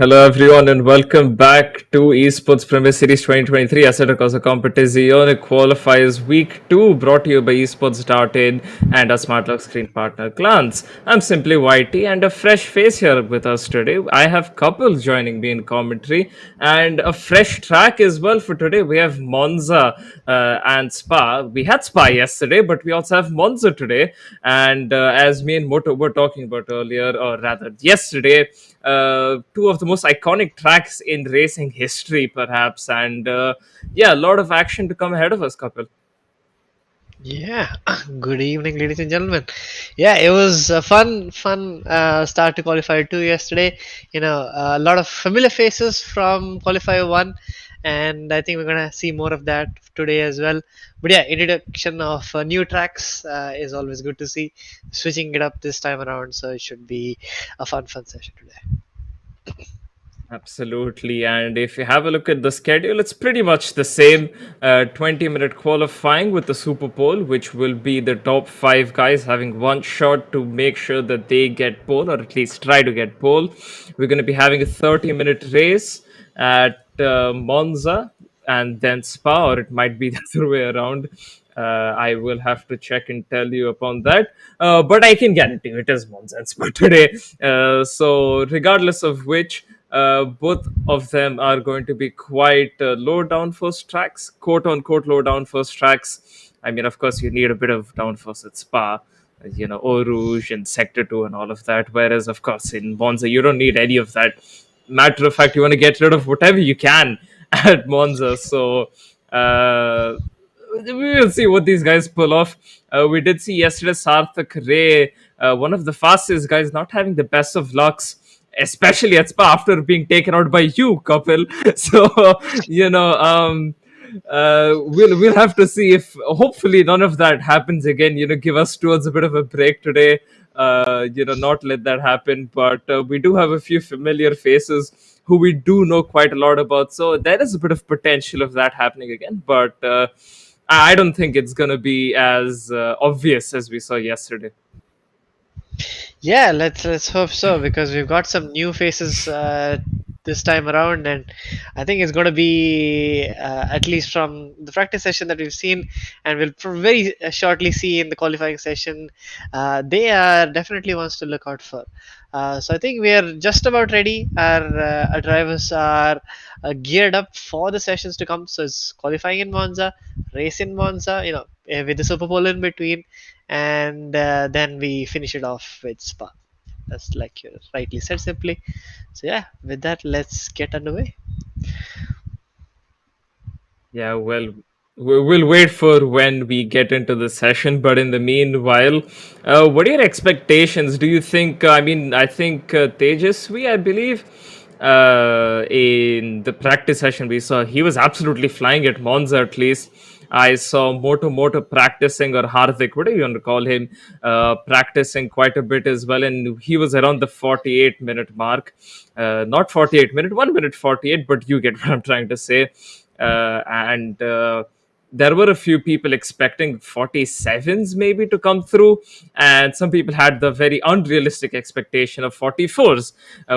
Hello everyone and welcome back to Esportz Premier Series 2023 Assetto Corsa Competizione Qualifiers Week 2 brought to you by Esports.in and our Smart Lock Screen partner Glance. I'm simply Whitey and a fresh face here with us today. I have couples joining me in commentary and a fresh track as well for today. We have Monza and Spa. We had Spa yesterday, but we also have Monza today. And as me and Moto were talking about earlier, or rather yesterday, two of the most iconic tracks in racing history, perhaps. And yeah, a lot of action to come ahead of us, couple. Yeah, good evening, ladies and gentlemen. Yeah, it was a fun start to qualifier two yesterday. A lot of familiar faces from qualifier one, and I think we're gonna see more of that today as well. But yeah, introduction of new tracks is always good to see. Switching it up this time around, so it should be a fun session today. Absolutely. And if you have a look at the schedule, it's pretty much the same 20-minute qualifying with the Superpole, which will be the top five guys having one shot to make sure that they get pole or at least try to get pole. We're going to be having a 30-minute race at Monza and then Spa, or it might be the other way around. I will have to check and tell you upon that. But I can guarantee you it is Monza and Spa today. So, regardless of which, both of them are going to be quite low downforce tracks, quote unquote low downforce tracks. I mean, of course, you need a bit of downforce at Spa, Eau Rouge and Sector 2 and all of that. Whereas, of course, in Monza, you don't need any of that. Matter of fact, you want to get rid of whatever you can at Monza. So, we will see what these guys pull off. We did see yesterday Sarthak Ray, one of the fastest guys, not having the best of lucks, especially at Spa after being taken out by you, couple. So we'll have to see if hopefully none of that happens again. Give us towards a bit of a break today. Not let that happen. But we do have a few familiar faces who we do know quite a lot about. So there is a bit of potential of that happening again. But I don't think it's going to be as obvious as we saw yesterday. Yeah, let's hope so because we've got some new faces this time around, and I think it's going to be at least from the practice session that we've seen, and we'll very shortly see in the qualifying session. They are definitely ones to look out for. So I think we are just about ready. Our drivers are geared up for the sessions to come. So it's qualifying in Monza, race in Monza, with the Super Bowl in between, and then we finish it off with Spa. That's like you rightly said simply. So yeah, with that, let's get underway. Yeah, well, we'll wait for when we get into the session. But in the meanwhile, what are your expectations? Do you think? I think Tejasvi, I believe, in the practice session we saw, he was absolutely flying at Monza. At least I saw Moto practicing, or Hardik, whatever you want to call him, practicing quite a bit as well, and he was around the 48-minute mark. Not 48-minute, 1 minute 48, but you get what I'm trying to say. And there were a few people expecting 47s maybe to come through, and some people had the very unrealistic expectation of 44s,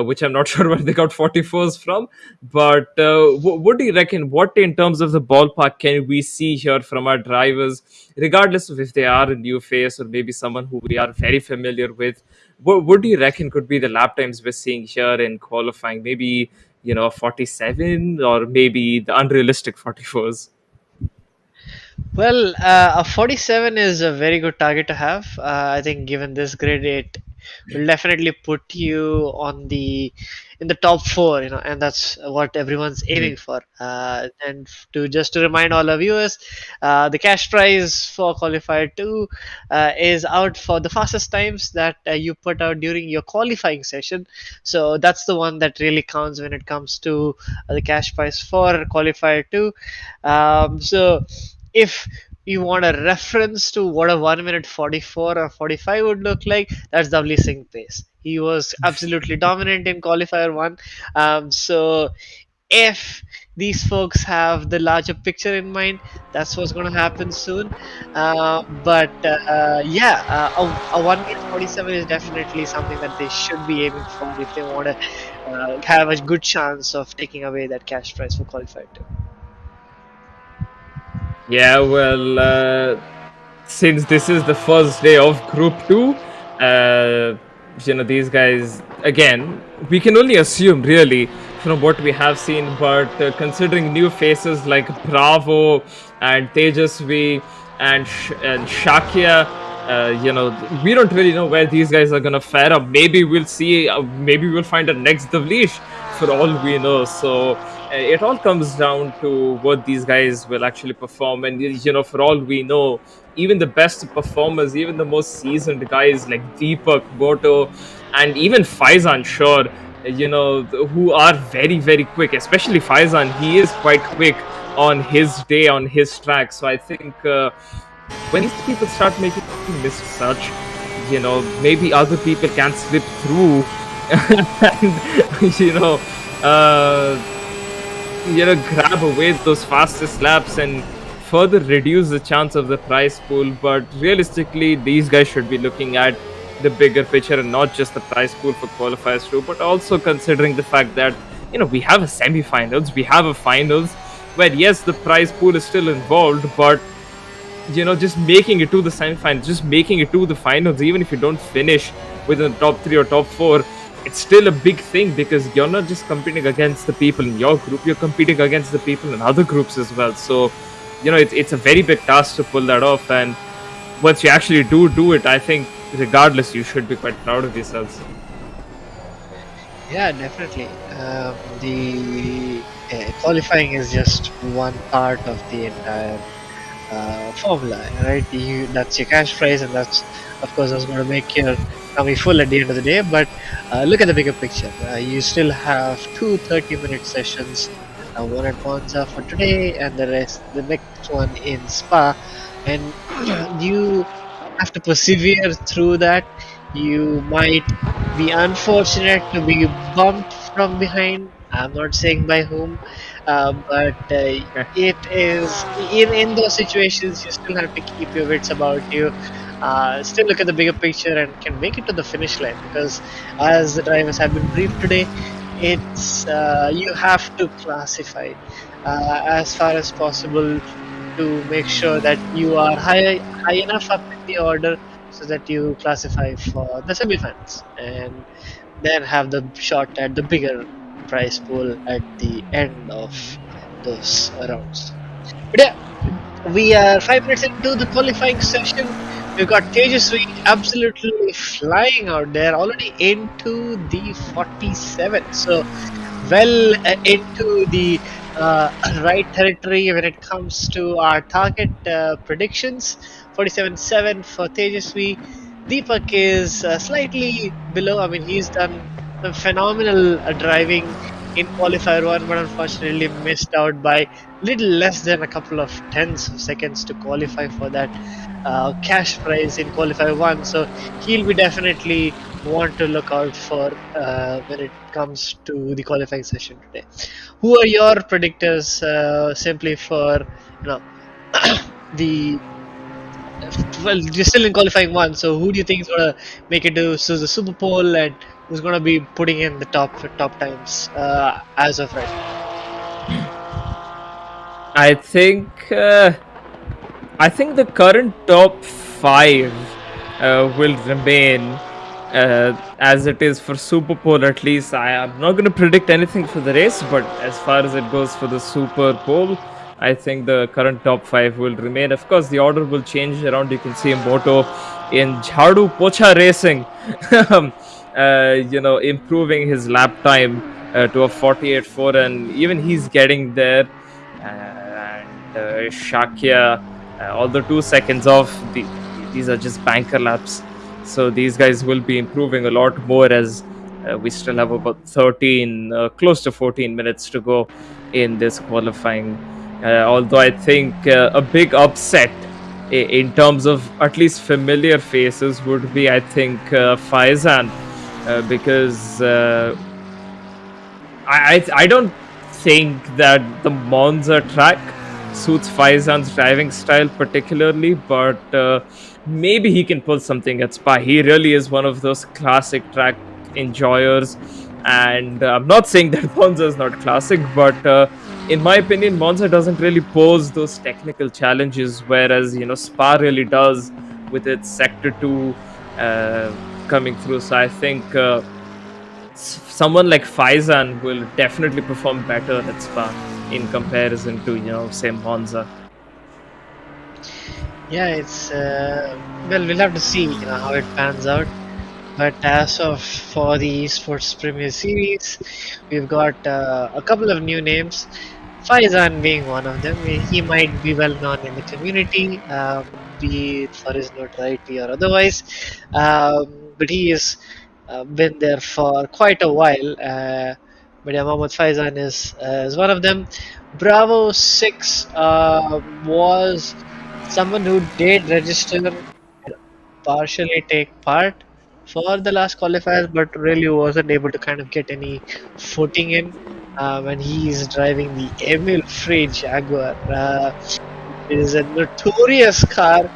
which I'm not sure where they got 44s from. But what do you reckon? What, in terms of the ballpark, can we see here from our drivers, regardless of if they are a new face or maybe someone who we are very familiar with? What do you reckon could be the lap times we're seeing here in qualifying? Maybe 47, or maybe the unrealistic 44s. Well, a 47 is a very good target to have. I think given this grid, it will definitely put you on the in the top four, and that's what everyone's aiming for. And to remind all our viewers, the cash prize for qualifier two is out for the fastest times that you put out during your qualifying session. So that's the one that really counts when it comes to the cash prize for qualifier two. So if you want a reference to what a 1 minute 44 or 45 would look like, that's Dovely Singh pace. He was absolutely dominant in qualifier one. So if these folks have the larger picture in mind, that's what's going to happen soon. But yeah, a 1 minute 47 is definitely something that they should be aiming for if they want to have a good chance of taking away that cash prize for qualified too. Yeah, well, since this is the first day of Group 2, uh, these guys, again, we can only assume really from what we have seen, but considering new faces like Bravo and Tejasvi and Shakya, we don't really know where these guys are gonna fare up. Maybe we'll see, maybe we'll find a next Davlish for all we know. So it all comes down to what these guys will actually perform, and for all we know, even the best performers, even the most seasoned guys like Deepak, Boto, and even Faizan, sure, who are very, very quick, especially Faizan. He is quite quick on his day, on his track. So I think when these people start making mistakes such, maybe other people can slip through and, uh, grab away those fastest laps and further reduce the chance of the prize pool. But realistically, these guys should be looking at the bigger picture and not just the prize pool for qualifiers too, but also considering the fact that we have a semi-finals, we have a finals where yes, the prize pool is still involved, but just making it to the semi-finals, just making it to the finals, even if you don't finish within the top 3 or top 4, it's still a big thing, because you're not just competing against the people in your group, you're competing against the people in other groups as well. So it's a very big task to pull that off, and once you actually do it, I think regardless you should be quite proud of yourselves. Yeah, definitely. The qualifying is just one part of the entire formula, right? That's your cash prize, and that's, of course, that's going to make your tummy full at the end of the day. But look at the bigger picture. You still have two 30-minute sessions, one at Monza for today, and the next one in Spa, and you have to persevere through that. You might be unfortunate to be bumped from behind. I'm not saying by whom, but it is in those situations you still have to keep your wits about you. Still look at the bigger picture and can make it to the finish line, because as the drivers have been briefed today, it's you have to classify as far as possible to make sure that you are high enough up in the order so that you classify for the semifinals and then have the shot at the bigger prize pool at the end of those rounds. But yeah, we are 5 minutes into the qualifying session. We've got Tejasvi absolutely flying out there, already into the 47. So, well into the right territory when it comes to our target predictions. 47.7 for Tejasvi. Deepak is slightly below. I mean, he's done some phenomenal driving in qualifier 1, but unfortunately missed out by little less than a couple of tenths of seconds to qualify for that cash prize in qualifier 1. So he'll be definitely want to look out for when it comes to the qualifying session today. Who are your predictors simply for the well, you're still in qualifying 1, so who do you think is gonna make it to the Super Bowl, and who's gonna be putting in the top times as of right now? I think the current top 5 will remain as it is for Super Bowl. At least I am not going to predict anything for the race, but as far as it goes for the Super Bowl, I think the current top 5 will remain. Of course, the order will change around. You can see Moto in Jhadu Pocha racing, improving his lap time to a 48.4, and even he's getting there. And Shakya, although 2 seconds off, these are just banker laps. So these guys will be improving a lot more, as we still have about 13, close to 14 minutes to go in this qualifying. Although I think a big upset in terms of at least familiar faces would be, I think, Faizan, because I don't think that the Monza track suits Faizan's driving style particularly, but maybe he can pull something at Spa. He really is one of those classic track enjoyers, and I'm not saying that Monza is not classic, but in my opinion, Monza doesn't really pose those technical challenges, whereas Spa really does with its Sector 2 coming through. So I think someone like Faizan will definitely perform better at Spa in comparison to say Monza. Yeah, it's well, we'll have to see how it pans out. But as of for the Esports Premier Series, we've got a couple of new names. Faizan being one of them. He might be well known in the community, be it for his notoriety or otherwise. But he has been there for quite a while. But yeah, Mohammad Faizan is one of them. Bravo 6 was someone who did register, partially take part for the last qualifiers, but really wasn't able to kind of get any footing in when he is driving the Emil Frey Jaguar. It is a notorious car.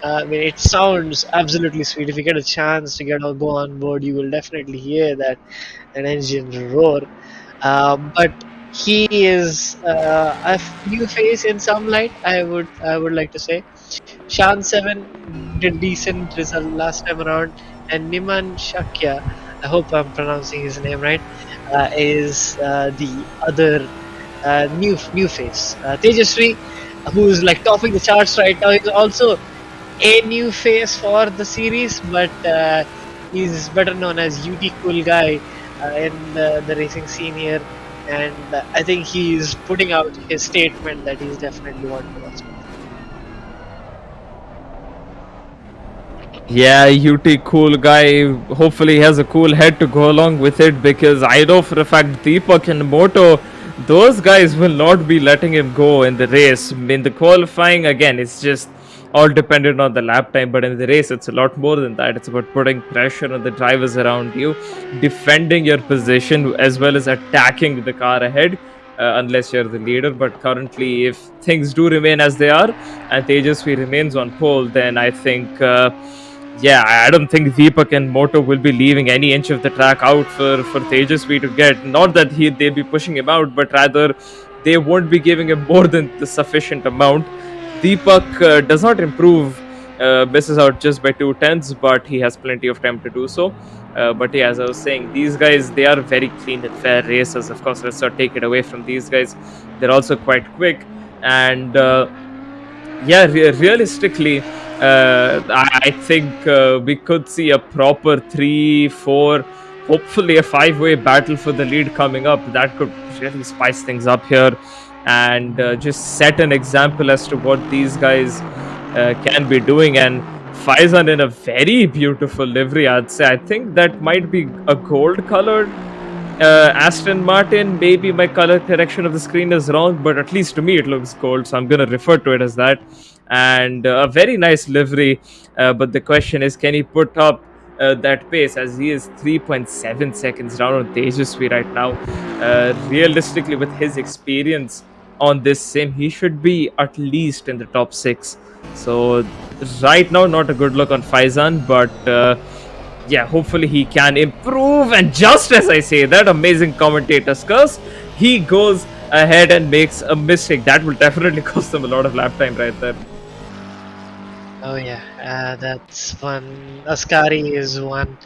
I mean, it sounds absolutely sweet. If you get a chance to go on board, you will definitely hear that an engine roar. But he is a new face in some light. I would like to say. Shan 7 did decent result last time around, and Niman Shakya, I hope I'm pronouncing his name right, is the other new face. Tejasvi, who's like topping the charts right now, is also a new face for the series, but he's better known as UT Cool Guy in the racing scene here, and I think he's putting out his statement that he's definitely one to watch. Yeah, UT cool guy. Hopefully, he has a cool head to go along with it, because I know for a fact Deepak and Moto, those guys will not be letting him go in the race. In the qualifying, again, it's just all dependent on the lap time, but in the race, it's a lot more than that. It's about putting pressure on the drivers around you, defending your position, as well as attacking the car ahead. Unless you're the leader, but currently, if things do remain as they are and Tejasvi remains on pole, then I think yeah, I don't think Deepak and Moto will be leaving any inch of the track out for Tejasvi to get. Not that they'll be pushing him out, but rather they won't be giving him more than the sufficient amount. Deepak does not improve, misses out just by 2 tenths, but he has plenty of time to do so. But yeah, as I was saying, these guys, they are very clean and fair racers. Of course, let's not take it away from these guys. They're also quite quick, and yeah, realistically, I think we could see a proper 3-4, hopefully a 5-way battle for the lead coming up. That could really spice things up here, and just set an example as to what these guys can be doing. And Faizan in a very beautiful livery, I'd say. I think that might be a gold colored Aston Martin. Maybe my color correction of the screen is wrong, but at least to me it looks gold, so I'm going to refer to it as that. And a very nice livery, but the question is, can he put up that pace, as he is 3.7 seconds down on Tejasvi right now? Realistically, with his experience on this sim, he should be at least in the top 6. So right now, not a good look on Faizan, but yeah, hopefully he can improve. And just as I say that, amazing commentator's curse, he goes ahead and makes a mistake. That will definitely cost them a lot of lap time right there. Oh yeah, that's one. Ascari is one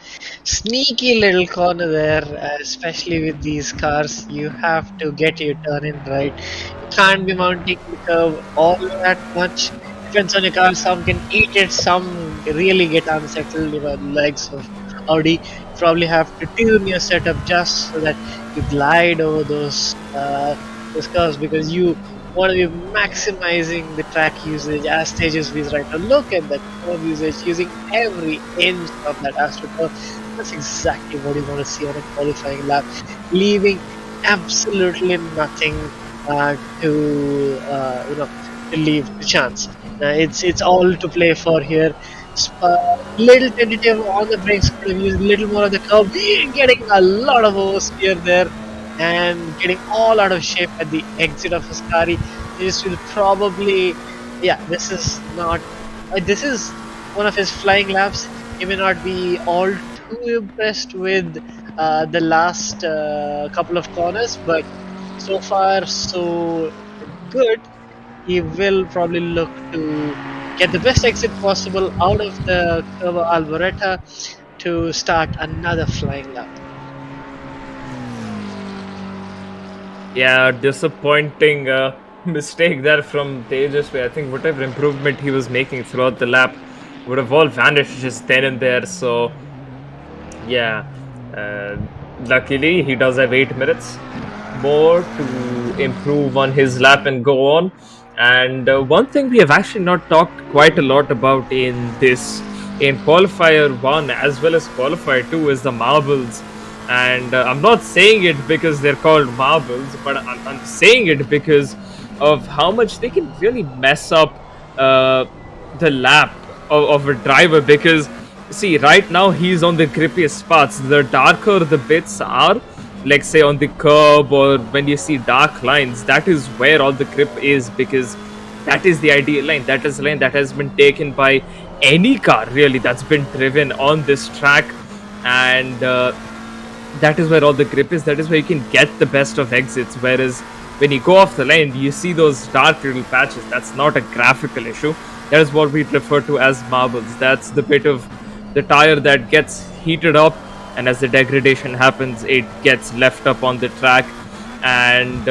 sneaky little corner there, especially with these cars. You have to get your turn in right. You can't be mounting the curve all that much. Depends on your car. Some can eat it, some really get unsettled with the legs of Audi. You probably have to tune your setup just so that you glide over those curves, because you want to be maximizing the track usage as stages is right now. Look at that curve usage, using every inch of that Assetto curve. That's exactly what you want to see on a qualifying lap, leaving absolutely nothing to leave to chance. It's all to play for here. Little tentative on the brakes, could have used a little more of the curve, getting a lot of oversteer there, and getting all out of shape at the exit of his car. This will probably, yeah, this is not, this is one of his flying laps. He may not be all too impressed with the last couple of corners, but so far so good. He will probably look to get the best exit possible out of the Curva Alboreta to start another flying lap. Yeah, disappointing mistake there from Tejasvi. I think whatever improvement he was making throughout the lap would have all vanished just then and there. So, yeah, uh, luckily he does have 8 minutes more to improve on his lap and go on. And one thing we have actually not talked quite a lot about in qualifier 1 as well as qualifier 2 is the marbles. And I'm not saying it because they're called marbles, but I'm saying it because of how much they can really mess up the lap of a driver. Because see, right now he's on the grippiest spots. The darker the bits are, like say on the curb or when you see dark lines, that is where all the grip is, because that is the ideal line. That is the line that has been taken by any car really that's been driven on this track. And that is where all the grip is. That is where you can get the best of exits. Whereas when you go off the line, you see those dark little patches. That's not a graphical issue. That is what we refer to as marbles. That's the bit of the tire that gets heated up, and as the degradation happens, it gets left up on the track, and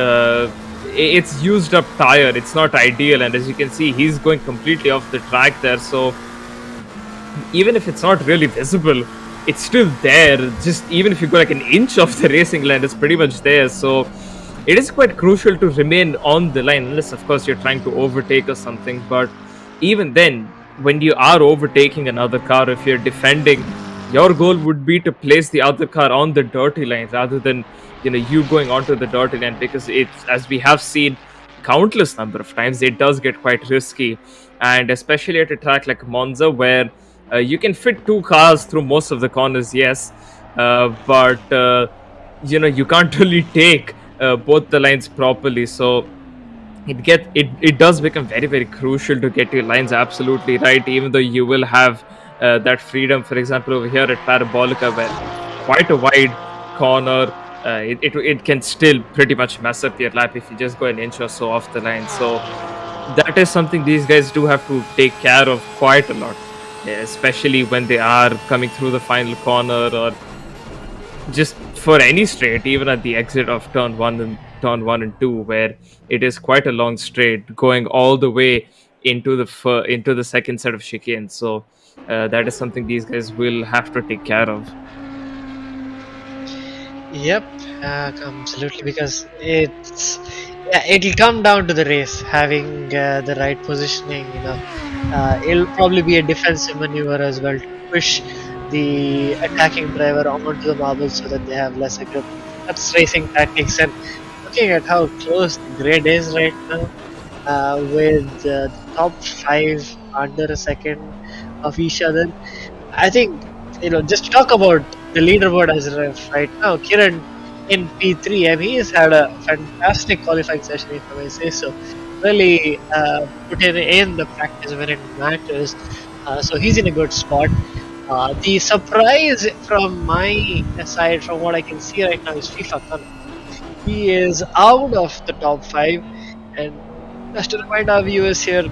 it's used up tire. It's not ideal, and as you can see, he's going completely off the track there. So even if it's not really visible, it's still there. Just even if you go like an inch off the racing line, it's pretty much there. So it is quite crucial to remain on the line, unless of course you're trying to overtake or something. But even then, when you are overtaking another car, if you're defending, your goal would be to place the other car on the dirty line rather than you going onto the dirty line, because it's, as we have seen countless number of times, it does get quite risky. And especially at a track like Monza, where you can fit two cars through most of the corners, yes, but you can't really take both the lines properly. So it does become very, very crucial to get your lines absolutely right, even though you will have that freedom. For example, over here at Parabolica, where quite a wide corner, it can still pretty much mess up your lap if you just go an inch or so off the line. So that is something these guys do have to take care of quite a lot, especially when they are coming through the final corner, or just for any straight, even at the exit of turn 1 and 2, where it is quite a long straight going all the way into the second set of chicane. So that is something these guys will have to take care of. Yep, absolutely, because it'll come down to the race, having the right positioning. It'll probably be a defensive maneuver as well to push the attacking driver onto the marbles so that they have lesser grip. That's racing tactics. And looking at how close the grid is right now, with the top 5 under a second of each other, I think just to talk about the leaderboard as of right now, Kiran in P3, and he has had a fantastic qualifying session, if I may say so. Really put in the practice when it matters. So he's in a good spot. The surprise from my side, from what I can see right now, is FIFA Khan. He is out of the top 5, and just to remind our viewers here,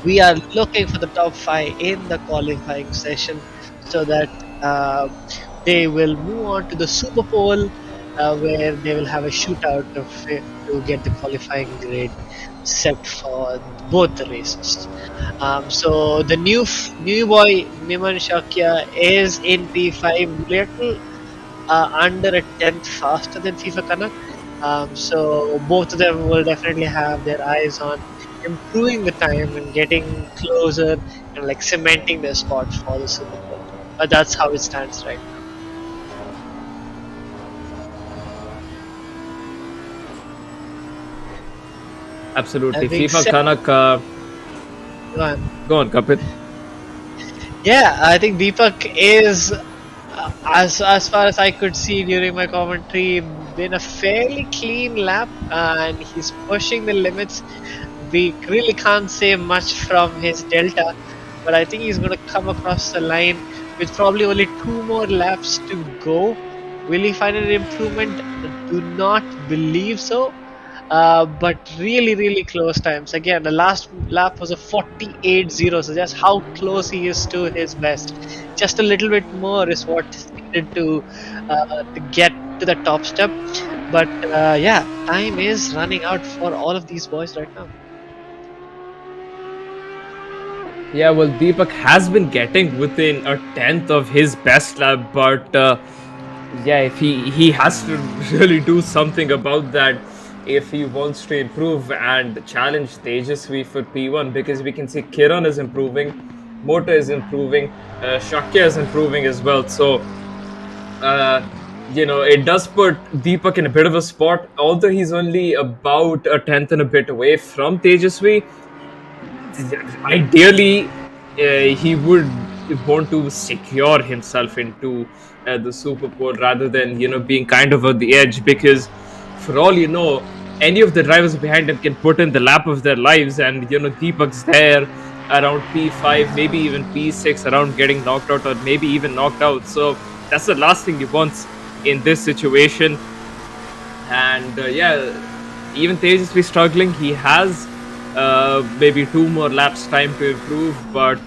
we are looking for the top 5 in the qualifying session, so that they will move on to the Superpole, where they will have a shootout to get the qualifying grade set for both the races. So the new boy Niman Shakya is in P5, little under a tenth faster than FIFA Kanak. So both of them will definitely have their eyes on improving the time and getting closer and like cementing their spot for the Super Bowl. But that's how it stands right now. Absolutely. That being FIFA said, Kanak. Go on, Kapit. yeah, I think Deepak is, as far as I could see during my commentary, been a fairly clean lap, and he's pushing the limits. We really can't say much from his delta, but I think he's going to come across the line with probably only 2 more laps to go. Will he find an improvement? Do not believe so. But really, really close times. Again, the last lap was a 48.0, so just how close he is to his best. Just a little bit more is what is needed to get to the top step. But yeah, time is running out for all of these boys right now. Yeah, well, Deepak has been getting within a tenth of his best lap, but yeah, if he has to really do something about that if he wants to improve and challenge Tejasvi for P1, because we can see Kiran is improving, Mota is improving, Shakya is improving as well. So it does put Deepak in a bit of a spot. Although he's only about a tenth and a bit away from Tejasvi, ideally he would want to secure himself into the Super Bowl rather than being kind of on the edge, because for all you know, any of the drivers behind him can put in the lap of their lives, and Deepak's there around P5, maybe even P6, around getting knocked out or maybe even knocked out. So that's the last thing he wants in this situation. And even Tejasvi struggling. He has maybe 2 more laps time to improve, but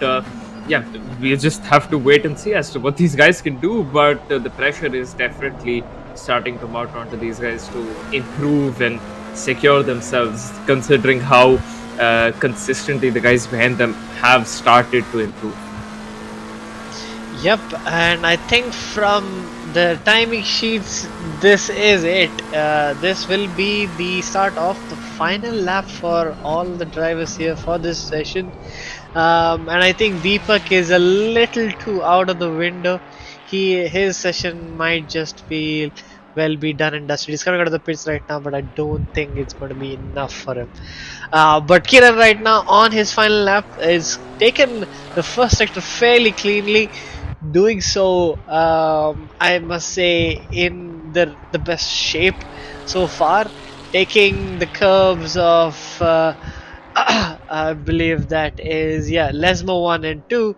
we just have to wait and see as to what these guys can do. But the pressure is definitely starting to mount onto these guys to improve and secure themselves, considering how consistently the guys behind them have started to improve. Yep, and I think from the timing sheets, this is it. This will be the start of the final lap for all the drivers here for this session. And I think Deepak is a little too out of the window. His session might just be done and dusted. He's coming out of the pits right now, but I don't think it's going to be enough for him. But Kiran right now on his final lap is taken the first sector fairly cleanly, doing so I must say in the best shape so far, taking the curves of I believe that is Lesmo 1 and 2,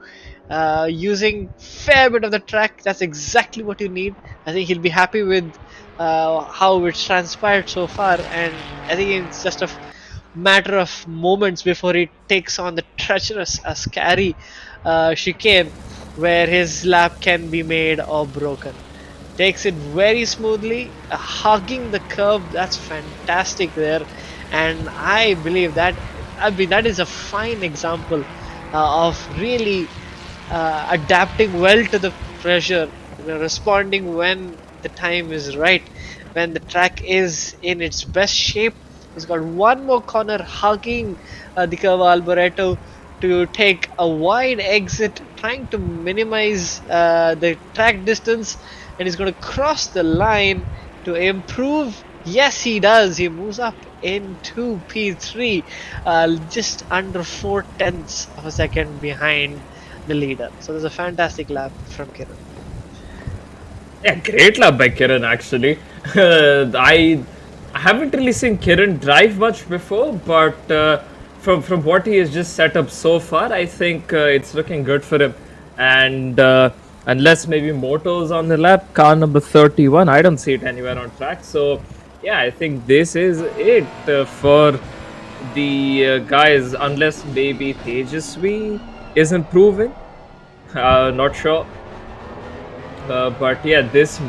using fair bit of the track. That's exactly what you need. I think he'll be happy with how it's transpired so far, and I think it's just a matter of moments before he takes on the treacherous Ascari chicane, where his lap can be made or broken. Takes it very smoothly, hugging the curve. That's fantastic there, and I believe that that is a fine example of really adapting well to the pressure, responding when the time is right, when the track is in its best shape. He's got one more corner, hugging the curve Alboreto to take a wide exit, trying to minimize the track distance, and he's going to cross the line to improve. Yes, he does. He moves up into P3, just under 4/10 of a second behind the leader. So there's a fantastic lap from Kiran. Yeah, great lap by Kiran actually. I haven't really seen Kiran drive much before, but from what he has just set up so far, I think it's looking good for him. And unless maybe Moto's on the lap, car number 31, I don't see it anywhere on track. So yeah, I think this is it for the guys, unless maybe Tejasvi is improving. Not sure. But yeah, this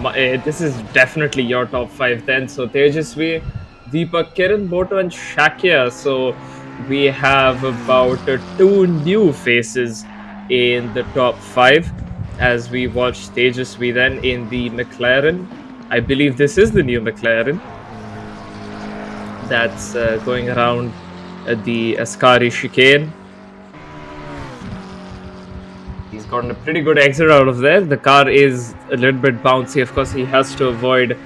is definitely your top 5 then. So Tejasvi, Deepak, Kiran, Boto, and Shakya. So we have about 2 new faces in the top 5 as we watch Tejasvi then in the McLaren. I believe this is the new McLaren that's going around the Ascari chicane. He's gotten a pretty good exit out of there. The car is a little bit bouncy. Of course, he has to avoid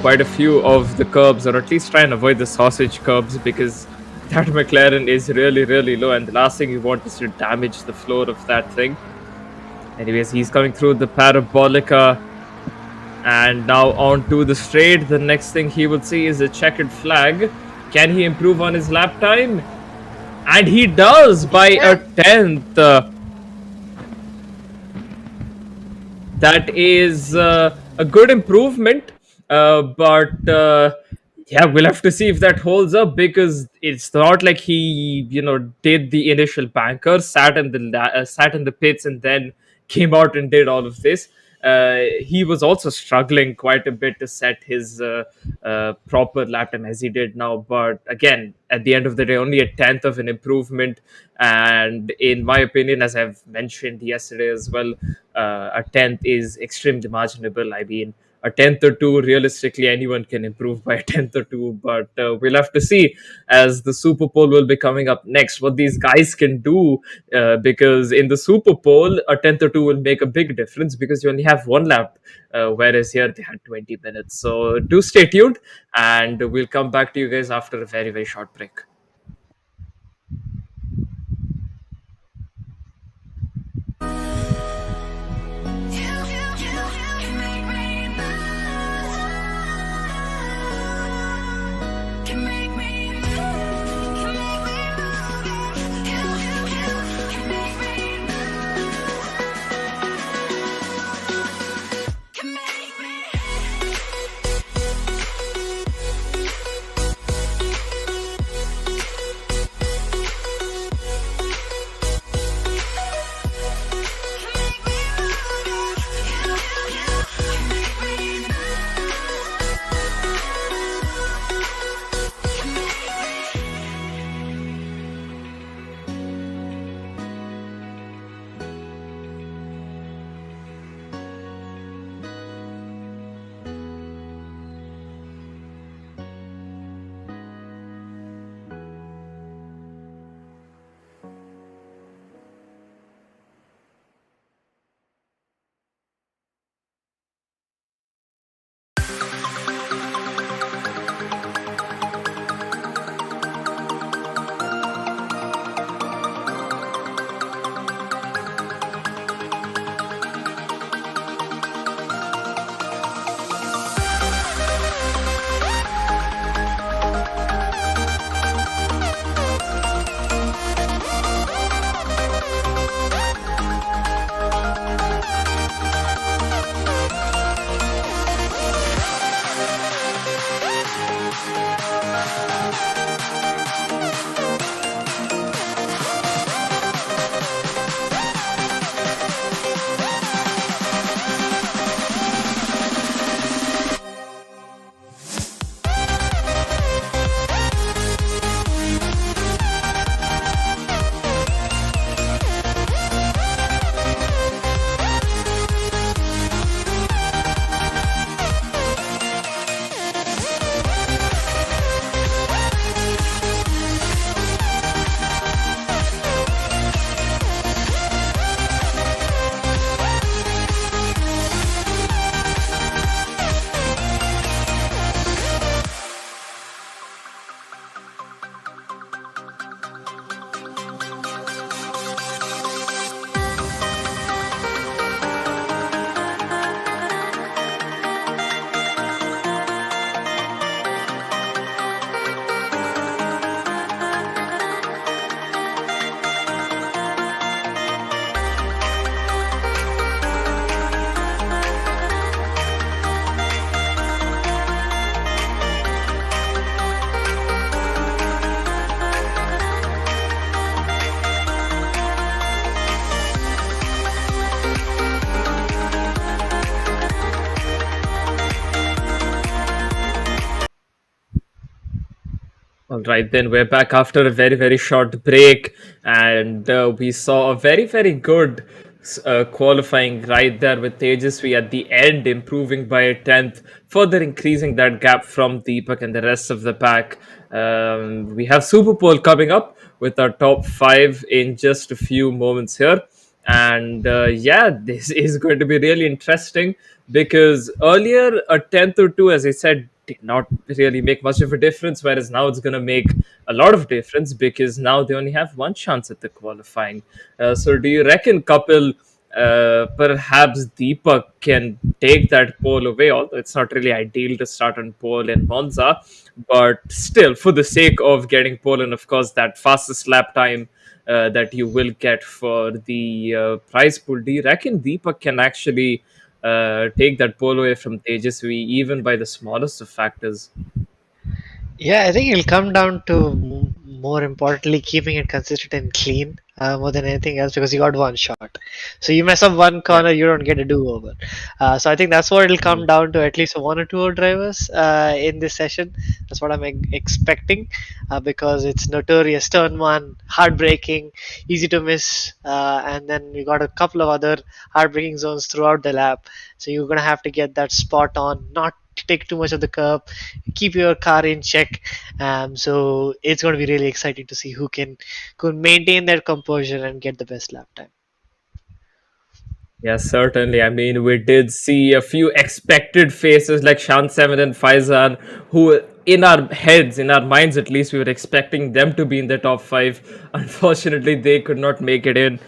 quite a few of the curbs, or at least try and avoid the sausage curbs, because that McLaren is really, really low, and the last thing you want is to damage the floor of that thing. Anyways, he's coming through the Parabolica, And now on to the straight. The next thing he will see is a checkered flag. Can he improve on his lap time? And he does by Yeah. a tenth. That is a good improvement, but yeah, we'll have to see if that holds up, because it's not like he, did the initial banker, sat in the pits, and then came out and did all of this. He was also struggling quite a bit to set his proper lap time as he did now. But again, at the end of the day, only a tenth of an improvement. And in my opinion, as I've mentioned yesterday as well, a tenth is extremely marginable. I mean, a tenth or two, realistically, anyone can improve by a tenth or two. But we'll have to see, as the Super Bowl will be coming up next, what these guys can do. Because in the Super Bowl, a tenth or two will make a big difference, because you only have one lap, whereas here they had 20 minutes. So do stay tuned, and we'll come back to you guys after a very, very short break. All right, then we're back after a very, very short break, and we saw a very, very good qualifying right there with Tejasvi at the end, improving by a tenth, further increasing that gap from Deepak and the rest of the pack. We have Super Bowl coming up with our top five in just a few moments here. And yeah, this is going to be really interesting, because earlier a tenth or two, as I said, did not really make much of a difference, whereas now it's going to make a lot of difference, because now they only have one chance at the qualifying. So do you reckon, Kapil, perhaps Deepak can take that pole away, although it's not really ideal to start on pole in Monza. But still, for the sake of getting pole, and of course, that fastest lap time that you will get for the prize pool, do you reckon Deepak can actually take that pole away from Tejasvi, even by the smallest of factors? Yeah, I think it'll come down to more importantly keeping it consistent and clean more than anything else because you got one shot. So you mess up one Yeah. corner, you don't get a do-over. So I think that's what it'll come down to, at least one or two drivers in this session. That's what I'm expecting because it's notorious turn one, heartbreaking, easy to miss, and then you got a couple of other heartbreaking zones throughout the lap. So you're gonna have to get that spot on, not take too much of the curb, keep your car in check. So it's going to be really exciting to see who can could maintain their composure and get the best lap time. Yeah, certainly. I mean, we did see a few expected faces like Shan Seven and Faizan, who, in our heads, in our minds at least, we were expecting them to be in the top five. Unfortunately, they could not make it in.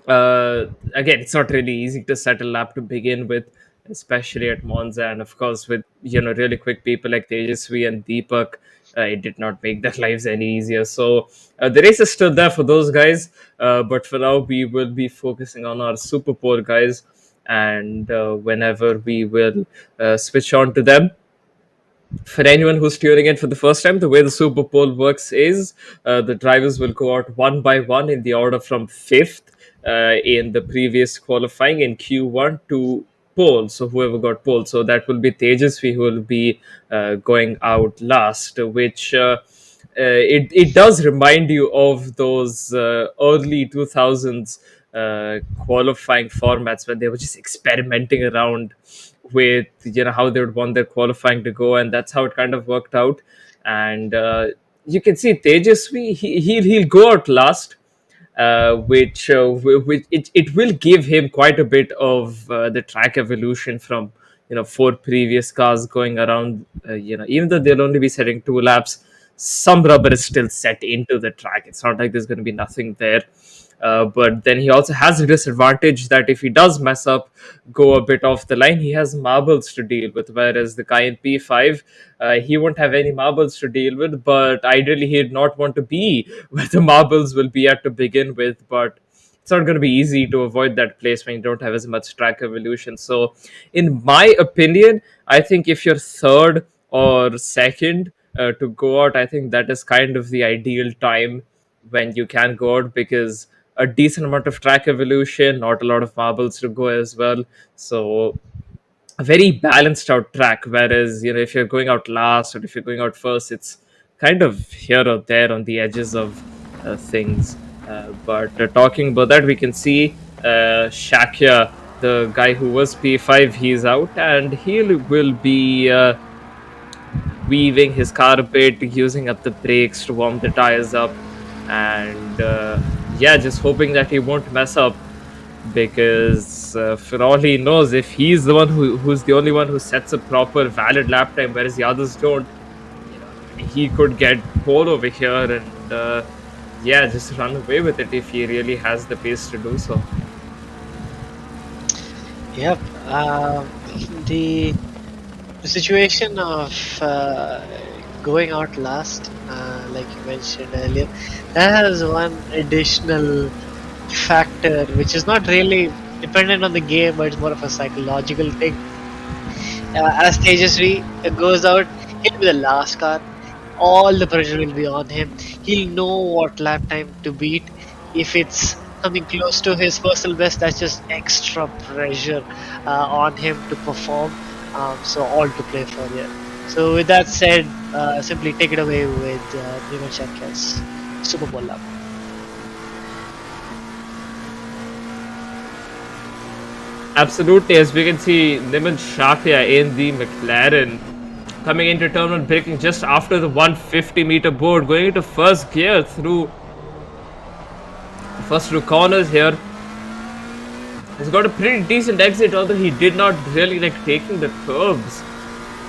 Again, it's not really easy to set a lap to begin with, especially at Monza, and of course, with really quick people like Tejasvi and Deepak. It did not make their lives any easier. So the race is still there for those guys, but for now we will be focusing on our Super Bowl guys, and whenever we will switch on to them. For anyone who's tuning in for the first time, the way the Super Bowl works is the drivers will go out one by one in the order from fifth in the previous qualifying in Q1 to pole. So whoever got pole, so that will be Tejasvi who will be going out last, which it does remind you of those early 2000s qualifying formats when they were just experimenting around with how they would want their qualifying to go, and that's how it kind of worked out. And you can see Tejasvi, he'll go out last, which it will give him quite a bit of the track evolution from four previous cars going around. Even though they'll only be setting two laps, some rubber is still set into the track. It's not like there's going to be nothing there. But then he also has a disadvantage that if he does mess up, go a bit off the line, he has marbles to deal with. Whereas the guy in P5, he won't have any marbles to deal with. But ideally, he'd not want to be where the marbles will be at to begin with. But it's not going to be easy to avoid that place when you don't have as much track evolution. So, in my opinion, I think if you're third or second to go out, I think that is kind of the ideal time when you can go out, because a decent amount of track evolution, not a lot of marbles to go as well. So a very balanced out track. Whereas if you're going out last or if you're going out first, it's kind of here or there on the edges of things. But talking about that, we can see Shakya, the guy who was P5, he's out, and he will be weaving his car a bit, using up the brakes to warm the tires up, and yeah, just hoping that he won't mess up, because for all he knows, if he's the one who's the only one who sets a proper valid lap time, whereas the others don't, he could get pole over here and yeah, just run away with it if he really has the pace to do so. Yep. The situation of going out last, like you mentioned earlier, that has one additional factor which is not really dependent on the game, but it's more of a psychological thing. As Tejasvi goes out, he'll be the last car. All the pressure will be on him. He'll know what lap time to beat. If it's something close to his personal best, that's just extra pressure on him to perform. So all to play for here. So with that said, simply take it away with Niman Shakya's Super Bowl lap. Absolutely, as we can see, Niman Shakya in the McLaren coming into turn one, braking just after the 150-meter board, going into first gear through first two corners here. He's got a pretty decent exit, although he did not really like taking the curbs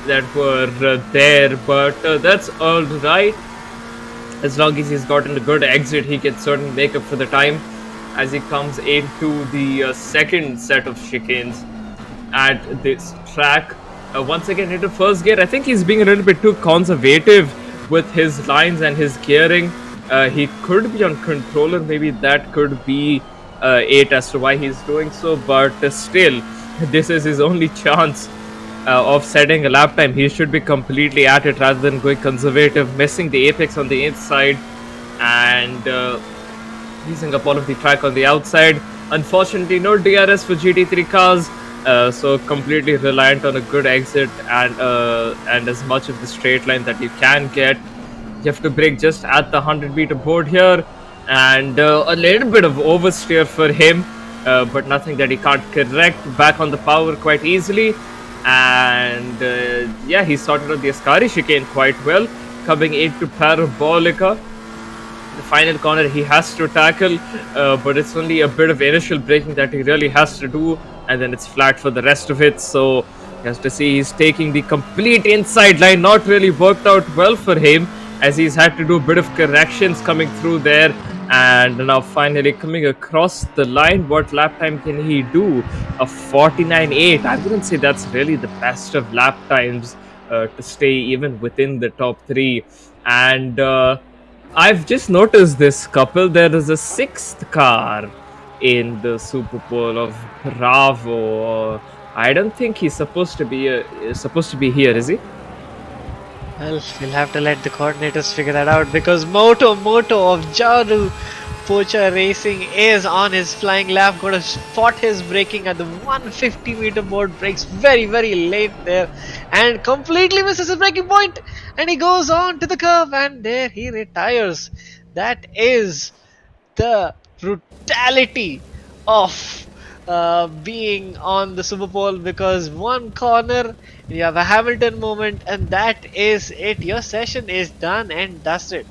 that were there, but that's all right. As long as he's gotten a good exit, he can certainly make up for the time. as he comes into the second set of chicanes at this track. Once again into first gear, I think he's being a little bit too conservative with his lines and his gearing. He could be on controller, maybe that could be it as to why he's doing so, but still, this is his only chance of setting a lap time. He should be completely at it rather than going conservative, missing the apex on the inside and using up all of the track on the outside. Unfortunately, no DRS for GT3 cars, so completely reliant on a good exit and as much of the straight line that you can get. You have to brake just at the 100-meter board here, and a little bit of oversteer for him, but nothing that he can't correct. Back on the power quite easily, and yeah, he sorted out the Ascari chicane quite well, coming into Parabolica. The final corner he has to tackle, but it's only a bit of initial braking that he really has to do, and then it's flat for the rest of it. So he has to see he's taking the complete inside line. Not really worked out well for him, as he's had to do a bit of corrections coming through there, and now finally coming across the line. What lap time can he do? A 49.8. I wouldn't say that's really the best of lap times to stay even within the top three. And I've just noticed this couple. There is a sixth car in the Superpole of Bravo. I don't think he's supposed to be here, is he? Well, we'll have to let the coordinators figure that out, because Moto of Jaru Pocha Racing is on his flying lap. Going to spot his braking at the 150-meter board. Brakes very, very late there and completely misses his braking point. And he goes on to the curve, and there he retires. That is the brutality of being on the Superpole, because one corner you have a Hamilton moment, and that is it. Your session is done and dusted.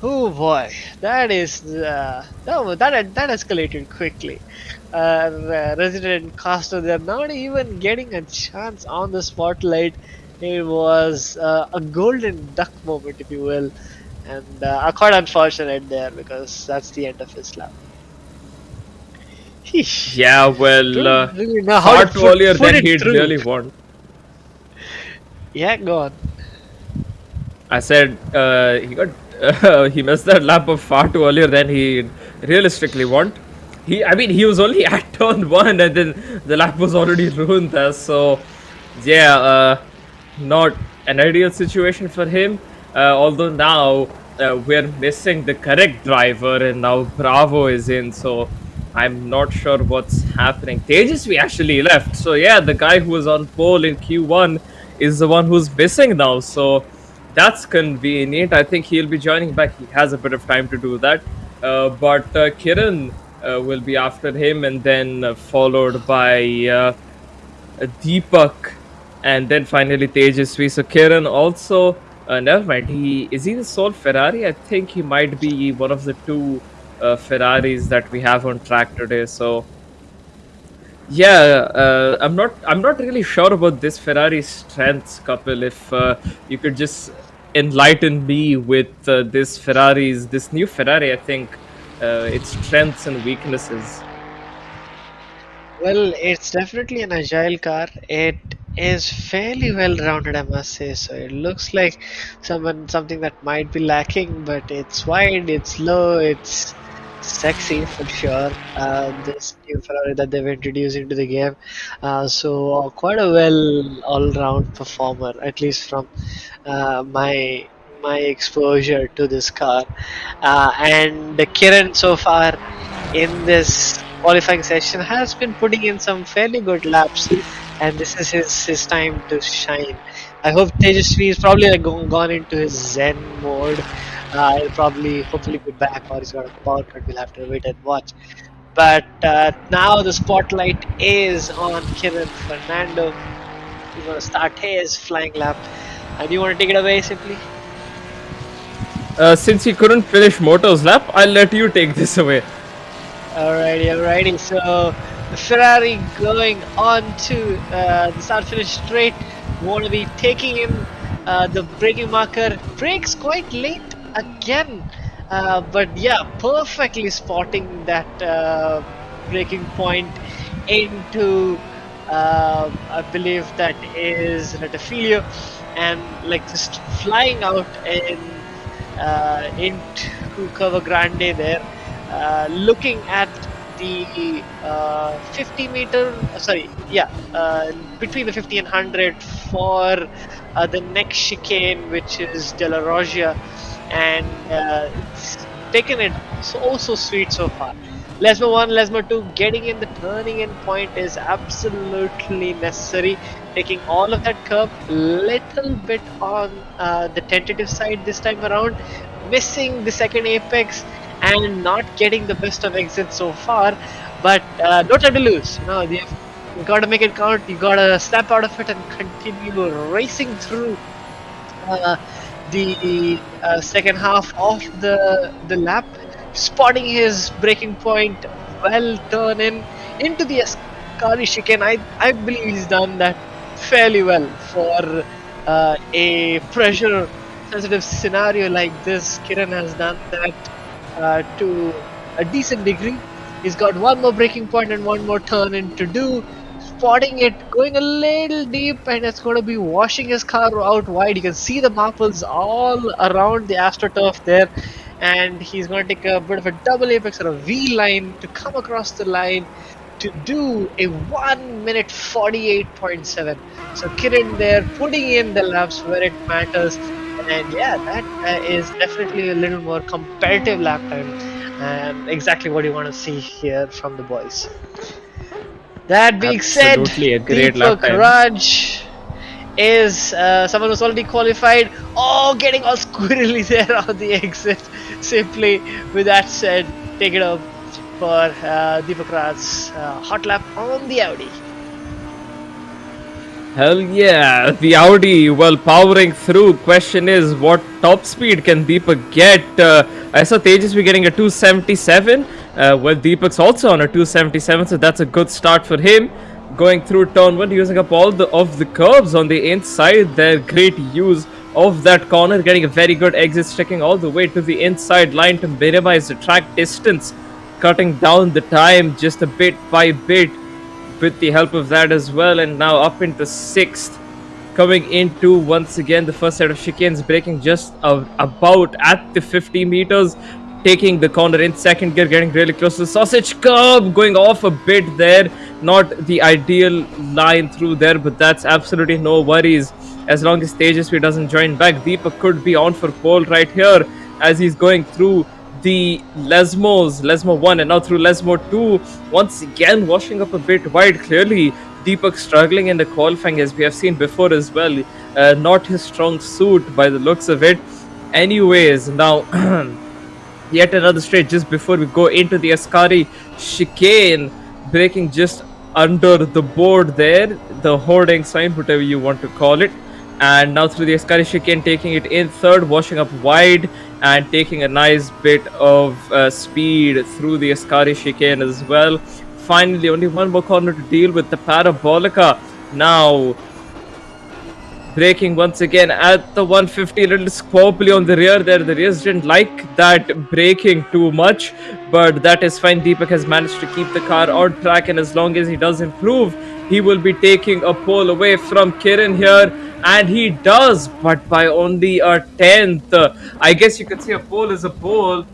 Oh boy, that is that escalated quickly. Resident Costa, they're not even getting a chance on the spotlight. It was a golden duck moment, if you will, and quite unfortunate there, because that's the end of his lap. Yeah, well, Don't really know how far to too earlier put than it he'd through. really want. Yeah, go on. I said he missed that lap of far too earlier than he realistically want. He was only at turn one, and then the lap was already ruined there. So, yeah, not an ideal situation for him. Although now we're missing the correct driver, and now Bravo is in. So I'm not sure what's happening. Tejasvi actually left. So yeah, the guy who was on pole in Q1 is the one who's missing now. So that's convenient. I think he'll be joining back. He has a bit of time to do that. But Kiran will be after him, and then followed by Deepak, and then finally Tejasvi. So Kiran also, never mind. Is he the sole Ferrari? I think he might be one of the two Ferraris that we have on track today. So yeah, I'm not really sure about this Ferrari strengths, couple. If you could just enlighten me with this new Ferrari, I think its strengths and weaknesses. Well, it's definitely an agile car. It is fairly well rounded, I must say. So it looks like something that might be lacking, but it's wide, it's low, it's sexy for sure. This new Ferrari that they've introduced into the game, so quite a well all-round performer, at least from my exposure to this car. And Kiran so far in this qualifying session has been putting in some fairly good laps, and this is his time to shine. I hope Tejasvi is probably gone into his Zen mode. He'll probably hopefully be back, or he's got a power cut. We'll have to wait and watch. But now the spotlight is on Kiran Fernando. He's going to start his flying lap. And you want to take it away, simply? Since he couldn't finish Moto's lap, I'll let you take this away. Alrighty. So the Ferrari going on to the start finish straight. Want to be taking in the braking marker. Brakes quite late again. But yeah, perfectly spotting that breaking point into, I believe that is Retafilio, and like just flying out into Curva Grande there, looking at the 50 meter, sorry, yeah, between the 50 and 100 for the next chicane, which is De La Roggia, and it's taken it so sweet so far. Lesmo 1, Lesmo 2, getting in the turning in point is absolutely necessary. Taking all of that curve, little bit on the tentative side this time around, missing the second apex and not getting the best of exit so far. But no time to lose. You got to make it count. You got to snap out of it and continue racing through uh, the second half of the lap, spotting his breaking point, well turn in into the Ascari chicane. I believe he's done that fairly well for a pressure sensitive scenario like this. Kiran has done that to a decent degree. He's got one more breaking point and one more turn in to do. Spotting it, going a little deep, and it's going to be washing his car out wide. You can see the marbles all around the AstroTurf there, and he's going to take a bit of a double apex or a V line to come across the line to do a 1 minute 48.7. So Kiran there putting in the laps where it matters, and yeah, that is definitely a little more competitive lap time, and exactly what you want to see here from the boys. That being said, Absolutely a great lap Deepak time. Raj is someone who's already qualified. Oh, getting all squirrely there on the exit. Simply, with that said, take it up for Deepak Raj's hot lap on the Audi. Hell yeah, the Audi, well, powering through. Question is, what top speed can Deepak get? I saw Tejasvi getting a 277. Well, Deepak's also on a 277, so that's a good start for him. Going through turn one, using up all the curves on the inside. Their great use of that corner, getting a very good exit, sticking all the way to the inside line to minimize the track distance, cutting down the time just a bit by bit with the help of that as well. And now up into sixth, coming into once again the first set of chicanes, breaking just about at the 50 meters, taking the corner in second gear, getting really close to the sausage curb, going off a bit there. Not the ideal line through there, but that's absolutely no worries as long as Tejasvi doesn't join back. Deepak could be on for pole right here as he's going through the Lesmo 1 and now through Lesmo 2, once again washing up a bit wide. Clearly, Deepak struggling in the qualifying as we have seen before as well. Not his strong suit by the looks of it. Anyways, now yet another straight just before we go into the Ascari chicane, breaking just under the board there, the hoarding sign, whatever you want to call it. And now through the Ascari chicane, taking it in third, washing up wide and taking a nice bit of speed through the Ascari chicane as well. Finally, only one more corner to deal with, the Parabolica. Now braking once again at the 150, a little squabbly on the rear there. The rears didn't like that braking too much, but that is fine. Deepak has managed to keep the car on track, and as long as he does improve, he will be taking a pole away from Kiran here, and he does, but by only a tenth. I guess you could say a pole is a pole,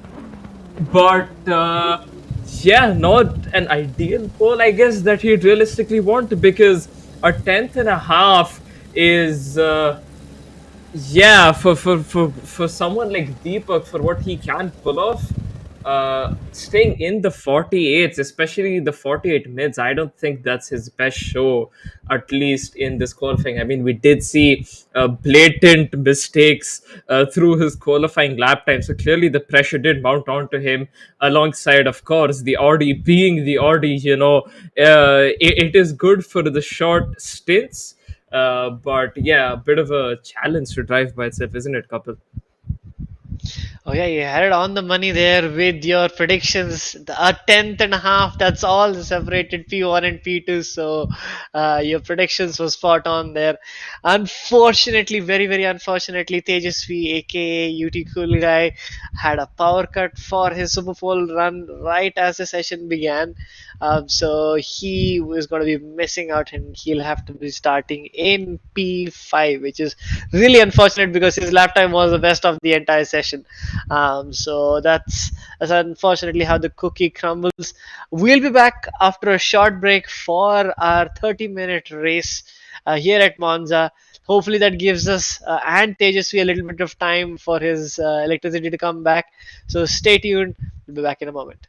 but yeah, not an ideal pole, I guess, that he'd realistically want, because a tenth and a half is yeah, for someone like Deepak, for what he can pull off, staying in the 48s, especially the 48 mids, I don't think that's his best show, at least in this qualifying. I mean, we did see blatant mistakes through his qualifying lap time, so clearly the pressure did mount onto him, alongside, of course, the Audi being the Audi. It is good for the short stints, but yeah, a bit of a challenge to drive by itself, isn't it, couple? Oh yeah, you had it on the money there with your predictions. A tenth and a half. That's all separated P1 and P2. So your predictions were spot on there. Unfortunately, very unfortunately, Tejasvi, aka UT Cool Guy, had a power cut for his Super Bowl run right as the session began. So he was going to be missing out, and he'll have to be starting in P5, which is really unfortunate because his lap time was the best of the entire session. So that's unfortunately how the cookie crumbles. We'll be back after a short break for our 30-minute race here at Monza. Hopefully that gives us and Tejasvi a little bit of time for his electricity to come back. So stay tuned. We'll be back in a moment.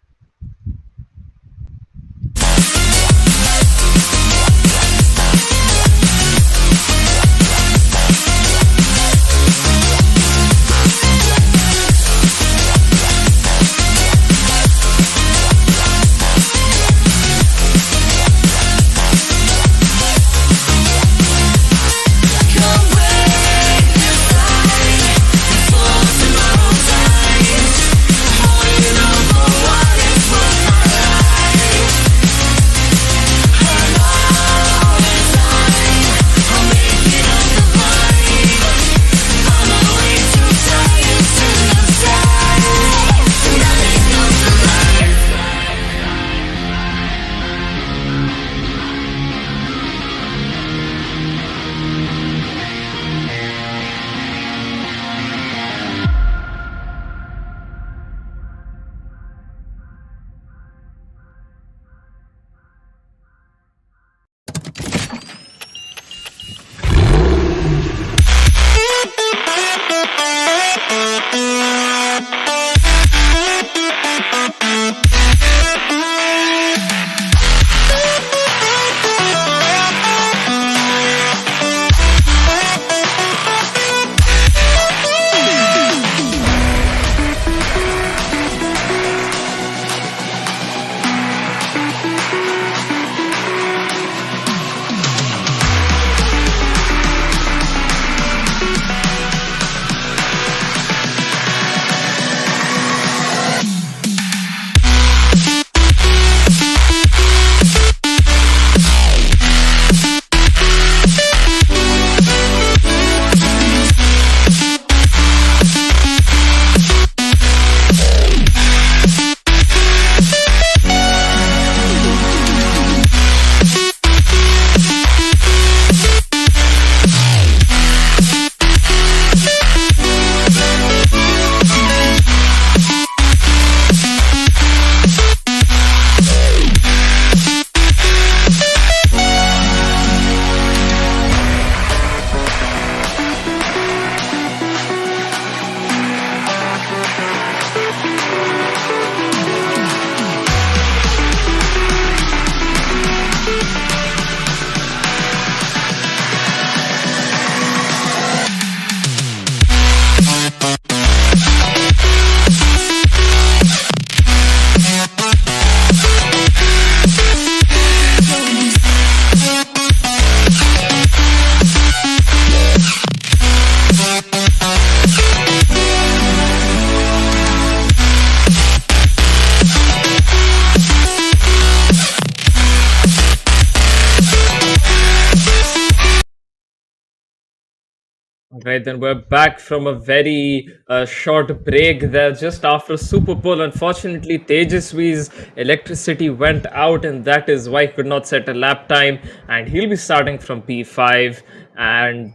Right, then we're back from a very short break there just after Super Bowl. Unfortunately, Tejasvi's electricity went out, and that is why he could not set a lap time. And he'll be starting from P5. And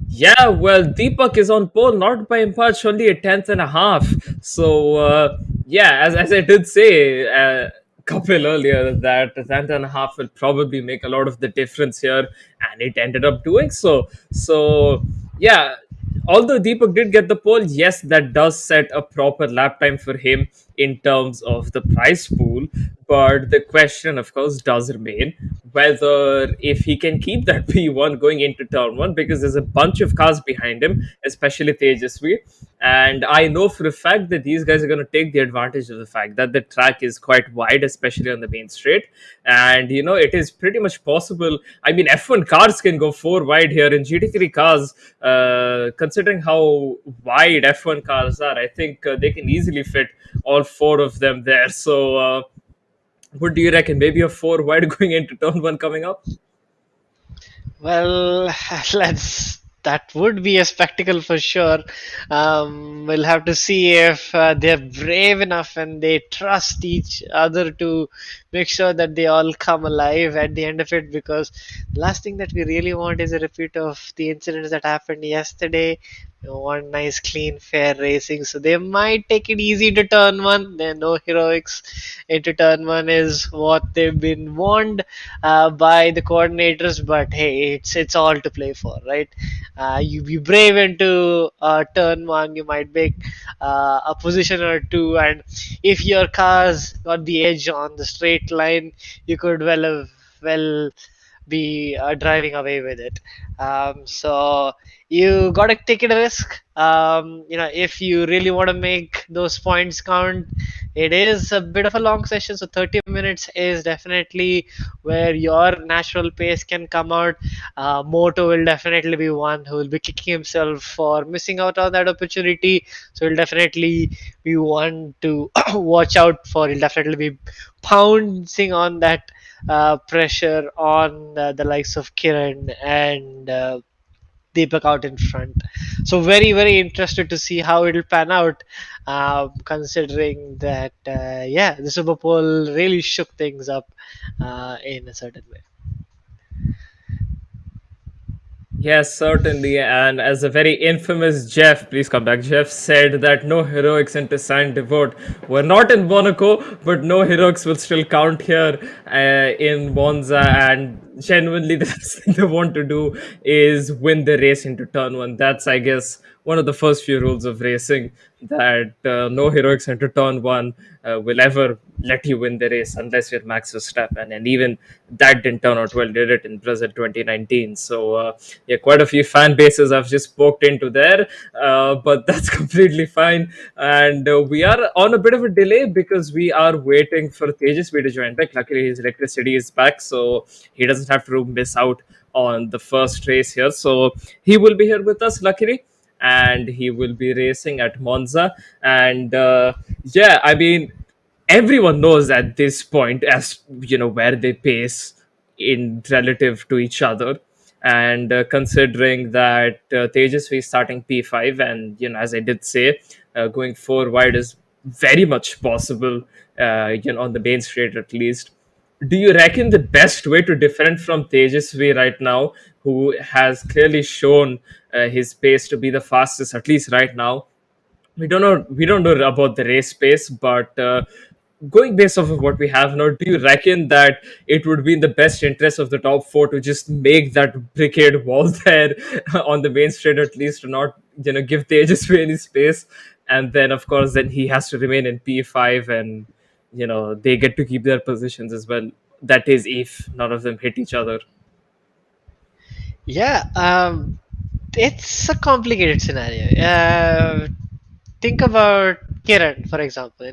yeah, well, Deepak is on pole, not by much, only a tenth and a half. So yeah, as I did say, Kapil earlier, that a tenth and a half will probably make a lot of the difference here, and it ended up doing so. So yeah, although Deepak did get the pole, yes, that does set a proper lap time for him in terms of the prize pool. But the question, of course, does remain: whether if he can keep that P1 going into turn one, because there's a bunch of cars behind him, especially Tejasvi. And I know for a fact that these guys are going to take the advantage of the fact that the track is quite wide, especially on the main straight. And, it is pretty much possible. I mean, F1 cars can go four wide here, in GT3 cars, considering how wide F1 cars are, I think they can easily fit all four of them there. So, what do you reckon? Maybe a four wide going into turn one coming up? Well, let's. That would be a spectacle for sure. We'll have to see if they're brave enough and they trust each other to make sure that they all come alive at the end of it. Because the last thing that we really want is a repeat of the incidents that happened yesterday. We want nice, clean, fair racing. So they might take it easy to turn one. There no heroics into turn one is what they've been warned by the coordinators. But hey, it's all to play for, right? You be brave into turn one, you might make a position or two, and if your car's got the edge on the straight line, you could well be driving away with it. So you got to take it a risk. If you really want to make those points count, it is a bit of a long session. So 30 minutes is definitely where your natural pace can come out. Moto will definitely be one who will be kicking himself for missing out on that opportunity. So he'll definitely be one to watch out for. He'll definitely be pouncing on that pressure on the likes of Kiran and Deepak out in front. So very, very interested to see how it'll pan out, considering that, yeah, the Super Bowl really shook things up in a certain way. Yes, certainly. And as a very infamous Jeff, please come back, Jeff said that no heroics into Saint Devote. We're not in Monaco, but no heroics will still count here in Monza. And genuinely, the last thing they want to do is win the race into turn one. That's, I guess, one of the first few rules of racing, that no heroics into turn one will ever let you win the race unless you're Max Verstappen. And even that didn't turn out well, did it, in Brazil 2019? So, yeah, quite a few fan bases I've just poked into there, but that's completely fine. And we are on a bit of a delay because we are waiting for Tejasvi to join back. Luckily, his electricity is back, so he doesn't have to miss out on the first race here. So he will be here with us, luckily, and he will be racing at Monza. And yeah, I mean, everyone knows at this point, as where they pace in relative to each other. And considering that Tejasvi is starting P5, and as I did say, going four wide is very much possible, on the main straight at least. Do you reckon the best way to defend from Tejasvi right now, who has clearly shown his pace to be the fastest, at least right now? We don't know about the race pace, but going based off of what we have now, do you reckon that it would be in the best interest of the top four to just make that brigade wall there on the main straight, at least, to not give Tejasvi any space? And then, of course, then he has to remain in P5, and they get to keep their positions as well. That is, if none of them hit each other. Yeah, it's a complicated scenario. Think about Kiran, for example.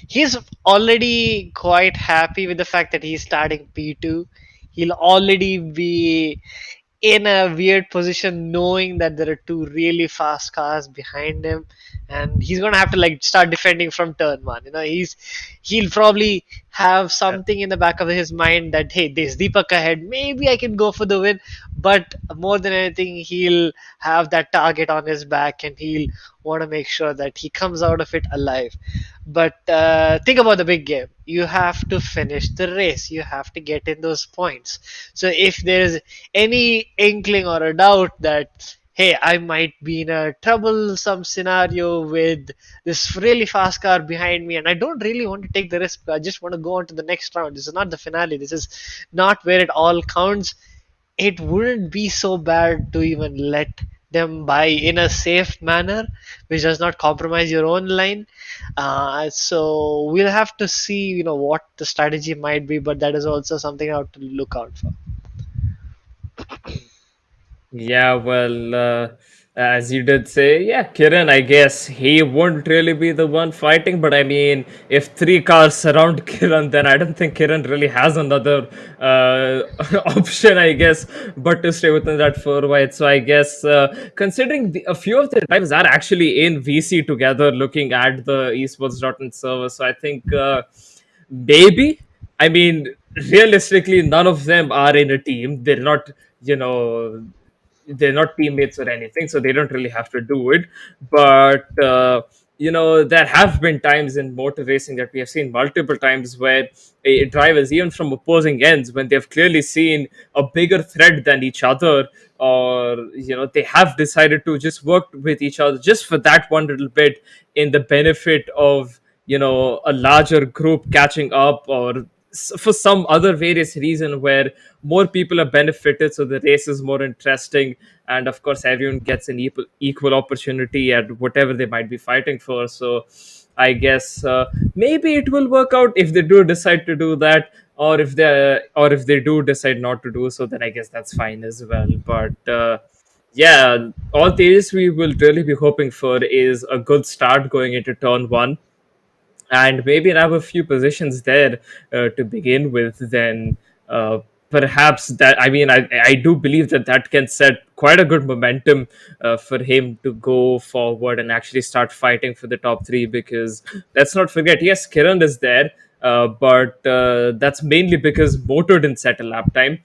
He's already quite happy with the fact that he's starting P2. He'll already be in a weird position knowing that there are two really fast cars behind him, and he's gonna have to like start defending from turn one. He'll probably have something in the back of his mind that, hey, there's Deepak ahead, maybe I can go for the win. But more than anything, he'll have that target on his back and he'll want to make sure that he comes out of it alive. But think about the big game. You have to finish the race, you have to get in those points. So if there's any inkling or a doubt that, hey, I might be in a troublesome scenario with this really fast car behind me, and I don't really want to take the risk. I just want to go on to the next round. This is not the finale. This is not where it all counts. It wouldn't be so bad to even let them by in a safe manner, which does not compromise your own line. So we'll have to see, what the strategy might be, but that is also something I have to look out for. Yeah, well, as you did say, yeah, Kiran, I guess he won't really be the one fighting. But I mean, if three cars surround Kiran, then I don't think Kiran really has another option, I guess, but to stay within that four wide. So I guess, considering a few of the drivers are actually in VC together looking at the esports.in server, so I think maybe. I mean, realistically, none of them are in a team. They're not, you know, they're not teammates or anything, so they don't really have to do it. But there have been times in motor racing that we have seen multiple times where drivers, even from opposing ends, when they've clearly seen a bigger threat than each other, or they have decided to just work with each other just for that one little bit, in the benefit of a larger group catching up, or for some other various reason where more people are benefited, so the race is more interesting, and of course everyone gets an equal opportunity at whatever they might be fighting for. So I guess maybe it will work out if they do decide to do that, or if they do decide not to do so, then I guess that's fine as well. But yeah, all these we will really be hoping for is a good start going into turn one, and maybe have a few positions there to begin with, then perhaps that, I mean, I do believe that that can set quite a good momentum for him to go forward and actually start fighting for the top three. Because let's not forget, yes, Kiran is there, but that's mainly because Moto didn't set a lap time,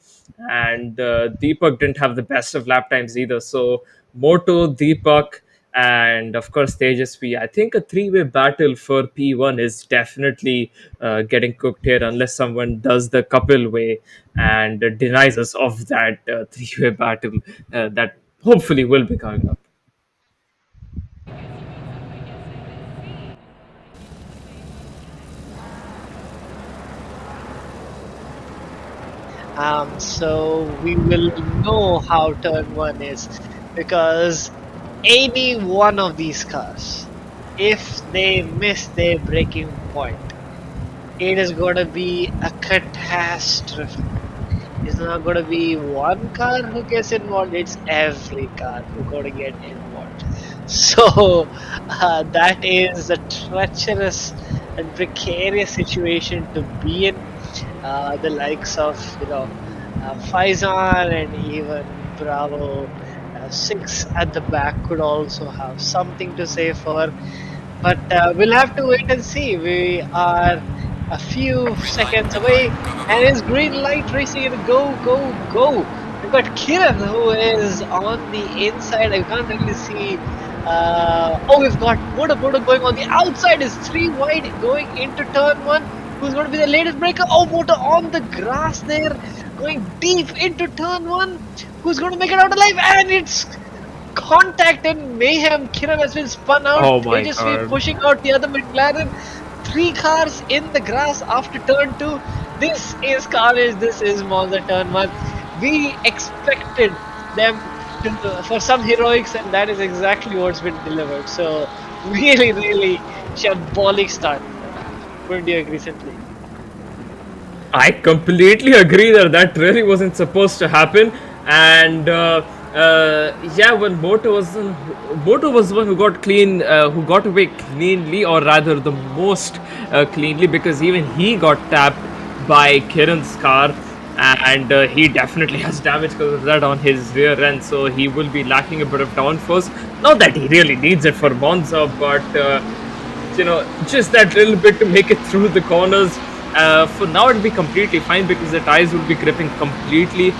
and Deepak didn't have the best of lap times either. So Moto, Deepak, and of course Tejasvi. I think a three-way battle for P1 is definitely getting cooked here, unless someone does the couple way and denies us of that three-way battle that hopefully will be coming up. So we will know how turn one is, because any one of these cars, if they miss their braking point, it is going to be a catastrophe. It's not going to be one car who gets involved, it's every car who's going to get involved. So that is a treacherous and precarious situation to be in. The likes of Faizan and even Bravo 6 at the back could also have something to say for, but we'll have to wait and see. We are a few seconds away, and it's green light racing and go, go, go. We've got Kiran who is on the inside. I can't really see. We've got Moto going on the outside. Is three wide going into turn one. Who's going to be the latest breaker? Oh, Moto on the grass there, going deep into turn one. Who's going to make it out alive? And it's contact and mayhem. Kiran has been spun out. Oh my Tejasvi god. pushing out the other McLaren. Three cars in the grass after turn two. This is carnage. This is Monza turn one. We expected them for some heroics, and that is exactly what's been delivered. So really, really shambolic start. Wouldn't you agree, simply? I completely agree that that really wasn't supposed to happen. And yeah, when Moto was the one who got who got away cleanly, or rather the most cleanly, because even he got tapped by Kiran's car, and he definitely has damage because of that on his rear end. So he will be lacking a bit of downforce. Not that he really needs it for Monza, but just that little bit to make it through the corners. For now, it'll be completely fine because the tires will be gripping completely,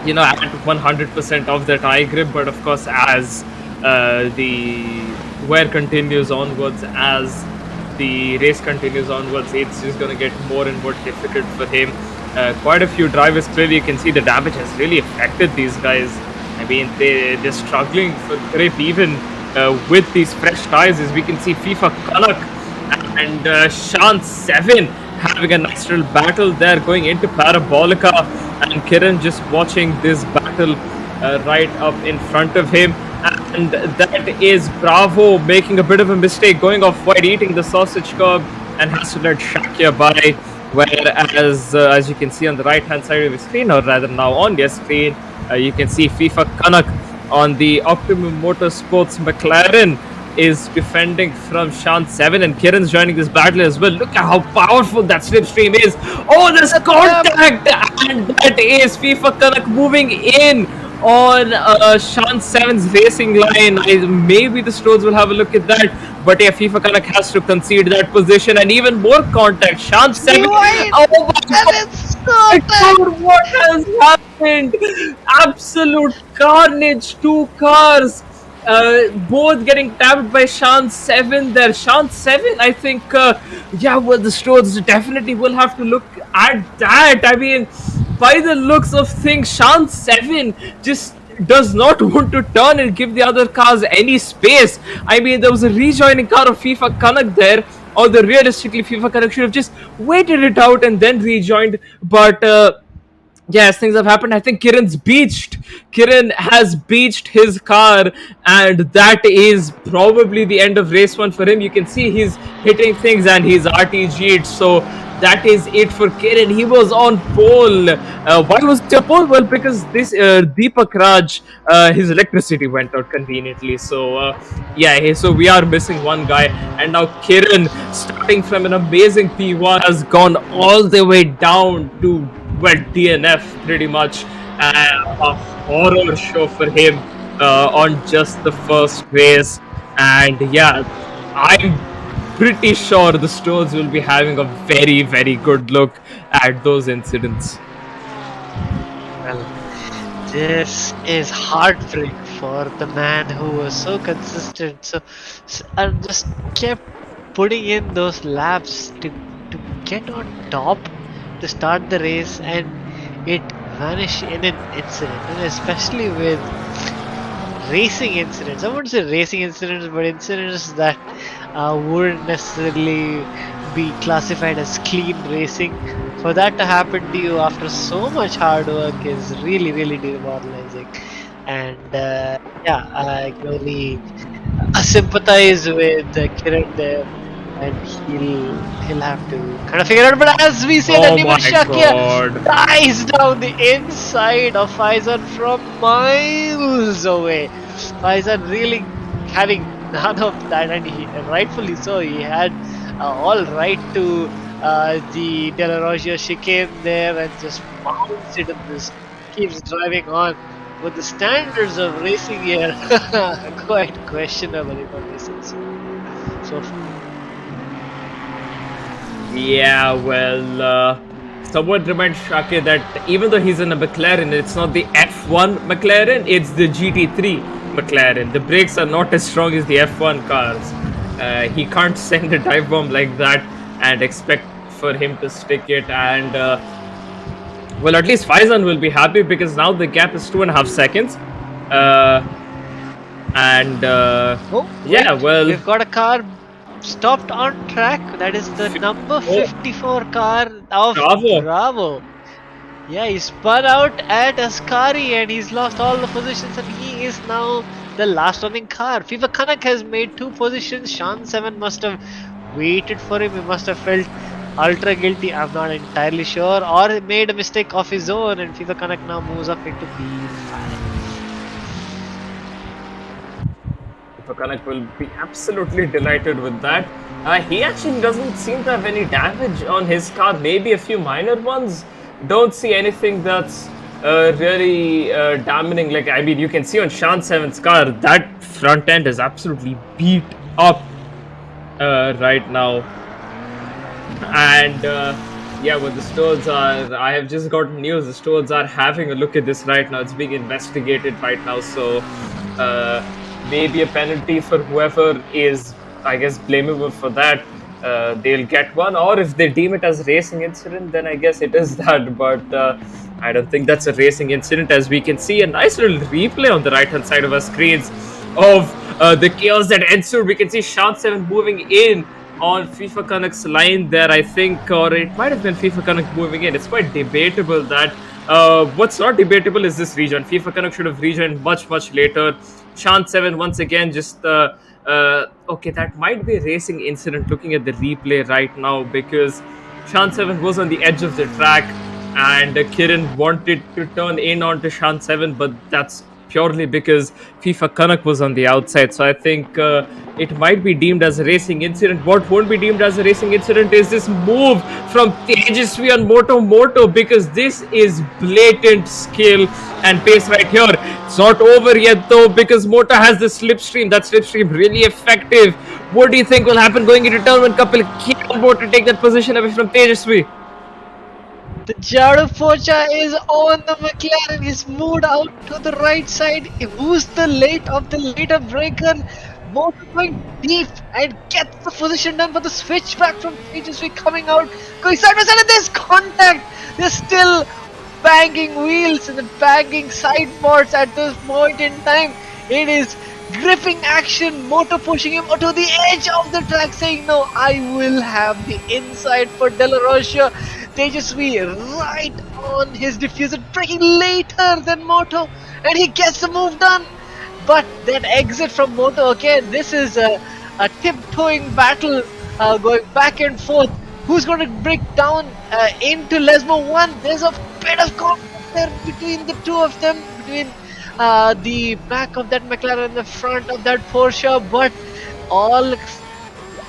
at 100% of the tire grip. But of course, as the wear continues onwards, as the race continues onwards, it's just going to get more and more difficult for him. Quite a few drivers, clearly, you can see the damage has really affected these guys. I mean, they're struggling for grip even with these fresh tires, as we can see FIFA Kanak and Shan 7 having a nice little battle there going into Parabolica, and Kiran just watching this battle right up in front of him. And that is Bravo making a bit of a mistake, going off wide, eating the sausage curb, and has to let Shakya by. Whereas, as you can see on the right hand side of the screen, or rather now on your screen, you can see FIFA Kanak on the Optimum Motorsports McLaren is defending from Shan 7, and Kiran's joining this battle as well. Look at how powerful that slipstream is. Oh, there's a contact, and that is FIFA Kanak moving in on Shan 7's racing line. Maybe the Stones will have a look at that, but yeah, FIFA Kanak has to concede that position, and even more contact. Shan 7. Oh my god, what has happened? Absolute carnage. Two cars. Both getting tapped by Shan 7 there. Shan 7, I think, well, the Stones definitely will have to look at that. I mean, by the looks of things, Shan 7 just does not want to turn and give the other cars any space. I mean, there was a rejoining car of FIFA Kanak there, although realistically, FIFA Kanak should have just waited it out and then rejoined, but yes, things have happened. I think Kiran's beached. Kiran has beached his car, and that is probably the end of race 1 for him. You can see he's hitting things and he's RTG'd. So that is it for Kiran. He was on pole. Why was he on pole? Well, because this Deepak Raj, his electricity went out conveniently. So so we are missing one guy, and now Kiran, starting from an amazing P1, has gone all the way down to DNF pretty much. A horror show for him on just the first race, and yeah, I'm pretty sure the Stones will be having a very, very good look at those incidents. Well, this is heartbreak for the man who was so consistent, and just kept putting in those laps to get on top to start the race, and it vanished in an incident. And especially with racing incidents, I wouldn't say racing incidents, but incidents that wouldn't necessarily be classified as clean racing, for that to happen to you after so much hard work is really, really demoralizing. And I can only sympathize with Kiran there, and he'll have to kind of figure it out. But as we say, that Niman Shakya dies down the inside of Faizan from miles away. Faizan really having none of that, and rightfully so. He had all right to the De La Rogia chicane there, and just mounts it and just keeps driving on. But the standards of racing here quite questionable in what this is so far. Yeah, well, someone reminds Shakya that even though he's in a McLaren, it's not the F1 McLaren, it's the GT3 McLaren. The brakes are not as strong as the F1 cars. He can't send a dive bomb like that and expect for him to stick it. And well, at least Faizan will be happy, because now the gap is 2.5 seconds. We've got a car stopped on track. That is the number 54 car of Bravo. Yeah, he spun out at Ascari and he's lost all the positions, and he is now the last running car. FIFA Kanak has made 2 positions. Shan 7 must have waited for him. He must have felt ultra guilty. I'm not entirely sure, or made a mistake of his own, and FIFA Kanak now moves up into P5. Kanak will be absolutely delighted with that. He actually doesn't seem to have any damage on his car, maybe a few minor ones. Don't see anything that's really damaging. Like, I mean, you can see on Shan 7's car, that front end is absolutely beat up right now. And well, the Stones are, I have just gotten news, the Stones are having a look at this right now. It's being investigated right now, so maybe a penalty for whoever is, I guess, blameable for that. They'll get one, or if they deem it as a racing incident, then I guess it is that. But I don't think that's a racing incident, as we can see a nice little replay on the right hand side of our screens of the chaos that ensued. We can see Shan 7 moving in on FIFA Kanak's line there, I think, or it might have been FIFA Kanak moving in. It's quite debatable that. What's not debatable is this region. FIFA Canuck should have rejoined much later. Chance 7 once again just okay, that might be a racing incident looking at the replay right now, because Chance 7 was on the edge of the track and Kiran wanted to turn in onto Chance 7, but that's purely because FIFA Canuck was on the outside. So I think it might be deemed as a racing incident. What won't be deemed as a racing incident is this move from Tejasvi on Moto, because this is blatant skill and pace right here. It's not over yet though, because Moto has the slipstream. That slipstream really effective. What do you think will happen going into turn 1? Couple can Moto take that position away from Tejasvi? The Jadu Pocha is on the McLaren. He's moved out to the right side. Who's the late of the later breaker? Motor going deep and gets the position done for the switchback from Tejasvi coming out, going side by side, and there's contact. They're still banging wheels and banging sideboards at this point in time. It is gripping action. Motor pushing him to the edge of the track, saying, "No, I will have the inside for De La Rocha." Tejasvi right on his diffuser, breaking later than Moto, and he gets the move done. But that exit from Moto again, this is a tiptoeing battle going back and forth. Who's going to break down into Lesmo 1? There's a bit of conflict there between the two of them, between the back of that McLaren and the front of that Porsche, but all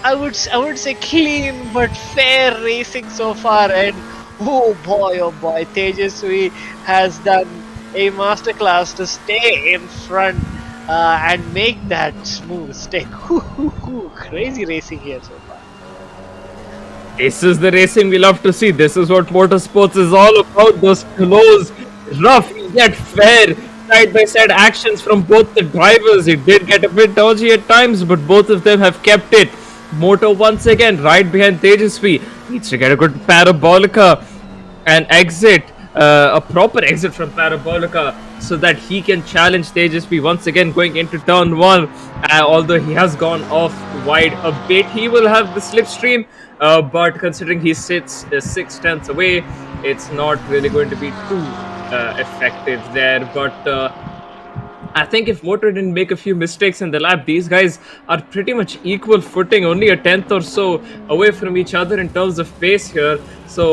I would say clean but fair racing so far. And oh boy, Tejasvi has done a masterclass to stay in front and make that smooth stay. Crazy racing here so far. This is the racing we love to see. This is what motorsports is all about. Those close, rough yet fair side-by-side actions from both the drivers. It did get a bit dodgy at times, but both of them have kept it. Moto once again right behind Tejasvi. Needs to get a good Parabolica and exit, a proper exit from Parabolica, so that he can challenge Tejasvi once again going into turn 1. Although he has gone off wide a bit, he will have the slipstream, but considering he sits 6/10 away, it's not really going to be too effective there. But I think if Moto didn't make a few mistakes in the lap, these guys are pretty much equal footing, only a tenth or so away from each other in terms of pace here. So,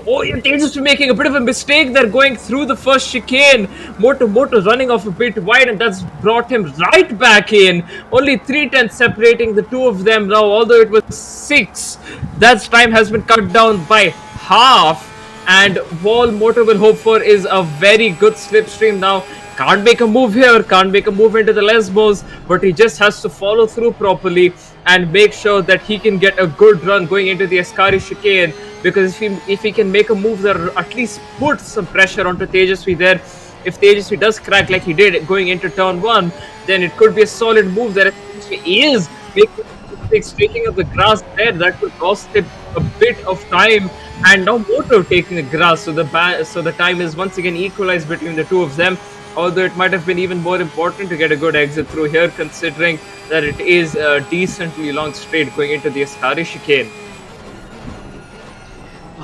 oh, Tejasvi making a bit of a mistake there, going through the first chicane. Moto running off a bit wide, and that's brought him right back in. Only 3/10 separating the two of them now, although it was 6. That time has been cut down by half. And all Moto will hope for is a very good slipstream now. Can't make a move here, can't make a move into the Lesbos, but he just has to follow through properly and make sure that he can get a good run going into the Ascari chicane, because if he can make a move there, at least put some pressure onto Tejasvi there. If Tejasvi does crack like he did going into turn 1, then it could be a solid move there. If Tejasvi is making mistakes, taking up the grass there, that could cost him a bit of time. And now Moto taking the grass, so the time is once again equalized between the two of them. Although it might have been even more important to get a good exit through here, considering that it is a decently long straight going into the Ascari chicane.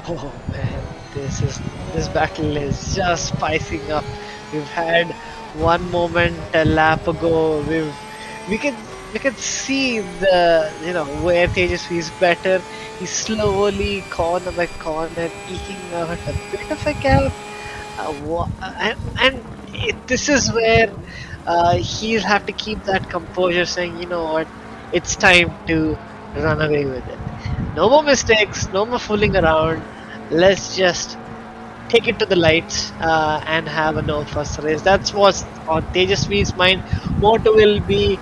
Oh man, this battle is just spicing up. We've had one moment a lap ago. We can see the where Tejasvi is better. He's slowly corner by corner eking out a bit of a gap, and this is where he'll have to keep that composure, saying, you know what, it's time to run away with it. No more mistakes, no more fooling around. Let's just take it to the lights and have a no-fuss race. That's what's on Tejasvi's mind. Moto will be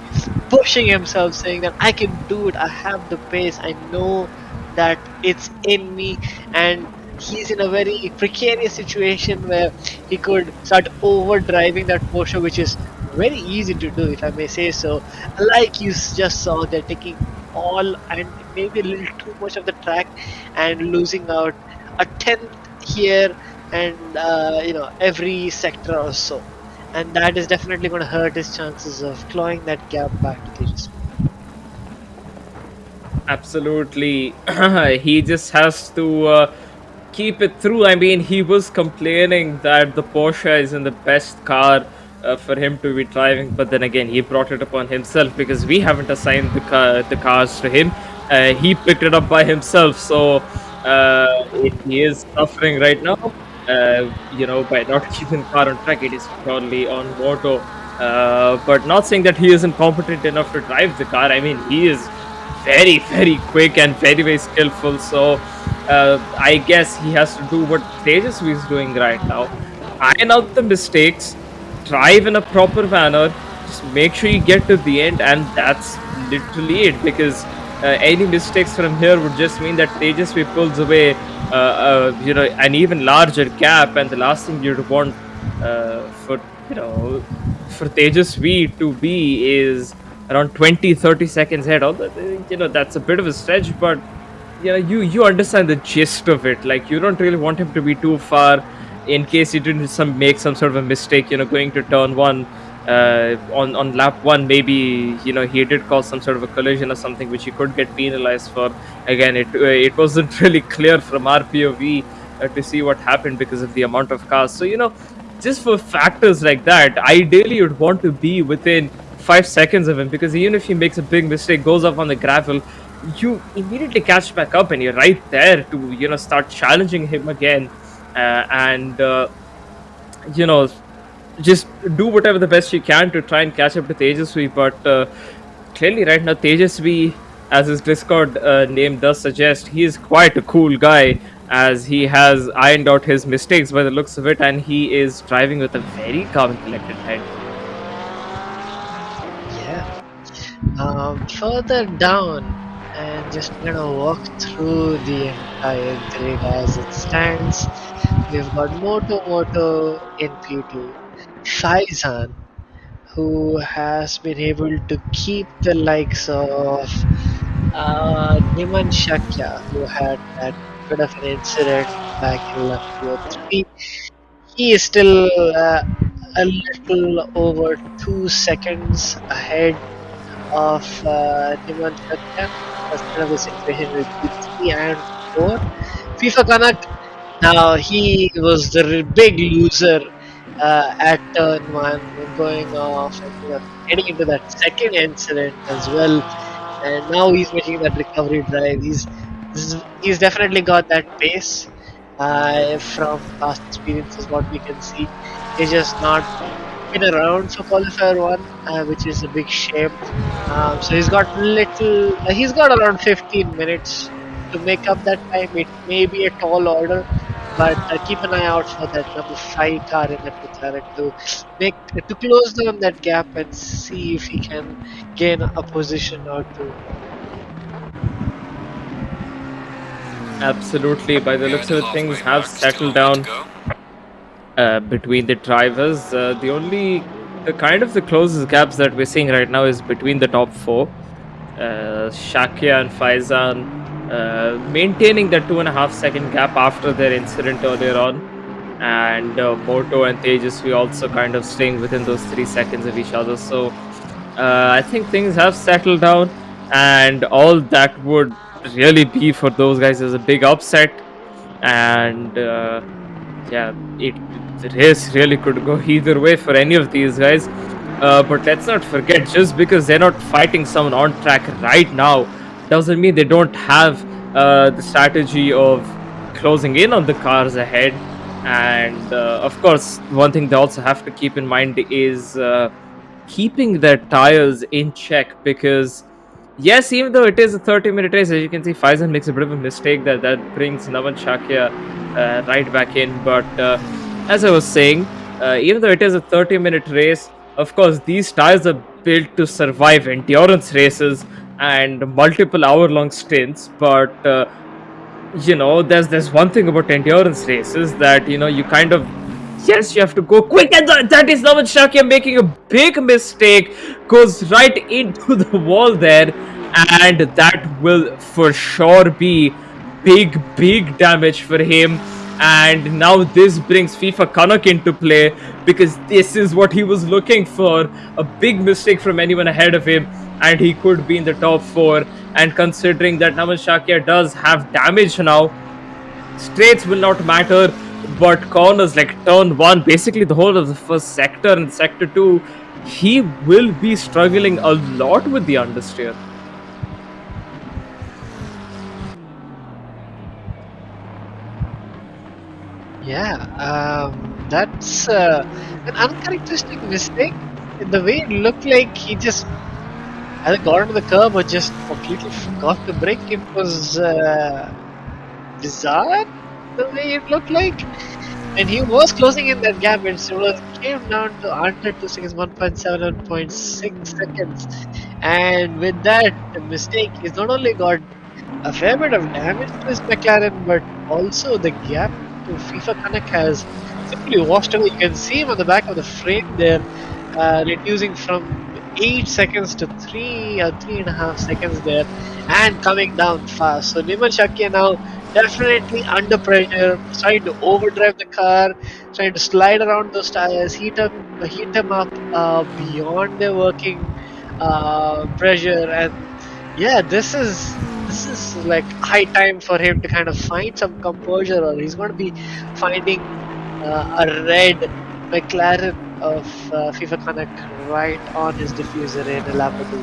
pushing himself, saying that I can do it, I have the pace, I know that it's in me. And he's in a very precarious situation where he could start overdriving that Porsche, which is very easy to do, if I may say so. Like you just saw, they're taking all and maybe a little too much of the track and losing out a tenth here and every sector or so, and that is definitely going to hurt his chances of clawing that gap back to Tejasvi. Absolutely. He just has to keep it through. I mean, he was complaining that the Porsche isn't the best car for him to be driving, but then again, he brought it upon himself because we haven't assigned the cars to him. He picked it up by himself, so he is suffering right now. By not keeping the car on track, it is purely on moto. But not saying that he isn't competent enough to drive the car. I mean, he is very, very quick and very, very skillful. So I guess he has to do what Tejasvi is doing right now: iron out the mistakes, drive in a proper manner, just make sure you get to the end, and that's literally it. Because any mistakes from here would just mean that Tejasvi pulls away, an even larger gap, and the last thing you'd want for you know for Tejasvi to be is around 20-30 seconds ahead. Although that's a bit of a stretch, but you understand the gist of it. Like, you don't really want him to be too far in case he didn't make some sort of a mistake, going to turn one on lap one. Maybe he did cause some sort of a collision or something which he could get penalized for. Again, it wasn't really clear from our POV to see what happened because of the amount of cars. So just for factors like that, ideally you'd want to be within 5 seconds of him, because even if he makes a big mistake, goes off on the gravel, you immediately catch back up and you're right there to start challenging him again, and just do whatever the best you can to try and catch up to Tejasvi. But clearly right now Tejasvi, as his Discord name does suggest, he is quite a cool guy, as he has ironed out his mistakes by the looks of it, and he is driving with a very calm and collected head. Yeah. Further down, and just gonna walk through the entire grid as it stands. We've got Moto in P2, Faizan, who has been able to keep the likes of Niman Shakya, who had that bit of an incident back in lap 2 or 3. He is still a little over 2 seconds ahead of Niman Shakya. That's kind of the situation with P3 and 4. FIFA Kanak, now he was the big loser at turn 1, going off and getting into that second incident as well. And now he's making that recovery drive. He's definitely got that pace from past experiences. What we can see, he's just not been around for qualifier 1, which is a big shame. So he's got around 15 minutes to make up that time. It may be a tall order, but keep an eye out for that number 5 car in that McLaren to close down that gap and see if he can gain a position or two. Absolutely, by the looks of it, things have settled down between the drivers. The closest gaps that we're seeing right now is between the top 4. Shakya and Faizan maintaining that 2.5 second gap after their incident earlier on, and Moto and Tejasvi also kind of staying within those 3 seconds of each other. So I think things have settled down, and all that would really be for those guys is a big upset. And the race really could go either way for any of these guys. But let's not forget, just because they're not fighting someone on track right now doesn't mean they don't have the strategy of closing in on the cars ahead. And of course, one thing they also have to keep in mind is keeping their tires in check, because yes, even though it is a 30-minute race, as you can see, Faizan makes a bit of a mistake that brings Naman Shakya right back in. But as I was saying, even though it is a 30-minute race, of course, these tires are built to survive endurance races and multiple hour-long stints. But there's one thing about endurance races that you kind of, yes, you have to go quick, and that is Naman Shakya making a big mistake, goes right into the wall there, and that will for sure be big damage for him. And now this brings FIFA Kanak into play, because this is what he was looking for, a big mistake from anyone ahead of him, and he could be in the top 4. And considering that Naman Shakya does have damage now, Straights will not matter, but corners like turn one, basically the whole of the first sector and sector two, he will be struggling a lot with the understeer. Yeah, that's an uncharacteristic mistake. The way it looked like he just either got onto the curb or just completely forgot to brake. It was bizarre the way it looked like. And he was closing in that gap. It came down to under 2 seconds, 1.7, 1.6 seconds. And with that mistake, he's not only got a fair bit of damage to his McLaren, but also the gap to FIFA Connect has simply washed away. You can see him on the back of the frame there, reducing from 8 seconds to 3 or 3.5 seconds there, and coming down fast. So Niman Shakia now definitely under pressure, trying to overdrive the car, trying to slide around those tires, heat them up beyond their working pressure, and yeah, this is like high time for him to kind of find some composure, or he's going to be finding a red McLaren of FIFA Connect right on his diffuser in a lap or two.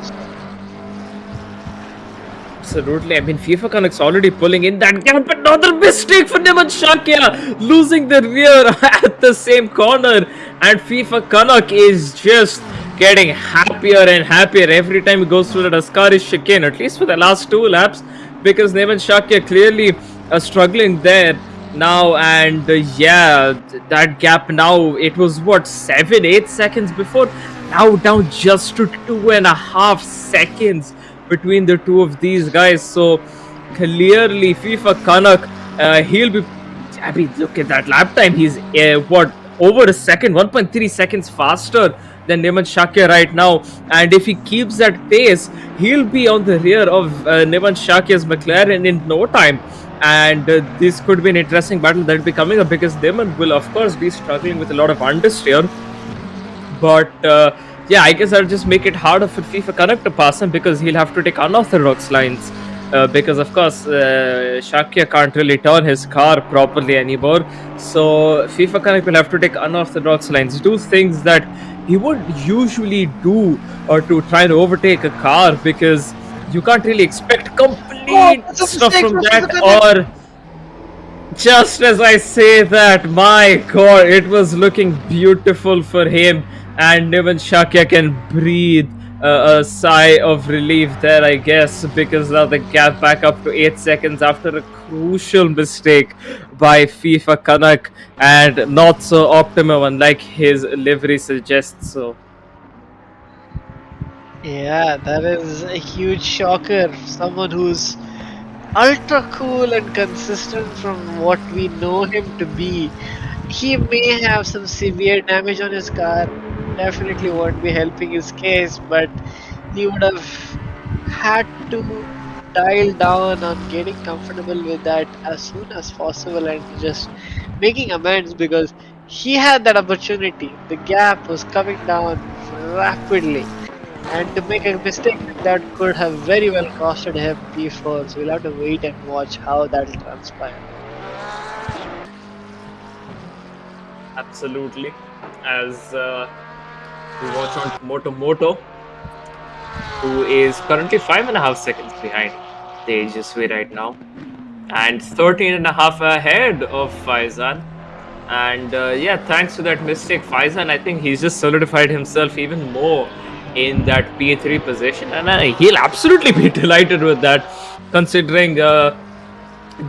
Absolutely. I mean, FIFA Connect's already pulling in that gap. Another mistake for Niman Shakia, losing the rear at the same corner. And FIFA Connect is just getting happier and happier every time he goes through the Ascari chicane, at least for the last 2 laps, because Niman Shakia clearly struggling there now. And yeah, that gap now, it was what, 7-8 seconds before, now down just to 2.5 seconds between the two of these guys. So clearly FIFA Kanak, he'll be, I mean, look at that lap time, he's what, over a second, 1.3 seconds faster than Niman Shakia right now, and if he keeps that pace, he'll be on the rear of Niman Shakia's McLaren in no time. And this could be an interesting battle that will be coming up, because Niman will of course be struggling with a lot of understeer, but yeah, I guess I'll just make it harder for FIFA Connect to pass him, because he'll have to take unorthodox lines. Because of course Shakia can't really turn his car properly anymore, so FIFA Connect will have to take unorthodox lines, do things that he would usually do, or to try to overtake a car, because you can't really expect complete stuff from that. Or just as I say that, my god, it was looking beautiful for him, and Niman Shakia can breathe a sigh of relief there, I guess, because now the gap back up to 8 seconds after a crucial mistake by FIFA Kanak, and not so optimum one like his livery suggests. So Yeah, that is a huge shocker. Someone who's ultra cool and consistent from what we know him to be. He may have some severe damage on his car, definitely won't be helping his case, but he would have had to dial down on getting comfortable with that as soon as possible and just making amends, because he had that opportunity. The gap was coming down rapidly, and to make a mistake that could have very well costed him P4. So we'll have to wait and watch how that will transpire. absolutely, as we watch on Moto, who is currently 5.5 seconds behind the Aegis right now, and 13.5 ahead of Faizan. And yeah, thanks to that mistake, Faizan, I think he's just solidified himself even more in that P3 position, and he'll absolutely be delighted with that, considering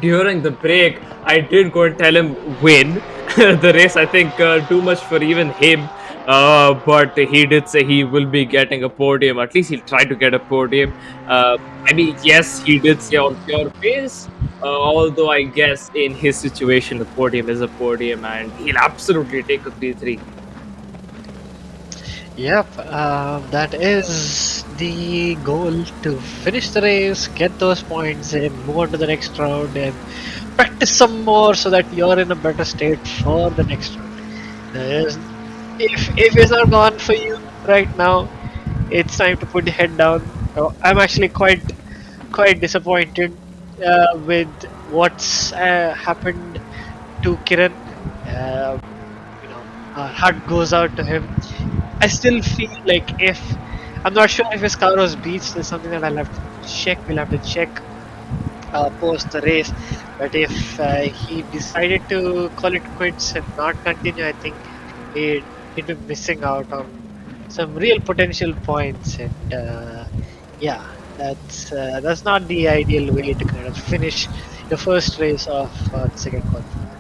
during the break I did go and tell him win the race. I think too much for even him, but he did say he will be getting a podium. At least he'll try to get a podium. I mean, yes, he did say on pure pace, although I guess in his situation the podium is a podium, and he'll absolutely take a P3. Yep, that is the goal, to finish the race, get those points in, move on to the next round, and practice some more so that you're in a better state for the next round. If it's not gone for you right now, it's time to put your head down. I'm actually quite disappointed with what's happened to Kiran. Uh, our heart goes out to him. I still feel like if I'm not sure if his car was beached, is something that I'll have to check. We'll have to check post the race. But if he decided to call it quits and not continue, I think he'd be missing out on some real potential points. And yeah, that's not the ideal way to kind of finish your first race of the second qualifier.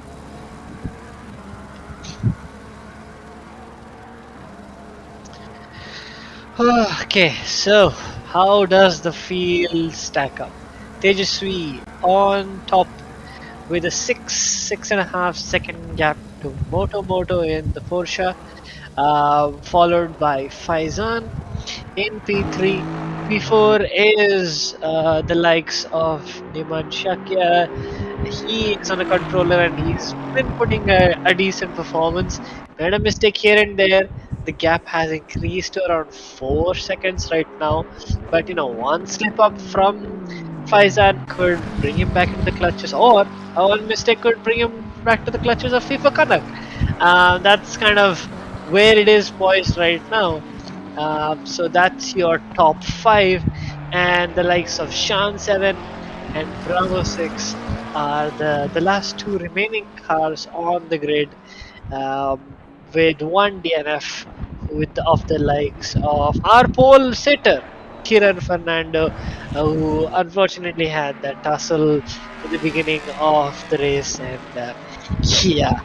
Okay, so how does the field stack up? Tejaswi on top with a 6.5 second gap to Moto in the Porsche, followed by Faizan in P3. P4 is the likes of Niman Shakya. He is on a controller and he's been putting a decent performance. Made a mistake here and there. The gap has increased to around 4 seconds right now. But one slip up from Faizan could bring him back into the clutches, or one mistake could bring him back to the clutches of FIFA Kanak. That's kind of where it is poised right now. So that's your top five, and the likes of Shan 7 and Bravo 6 are the last two remaining cars on the grid, with one DNF with of the likes of our pole sitter Kiran Fernando, who unfortunately had that tussle in the beginning of the race, and yeah,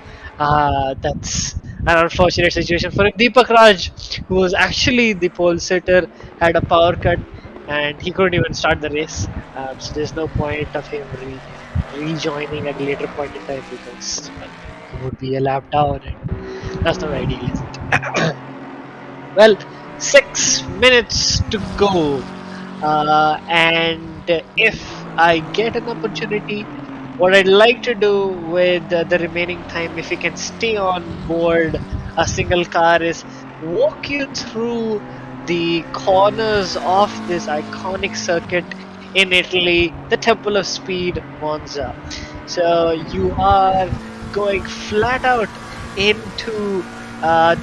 that's an unfortunate situation for him. Deepak Raj, who was actually the pole sitter, had a power cut and he couldn't even start the race. So there's no point of him rejoining at a later point in time because he would be a lap down, and that's not ideal, is it? Well, 6 minutes to go, and if I get an opportunity, what I'd like to do with the remaining time, if we can stay on board a single car, is walk you through the corners of this iconic circuit in Italy, the Temple of Speed, Monza. So you are going flat out into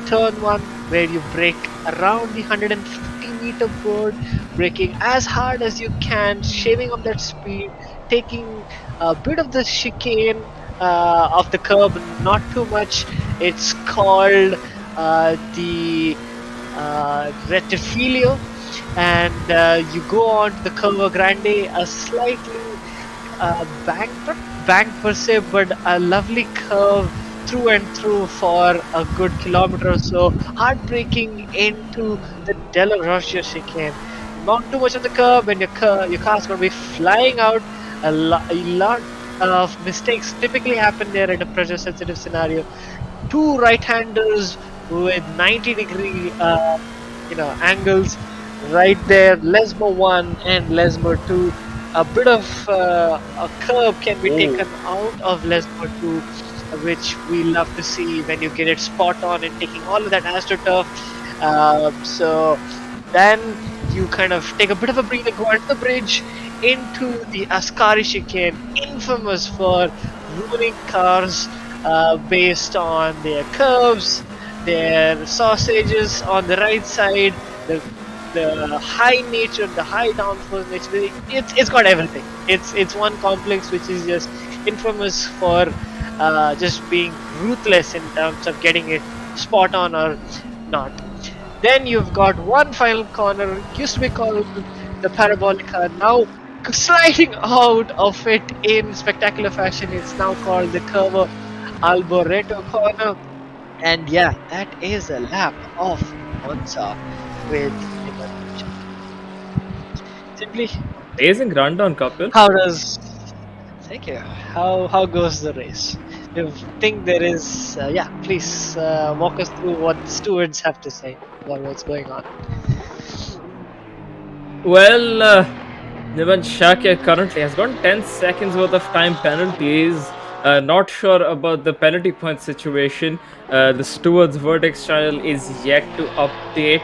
turn one, where you brake around the 150-meter board, braking as hard as you can, shaving off that speed, taking a bit of the chicane of the curb, not too much. It's called the Retifilio, and you go on to the Curva Grande, a slightly bank, not bank per se, but a lovely curve through and through for a good kilometer or so, hard braking into the Della Rosia chicane. Not too much on the curb, and your car's going to be flying out. A lot of mistakes typically happen there in a pressure sensitive scenario. Two right-handers with 90-degree angles right there, Lesmo 1 and Lesmo 2. A bit of a curve can be taken out of Lesmo 2, which we love to see when you get it spot on and taking all of that AstroTurf. So then you kind of take a bit of a breather, go under the bridge into the Ascari chicane, infamous for ruining cars based on their curves, their sausages on the right side, the high nature, the high downforce nature. It's got everything. It's one complex which is just infamous for just being ruthless in terms of getting it spot on or not. Then you've got one final corner, used to be called the Parabolica, now sliding out of it in spectacular fashion. It's now called the Curvo Alboreto corner. And yeah, that is a lap of Monza with simply. Amazing rundown, Kapil. How does? Thank you. How goes the race? You think there is? Yeah, please walk us through what the stewards have to say about what's going on. Well, Niman Shakir currently has got 10 seconds worth of time penalties. Not sure about the penalty point situation. The steward's verdict channel is yet to update.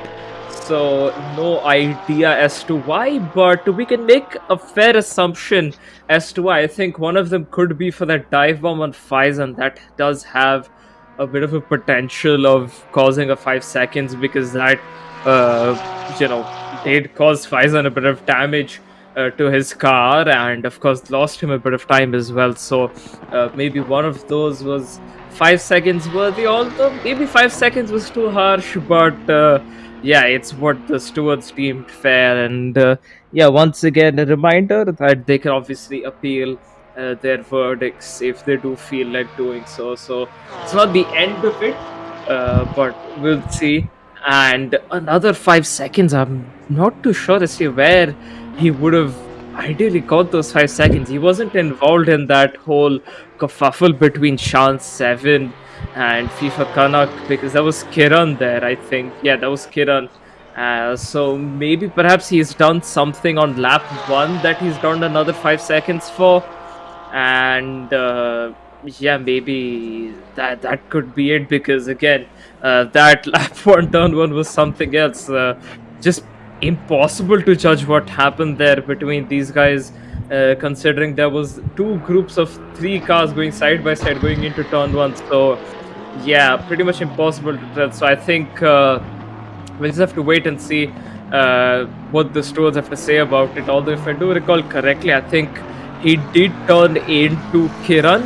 So no idea as to why, but we can make a fair assumption as to why. I think one of them could be for that dive bomb on Faizan that does have a bit of a potential of causing a 5 seconds, because that uh did cause Faizan a bit of damage to his car, and of course lost him a bit of time as well. So maybe one of those was 5 seconds worthy, although maybe 5 seconds was too harsh, but yeah, it's what the stewards deemed fair. And yeah, once again, a reminder that they can obviously appeal their verdicts if they do feel like doing so. So it's not the end of it, but we'll see. And another 5 seconds, I'm not too sure as to where he would have ideally got those 5 seconds. He wasn't involved in that whole kerfuffle between Chance 7 and FIFA Kanak, because that was Kiran there, I think. Yeah, that was Kiran. So maybe perhaps he's done something on lap 1 that he's done another 5 seconds for, and yeah, maybe that could be it, because again, that lap 1 turn 1 was something else. Just impossible to judge what happened there between these guys, considering there was two groups of three cars going side by side going into turn 1. So yeah, pretty much impossible to tell. So I think we'll just have to wait and see what the stewards have to say about it. Although, if I do recall correctly, I think he did turn into Kiran,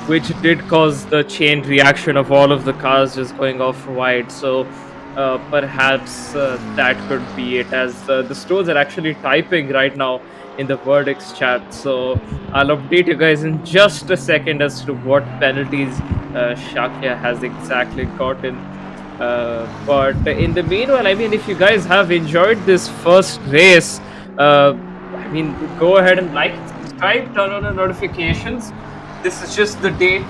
which did cause the chain reaction of all of the cars just going off wide. So perhaps that could be it, as the stewards are actually typing right now in the verdicts chat. So I'll update you guys in just a second as to what penalties Shakya has exactly gotten. But in the meanwhile, I mean, if you guys have enjoyed this first race, I mean, go ahead and like and subscribe, turn on the notifications. This is just the day 2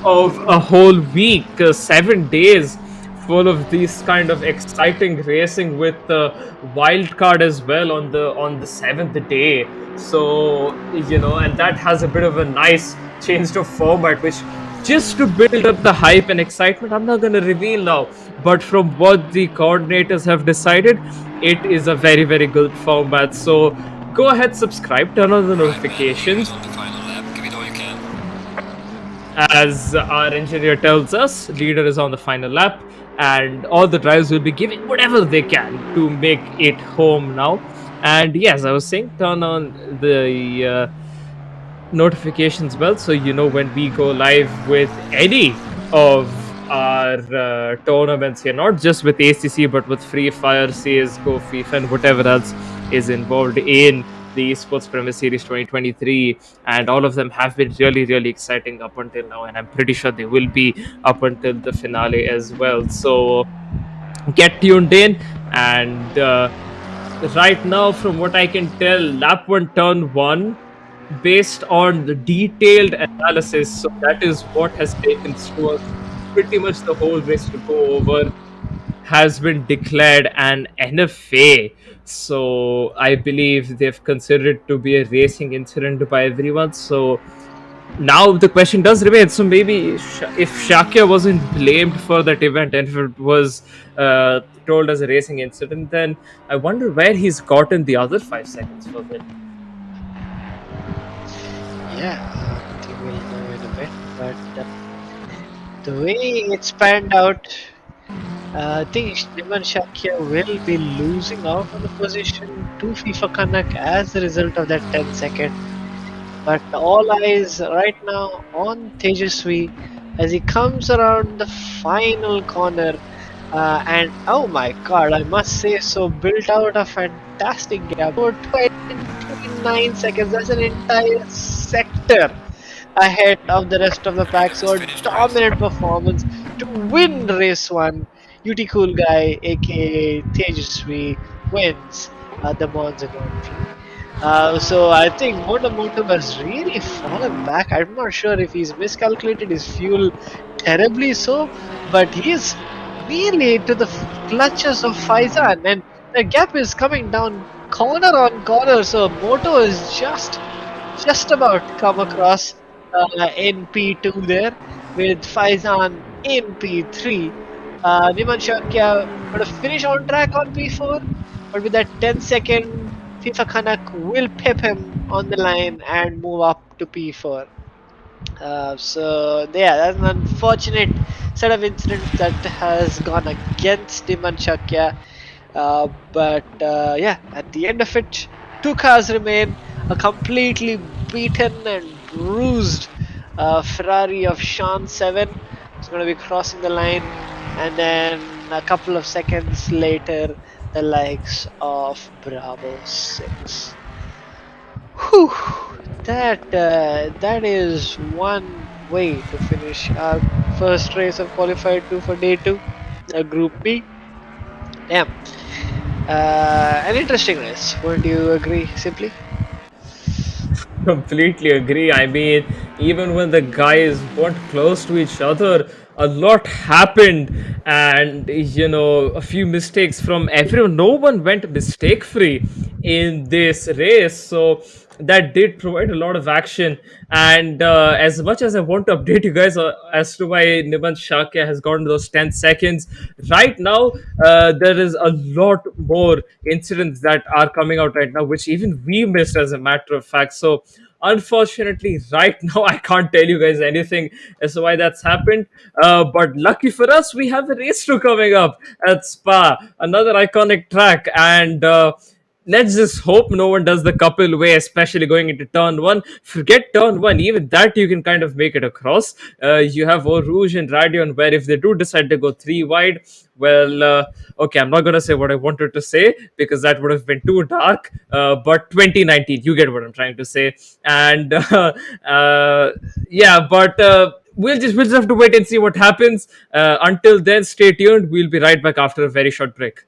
of a whole week, 7 days full of these kind of exciting racing, with the wild card as well on the 7th day. So and that has a bit of a nice change of format, which, just to build up the hype and excitement, I'm not going to reveal now, but from what the coordinators have decided, it is a very, very good format. So go ahead, subscribe, turn on the notifications. As our engineer tells us, leader is on the final lap, and all the drivers will be giving whatever they can to make it home now. And yes, I was saying, turn on the notifications bell, so when we go live with any of our tournaments here, not just with ACC but with Free Fire, CSGO, FIFA, and whatever else is involved in the Esportz Premier Series 2023. And all of them have been really, really exciting up until now, and I'm pretty sure they will be up until the finale as well. So get tuned in. And right now, from what I can tell, lap 1 turn 1, based on the detailed analysis, so that is what has taken Stewart pretty much the whole race to go over, has been declared an NFA. So I believe they've considered it to be a racing incident by everyone. So now the question does remain. So maybe if Shakya wasn't blamed for that event, and if it was told as a racing incident, then I wonder where he's gotten the other 5 seconds for it. Yeah, I think we'll know in a bit. But the way it's panned out, I think Shriman Shakya will be losing out on the position to FIFA Kanak as a result of that 10-second. But all eyes right now on Tejaswi as he comes around the final corner. And oh my god, I must say so, built out a fantastic gap. For 29 seconds, that's an entire sector ahead of the rest of the pack. So a dominant performance to win race 1. UT Cool Guy, aka Tejaswi, wins the Monza Grand Prix. So I think Moto has really fallen back. I'm not sure if he's miscalculated his fuel terribly so, but he's really to the clutches of Faizan, and the gap is coming down corner on corner. So Moto is just about come across in P2 there, with Faizan in P3. Niman Shakya would have finished on track on P4, but with that 10-second, FIFA Kanak will pip him on the line and move up to P4. So yeah, that's an unfortunate set of incidents that has gone against Niman Shakya. But yeah, at the end of it, two cars remain. A completely beaten and bruised Ferrari of Sean 7 is going to be crossing the line, and then a couple of seconds later, the likes of Bravo 6. Whew, that is one way to finish our first race of Qualifier 2 for day 2, Group B. Damn. An interesting race, wouldn't you agree, Simply? Completely agree. I mean, even when the guys weren't close to each other, a lot happened, and a few mistakes from everyone. No one went mistake free in this race, so that did provide a lot of action. And as much as I want to update you guys as to why Niman Shakya has gotten those 10 seconds, right now there is a lot more incidents that are coming out right now, which even we missed as a matter of fact. So unfortunately, right now I can't tell you guys anything as to why that's happened. But lucky for us, we have a race 2 coming up at Spa, another iconic track, and let's just hope no one does the couple way, especially going into turn 1. Forget turn 1, even that you can kind of make it across. You have Eau Rouge and Radion, where if they do decide to go 3 wide, well, okay, I'm not going to say what I wanted to say because that would have been too dark. But 2019, you get what I'm trying to say. And yeah, but we'll just have to wait and see what happens. Until then, stay tuned. We'll be right back after a very short break.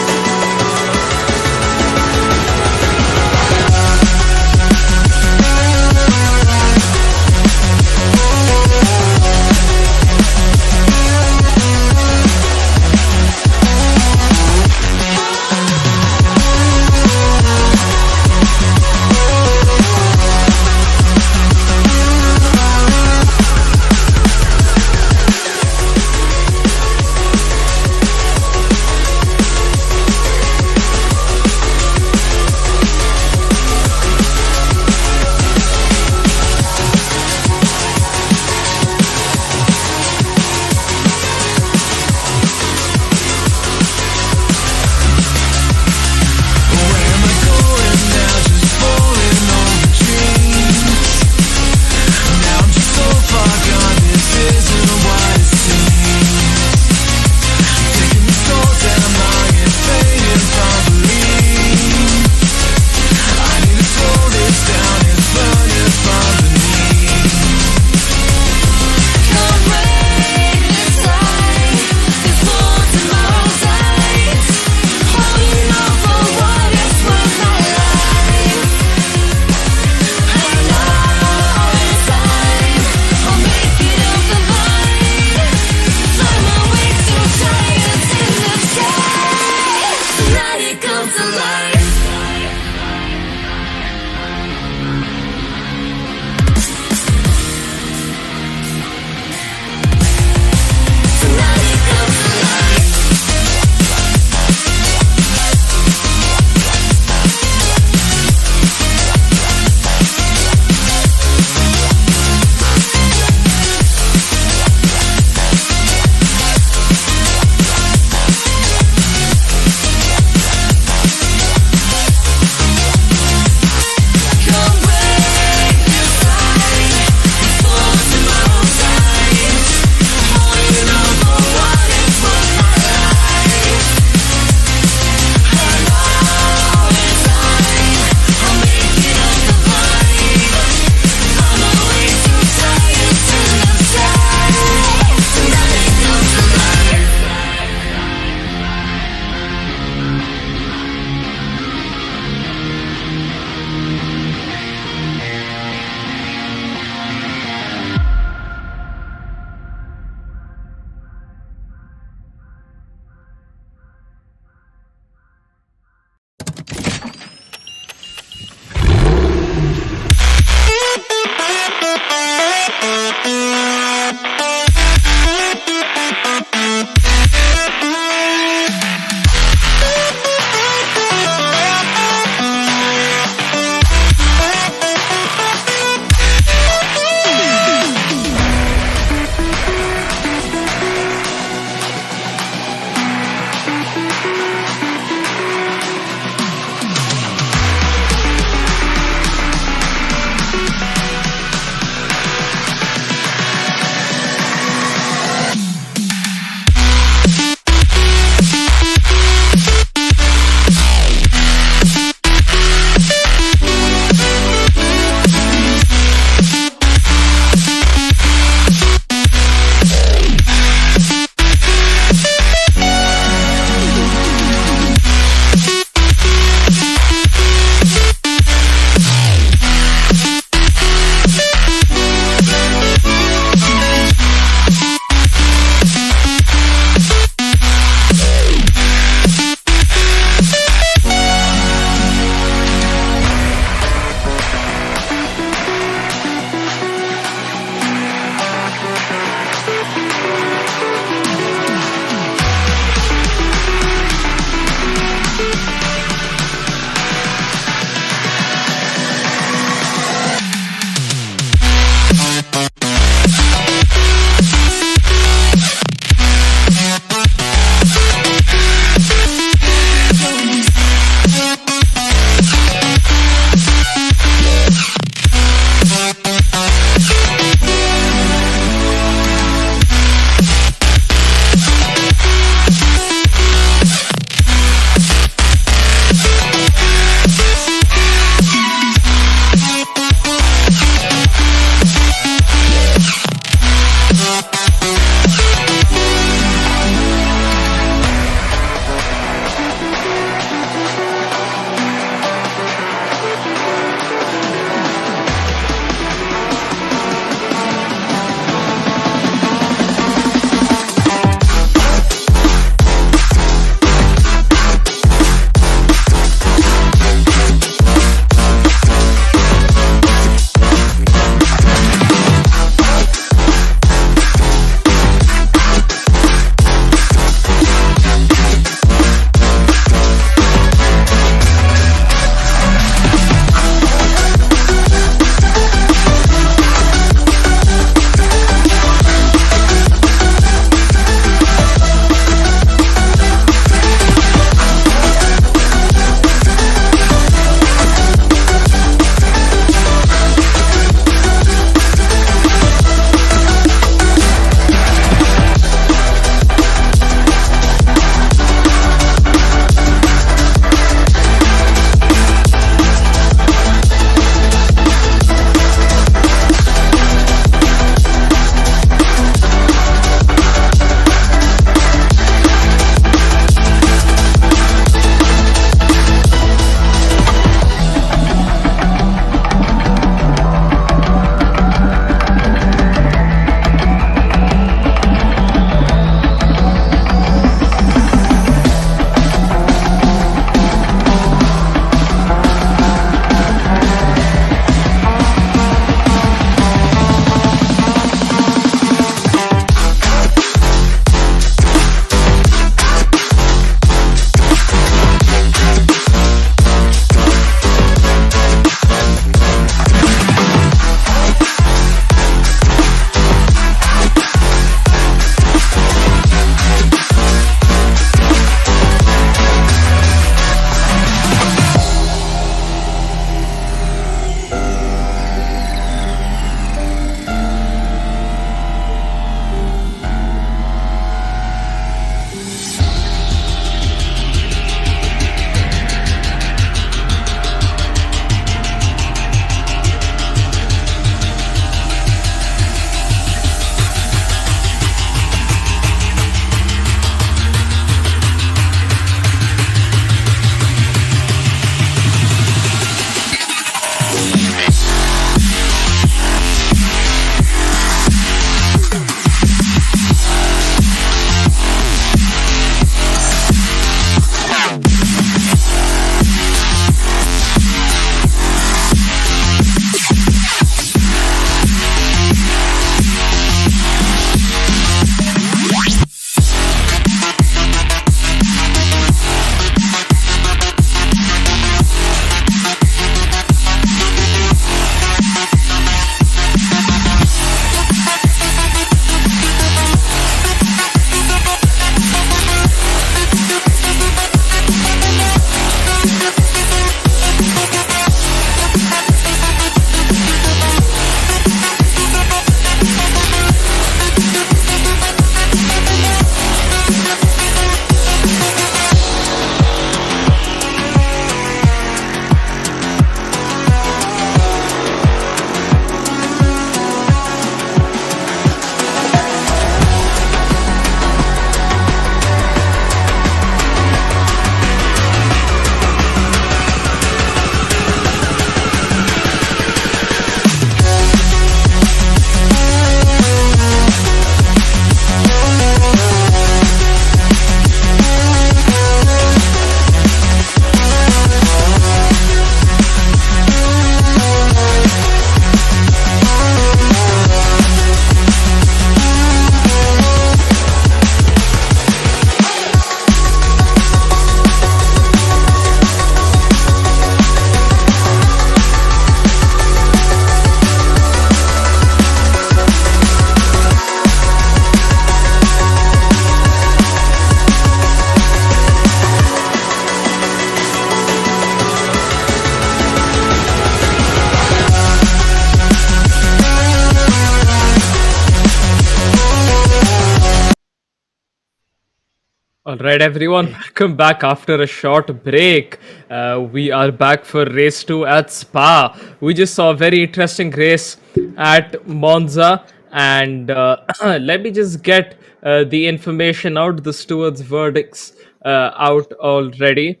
All right, everyone, welcome back after a short break. We are back for race 2 at Spa. We just saw a very interesting race at Monza, and let me just get the information out, the stewards' verdicts out already.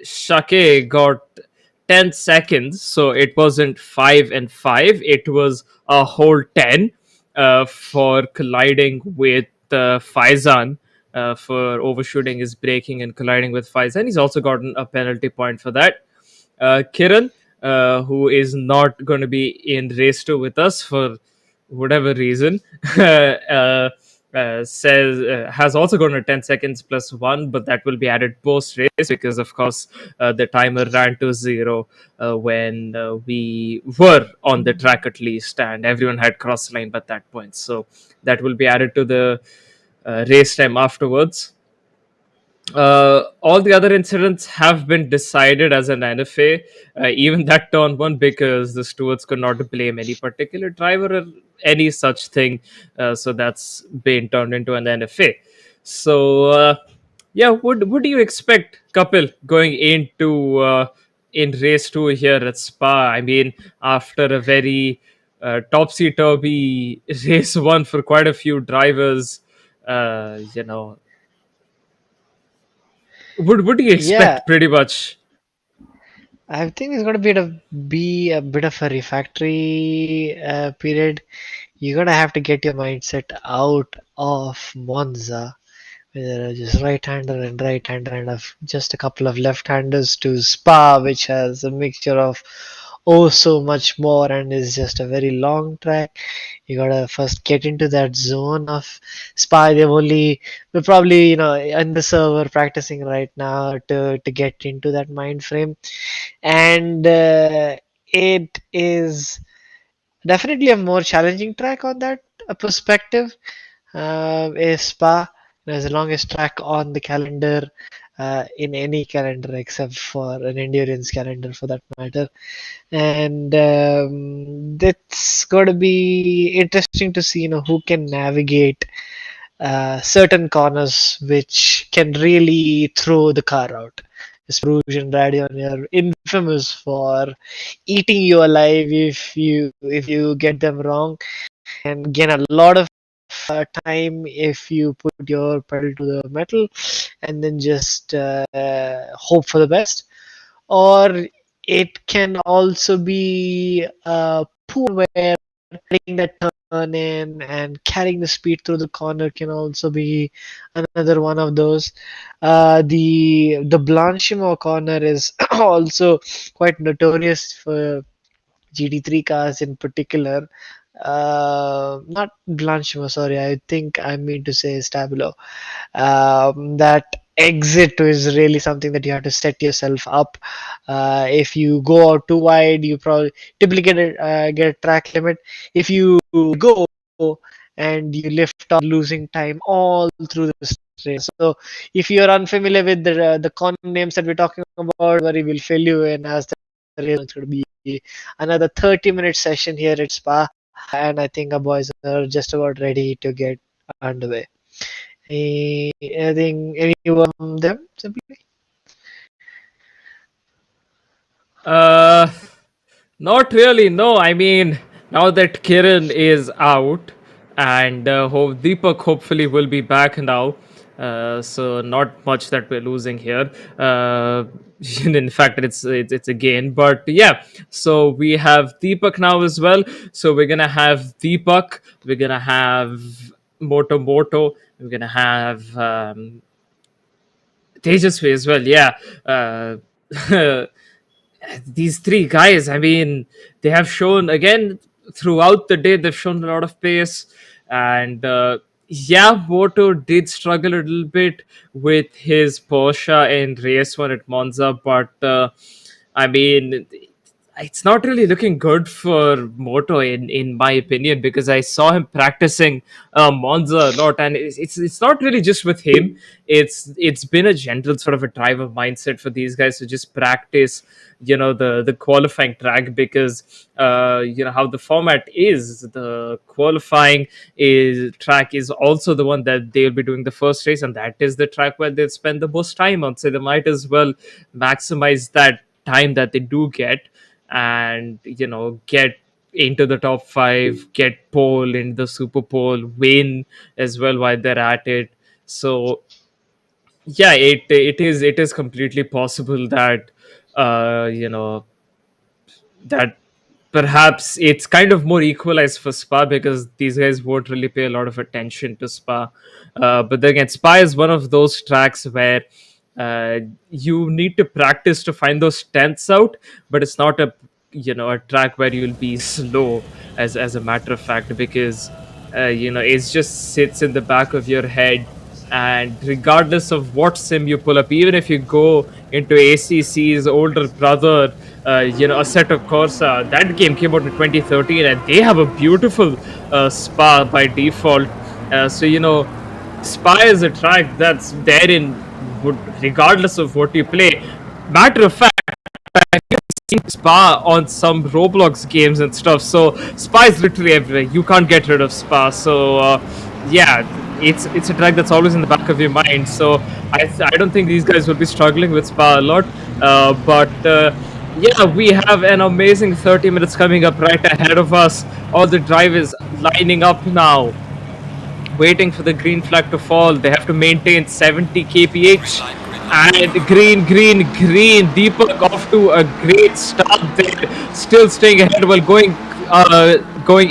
Shake got 10 seconds, so it wasn't 5 and 5, it was a whole 10 for colliding with Faizan, for overshooting his braking and colliding with Faizan. He's also gotten a penalty point for that. Kiran, who is not going to be in race 2 with us for whatever reason, says has also gotten a 10 seconds plus 1, but that will be added post race because, of course, the timer ran to 0 when we were on the track at least, and everyone had cross line at that point. So that will be added to the race time afterwards. All the other incidents have been decided as an NFA, even that turn one, because the stewards could not blame any particular driver or any such thing. So that's been turned into an NFA. So, yeah, what do you expect, Kapil, going into in race 2 here at Spa? I mean, after a very topsy turvy race 1 for quite a few drivers, you know, what do you Yeah, expect pretty much? I think it's going to be a bit of a refractory period. You're going to have to get your mindset out of Monza, whether just right-hander and right-hander, and of just a couple of left-handers, to Spa, which has a mixture of oh so much more and is just a very long track. You gotta first get into that zone of Spa. We're probably in the server practicing right now to get into that mind frame, and it is definitely a more challenging track on that perspective. Is Spa, is the longest track on the calendar, in any calendar except for an endurance calendar for that matter. And that's going to be interesting to see, who can navigate certain corners which can really throw the car out. Rouge and Radion are infamous for eating you alive if you get them wrong, and gain a lot of time if you put your pedal to the metal and then just hope for the best. Or it can also be poor, where taking that turn in and carrying the speed through the corner can also be another one of those. The Blanchimont corner is also quite notorious for GT3 cars in particular. Not Blanchimont, sorry, I think I mean to say Stabilo. That exit is really something that you have to set yourself up. If you go out too wide, you probably typically get a track limit. If you go and you lift off, losing time all through the race. So if you're unfamiliar with the con names that we're talking about, worry, will fill you in as the race is going to be another 30-minute session here at Spa, and I think our boys are just about ready to get underway. Anything, anyone of them simply? Uh, Not really, no. I mean, now that Kiran is out and Deepak hopefully will be back now. So not much that we're losing here. In fact, it's a gain. But yeah, so we have Deepak now as well. So we're gonna have Deepak. We're gonna have Moto. We're gonna have Tejasvi as well. Yeah. These three guys, I mean, they have shown again throughout the day, they've shown a lot of pace. And yeah, Moto did struggle a little bit with his Porsche in race one at Monza, but I mean, it's not really looking good for Moto in my opinion, because I saw him practicing Monza a lot, and it's not really just with him. It's been a general sort of a driver mindset for these guys to just practice, the qualifying track, because how the format is. The qualifying is track is also the one that they'll be doing the first race, and that is the track where they spend the most time on. So they might as well maximize that time that they do get, and get into the top five, get pole in the super pole, win as well while they're at it. So yeah, it is completely possible that that perhaps it's kind of more equalized for Spa, because these guys won't really pay a lot of attention to Spa. But then again, Spa is one of those tracks where you need to practice to find those tenths out, but it's not a track where you'll be slow, as a matter of fact, because it just sits in the back of your head. And regardless of what sim you pull up, even if you go into ACC's older brother, Assetto Corsa, that game came out in 2013, and they have a beautiful Spa by default. So Spa is a track that's there regardless of what you play. Matter of fact, Spa on some Roblox games and stuff. So Spa is literally everywhere. You can't get rid of Spa. So yeah, it's a track that's always in the back of your mind. So I don't think these guys will be struggling with Spa a lot. But yeah, we have an amazing 30 minutes coming up right ahead of us. All the drivers lining up now, waiting for the green flag to fall. They have to maintain 70 kph. And green. Deepak off to a great start there, still staying ahead while going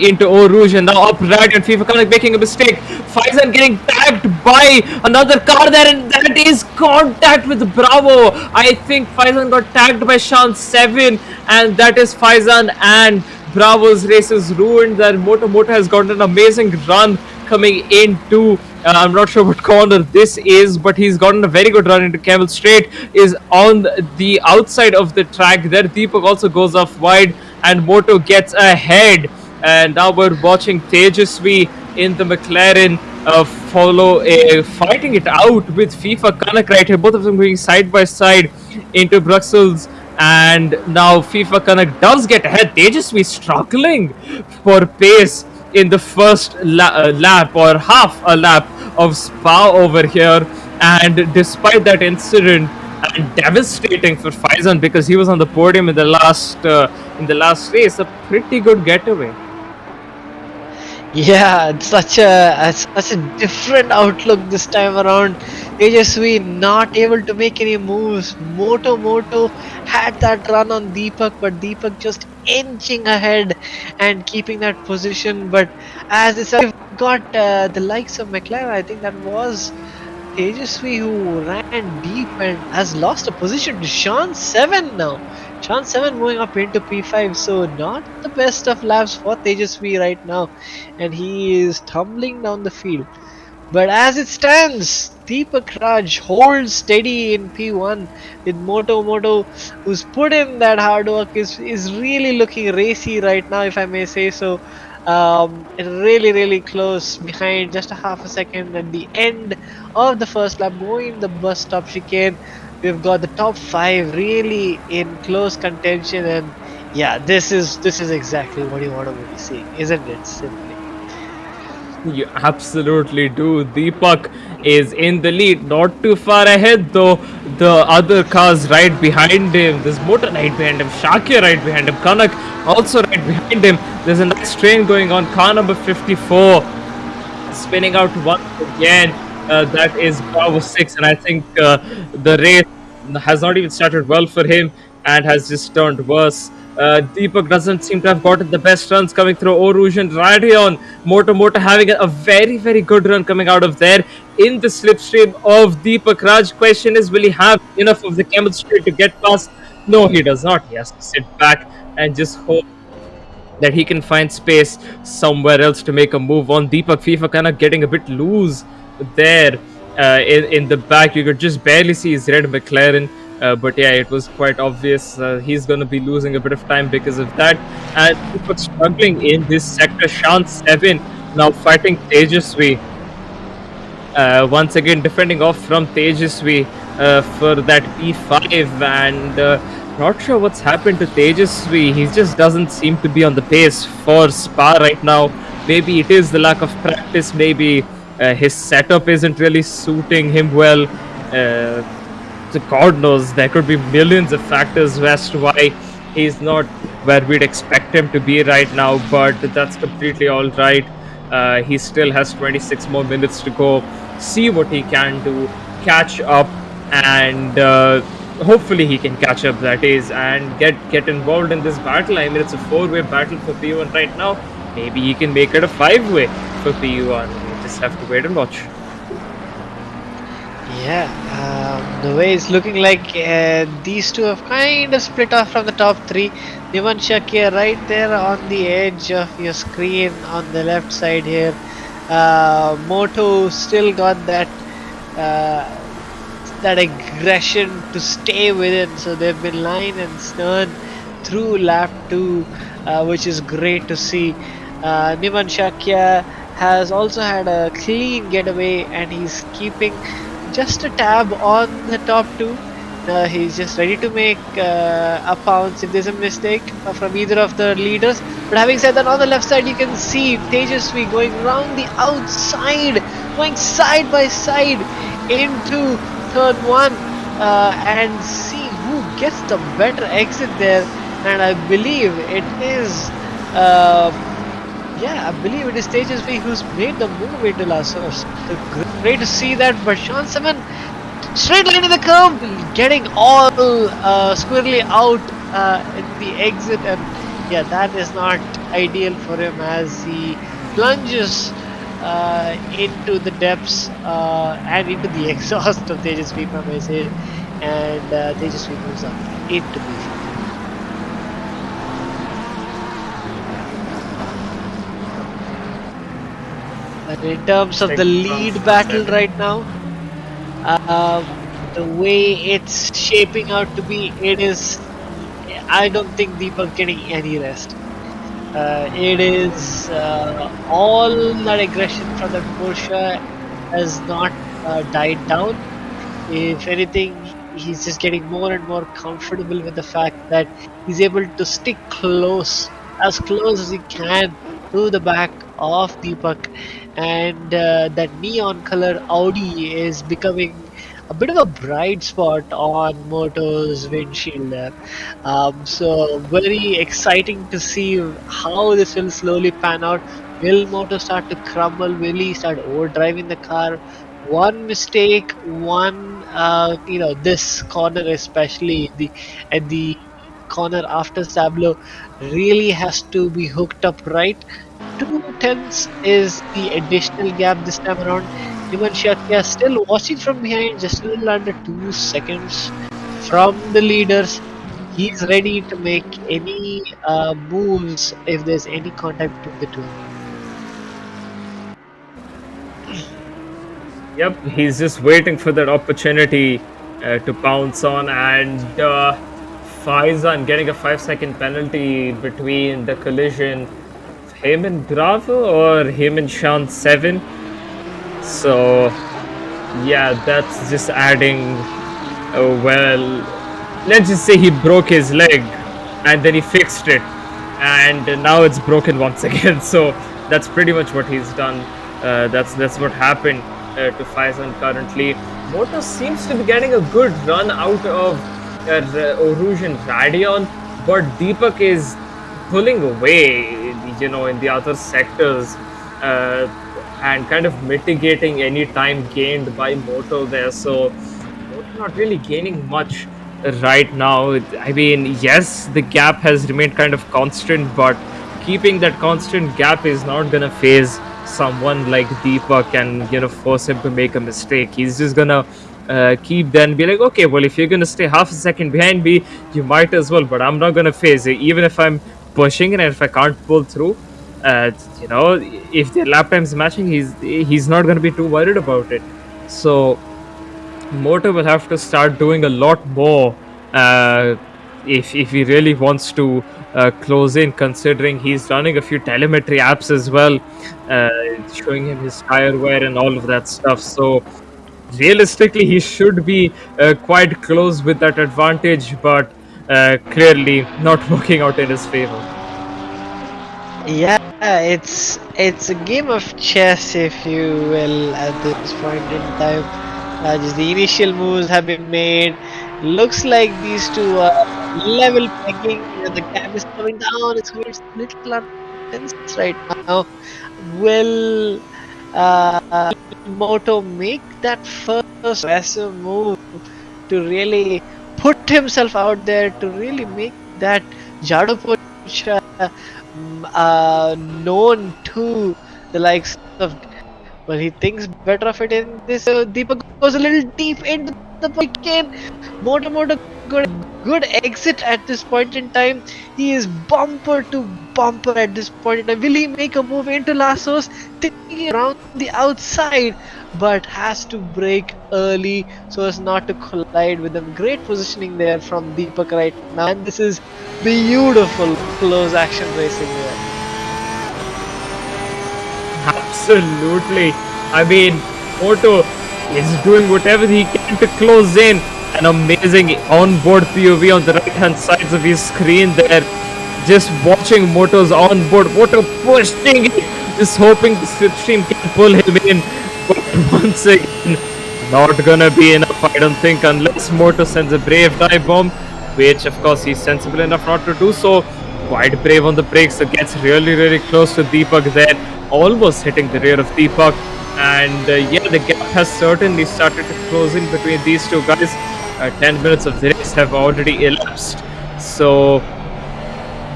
into Eau Rouge, and now up right, and FIFA Connect making a mistake. Faizan getting tagged by another car there, and that is contact with Bravo. I think Faizan got tagged by Sean 7, and that is Faizan and Bravo's race is ruined. That Moto has gotten an amazing run coming into, I'm not sure what corner this is, but he's gotten a very good run into Camel Straight, is on the outside of the track there. Deepak also goes off wide, and Moto gets ahead. And now we're watching Tejasvi in the McLaren fighting it out with FIFA Kanak right here. Both of them going side by side into Brussels. And now FIFA Kanak does get ahead. Tejasvi struggling for pace in the first lap or half a lap of Spa over here. And despite that incident, and devastating for Faizan, because he was on the podium in the last race, a pretty good getaway. Yeah, it's such a different outlook this time around. Tejasvi not able to make any moves. Moto had that run on Deepak, but Deepak just inching ahead and keeping that position. But as it's got the likes of McLaren, I think that was Tejasvi who ran deep and has lost a position to Sean 7 now. Sean 7 moving up into P5, so not the best of laps for Tejasvi right now, and he is tumbling down the field. But as it stands, Deepak Raj holds steady in P1 with Moto, who's put in that hard work, is really looking racy right now, if I may say so. Really close behind, just a half a second at the end of the first lap, going the bus stop chicane. We've got the top 5 really in close contention, and yeah, this is exactly what you want to be seeing, isn't it? Simply. You absolutely do. Deepak is in the lead, not too far ahead though. The other cars right behind him. There's Motor right behind him, Shakir right behind him, Kanak also right behind him. There's a nice train going on. Car number 54 spinning out once again. That is Bravo 6, and I think the race has not even started well for him and has just turned worse. Deepak doesn't seem to have gotten the best runs coming through. Oruj and Radion. Moto having a very, very good run coming out of there in the slipstream of Deepak Raj. Question is, will he have enough of the chemistry to get past? No, he does not. He has to sit back and just hope that he can find space somewhere else to make a move on. Deepak FIFA kind of getting a bit loose there in the back. You could just barely see his red McLaren. But yeah, it was quite obvious he's going to be losing a bit of time because of that. And Deepak struggling in this sector. Shan 7 now fighting Tejasvi. Once again defending off from Tejasvi for that P5, and not sure what's happened to Tejasvi. He just doesn't seem to be on the pace for Spa right now. Maybe it is the lack of practice. Maybe his setup isn't really suiting him well. So God knows, there could be millions of factors as to why he's not where we'd expect him to be right now. But that's completely all right. He still has 26 more minutes to go. See what he can do, catch up, and hopefully he can catch up, that is, and get involved in this battle. I mean, it's a 4-way battle for P1 right now. Maybe he can make it a 5-way for P1. We just have to wait and watch. Yeah, the way it's looking like these two have kind of split off from the top 3. Niman Shakir right there on the edge of your screen on the left side here. Moto still got that aggression to stay within, so they've been line and stern through lap 2, which is great to see. Niman Shakir has also had a clean getaway, and he's keeping just a tab on the top 2. He's just ready to make a pounce if there's a mistake from either of the leaders. But having said that, on the left side you can see Tejasvi going round the outside, going side by side into turn 1, and see who gets the better exit there. And I believe it is Tejasvi who's made the move into last source. So great to see that. But Shan 7 straight line in the curve, getting all squirrely out in the exit, and yeah, that is not ideal for him as he plunges into the depths and into the exhaust of Tejasvi from his head, and Tejasvi moves up into B5. But in terms of the lead battle right now, the way it's shaping out to be, I don't think Deepak getting any rest. It is all that aggression from the Porsche has not died down. If anything, he's just getting more and more comfortable with the fact that he's able to stick as close as he can to the back of Deepak, and that neon colored Audi is becoming a bit of a bright spot on Moto's windshield there. So very exciting to see how this will slowly pan out. Will Moto start to crumble? Will he start overdriving the car? One mistake, this corner especially, at the corner after Sablo, really has to be hooked up right. 2/10 is the additional gap this time around. Niman Shakir still watching from behind, just a little under 2 seconds from the leaders. He's ready to make any moves if there's any contact between the two. Yep, he's just waiting for that opportunity to pounce on, and Faizan getting a 5-second penalty between the collision. Him and Bravo or him and Shan 7. So yeah, that's just adding, let's just say he broke his leg and then he fixed it, and now it's broken once again. So that's pretty much what he's done. That's what happened. to Faizan currently. Moto seems to be getting a good run out of Oruj and Radion, but Deepak is pulling away, in the other sectors, uh, and kind of mitigating any time gained by Moto there. So Moto not really gaining much right now. I mean, yes, the gap has remained kind of constant, but keeping that constant gap is not gonna phase someone like Deepak and force him to make a mistake. He's just gonna keep then be like, okay, well, if you're gonna stay half a second behind me, you might as well, but I'm not gonna phase it, even if I'm pushing it and if I can't pull through. If the lap time's matching, he's not gonna be too worried about it. So Moto will have to start doing a lot more if he really wants to close in, considering he's running a few telemetry apps as well, uh, showing him his tire wear and all of that stuff. So realistically, he should be quite close with that advantage, but clearly not working out in his favor. Yeah, it's a game of chess, if you will, at this point in time. Just the initial moves have been made. Looks like these two are level pegging. The gap is coming down. It's going a little intense right now. Will Moto make that first aggressive move to really put himself out there, to really make that Jado push known to the likes of? Well, he thinks better of it in this. Deepak goes a little deep into the point. Moto good exit at this point in time. He is bumper to bumper at this point in time. Will he make a move into Lassos, thinking around the outside, but has to brake early so as not to collide with them? Great positioning there from Deepak right now, and this is beautiful close action racing there. Absolutely. I mean, Moto is doing whatever he can to close in. An amazing onboard POV on the right hand sides of his screen there. Just watching Moto's onboard, Moto pushing it, just hoping the slipstream can pull him in. But once again, not gonna be enough, I don't think, unless Moto sends a brave dive bomb, which of course he's sensible enough not to do so. Quite brave on the brakes, so gets really close to Deepak there, almost hitting the rear of Deepak. And yeah, the gap has certainly started to close in between these two guys. 10 minutes of the race have already elapsed, so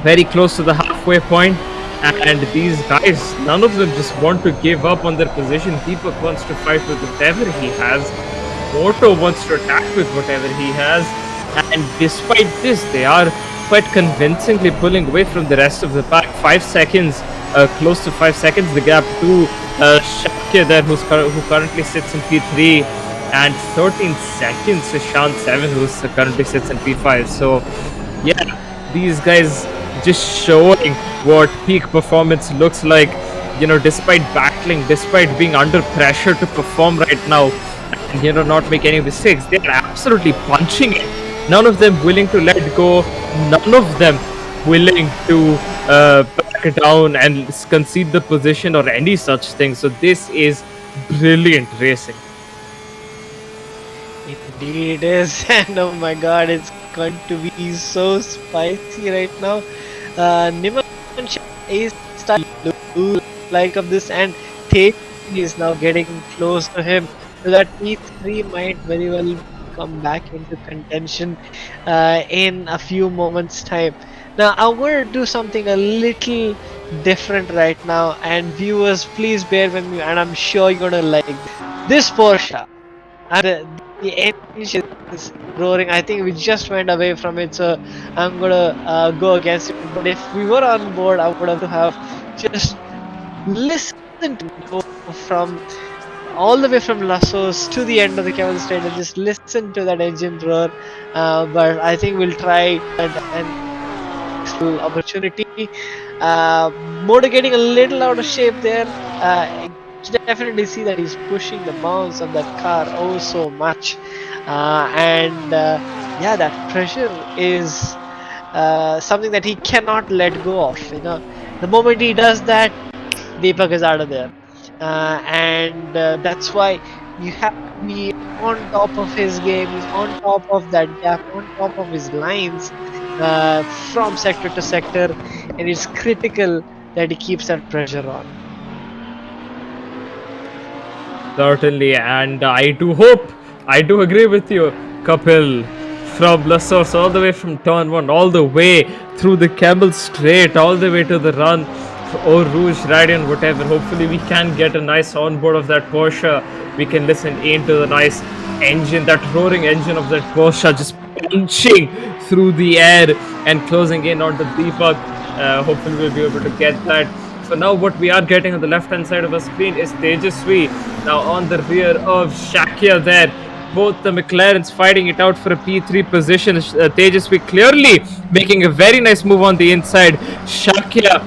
very close to the halfway point. And these guys, none of them just want to give up on their position. Deepak wants to fight with whatever he has. Moto wants to attack with whatever he has. And despite this, they are quite convincingly pulling away from the rest of the pack. 5 seconds, close to 5 seconds, the gap to Shakya there, who currently sits in P3, and 13 seconds to Shan 7, who currently sits in P5. So yeah, these guys just showing what peak performance looks like, despite battling, despite being under pressure to perform right now, and not make any mistakes. They're absolutely punching it. None of them willing to let go, none of them willing to back down and concede the position or any such thing. So this is brilliant racing. Indeed it is, and oh my god, it's going to be so spicy right now. Niman is starting to lose like of this, and Tate is now getting close to him, so that P3 might very well come back into contention in a few moments' time. Now I'm going to do something a little different right now, and viewers, please bear with me, and I'm sure you're gonna like this Porsche. And the engine is roaring. I think we just went away from it, so I'm gonna go against it. But if we were on board, I would have to have just listened to go from all the way from Lassos to the end of the Camel Straight and just listen to that engine roar. But I think we'll try and full opportunity. Motor getting a little out of shape there. Definitely see that he's pushing the bounce of that car oh so much, and yeah, that pressure is something that he cannot let go of. The moment he does that, Deepak is out of there. and that's why you have to be on top of his game. He's on top of that gap, on top of his lines from sector to sector, and it's critical that he keeps that pressure on. Certainly, and I do hope, I do agree with you, Kapil. From Lassos, all the way from turn 1, all the way through the Camel Straight, all the way to the run, or Rouge, Radiant, whatever. Hopefully, we can get a nice onboard of that Porsche. We can listen into the nice engine, that roaring engine of that Porsche, just punching through the air and closing in on the Deepak. Hopefully, we'll be able to get that. So now what we are getting on the left hand side of the screen is Tejasvi now on the rear of Shakya there. Both the McLarens fighting it out for a P3 position. Tejasvi clearly making a very nice move on the inside. Shakya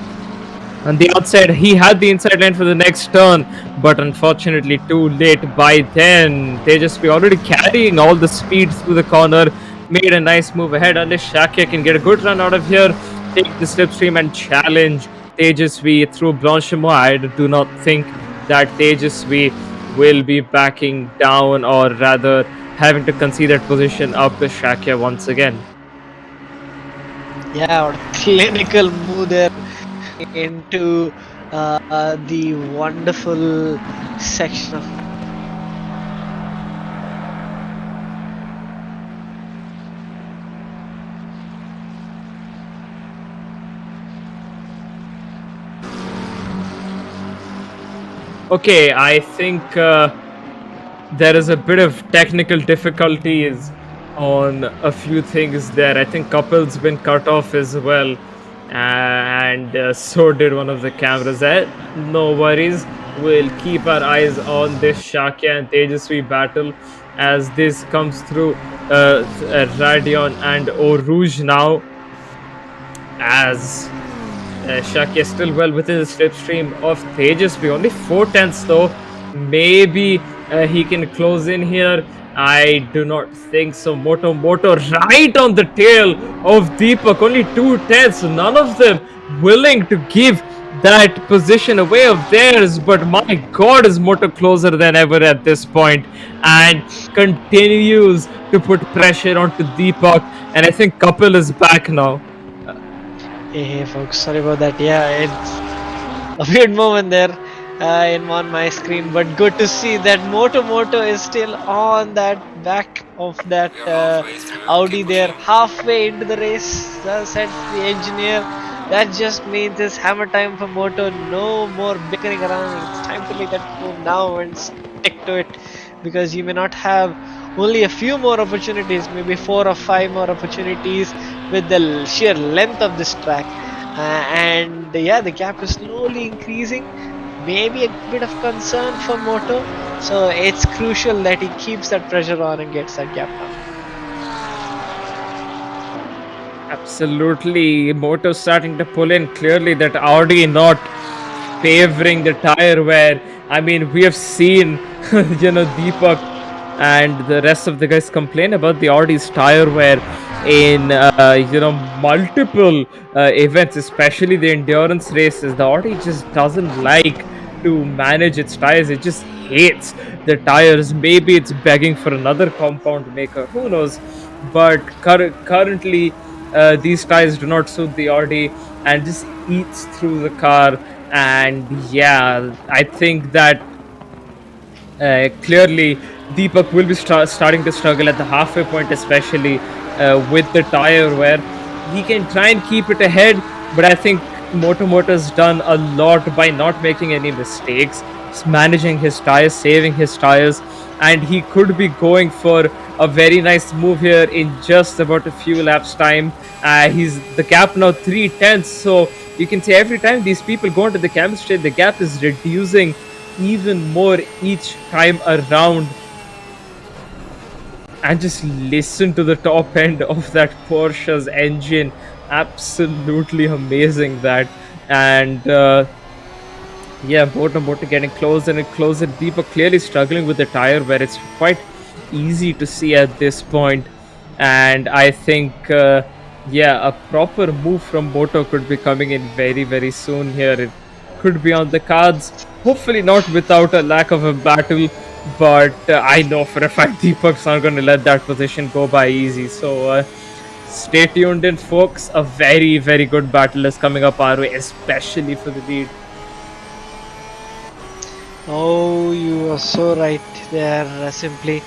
on the outside, he had the inside line for the next turn, but unfortunately too late by then. Tejasvi already carrying all the speed through the corner, made a nice move ahead. Unless Shakya can get a good run out of here, take the slipstream and challenge Tejasvi through Blanchimont. I do not think that Tejasvi will be backing down, or rather having to concede that position up to Shakya once again. Yeah, what a clinical move there into the wonderful section of Okay, I think there is a bit of technical difficulties on a few things there. I think Kapil's been cut off as well, and so did one of the cameras. No worries, we'll keep our eyes on this Shakya and Tejasvi battle as this comes through Radion and Eau Rouge now, as Shakya still well within the slipstream of Tejasvi. Only 4/10 though. Maybe he can close in here. I do not think so. Moto right on the tail of Deepak. Only 2/10. None of them willing to give that position away of theirs. But my God, is Moto closer than ever at this point, and continues to put pressure onto Deepak. And I think Kapil is back now. Hey folks, sorry about that. Yeah, it's a weird moment there on my screen, but good to see that Moto is still on that back of that Audi there, halfway into the race. Said the engineer. That just means it's hammer time for Moto. No more bickering around. It's time to make that move now and stick to it, because you may not have only a few more opportunities, maybe 4 or 5 more opportunities with the sheer length of this track. And yeah, the gap is slowly increasing. Maybe a bit of concern for Moto. So it's crucial that he keeps that pressure on and gets that gap down. Absolutely, Moto starting to pull in. Clearly that Audi not favoring the tire wear. I mean, we have seen Deepak and the rest of the guys complain about the Audi's tire wear in multiple events, especially the endurance races. The Audi just doesn't like to manage its tires. It just hates the tires. Maybe it's begging for another compound maker, who knows. But currently these tires do not suit the Audi and just eats through the car. And yeah, I think that clearly Deepak will be starting to struggle at the halfway point, especially with the tire wear. He can try and keep it ahead, but I think Moto's done a lot by not making any mistakes, managing his tires, saving his tires, and he could be going for a very nice move here in just about a few laps time. He's the gap now 3/10, so you can say every time these people go into the chemistry, the gap is reducing even more each time around. And just listen to the top end of that Porsche's engine. Absolutely amazing that. And yeah, Moto getting closer and closer. Deepak clearly struggling with the tire where it's quite easy to see at this point. And I think yeah, a proper move from Moto could be coming in very, very soon here. It could be on the cards. Hopefully not without a lack of a battle, but I know for a fact Deepak's not going to let that position go by easy. So stay tuned in, folks. A very, very good battle is coming up our way, especially for the lead. Oh, you are so right there, simply.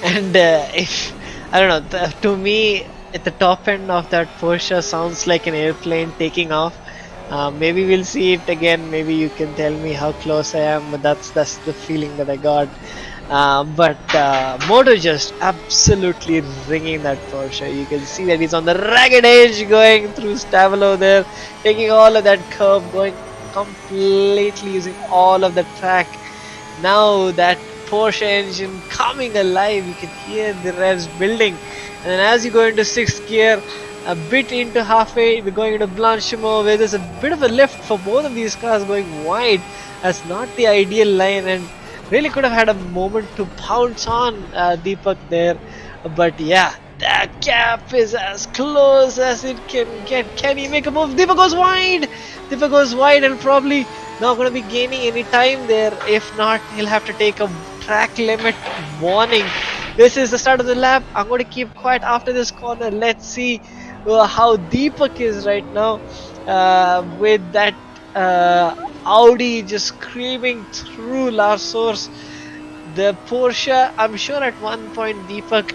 And if I don't know, to me, at the top end of that Porsche sounds like an airplane taking off. Maybe we'll see it again. Maybe you can tell me how close I am, but that's the feeling that I got. But Moto just absolutely ringing that Porsche. You can see that he's on the ragged edge, going through Stavelo there, taking all of that curve, going completely using all of the track. Now that Porsche engine coming alive, you can hear the revs building. And then as you go into 6th gear, a bit into halfway, we're going into Blanchimont, where there's a bit of a lift for both of these cars going wide. That's not the ideal line, and really could have had a moment to pounce on Deepak there. But yeah, that gap is as close as it can get. Can he make a move? Deepak goes wide! Deepak goes wide and probably not going to be gaining any time there. If not, he'll have to take a track limit warning. This is the start of the lap. I'm going to keep quiet after this corner. Let's see how Deepak is right now with that Audi just screaming through Larsour's. The Porsche, I'm sure at one point Deepak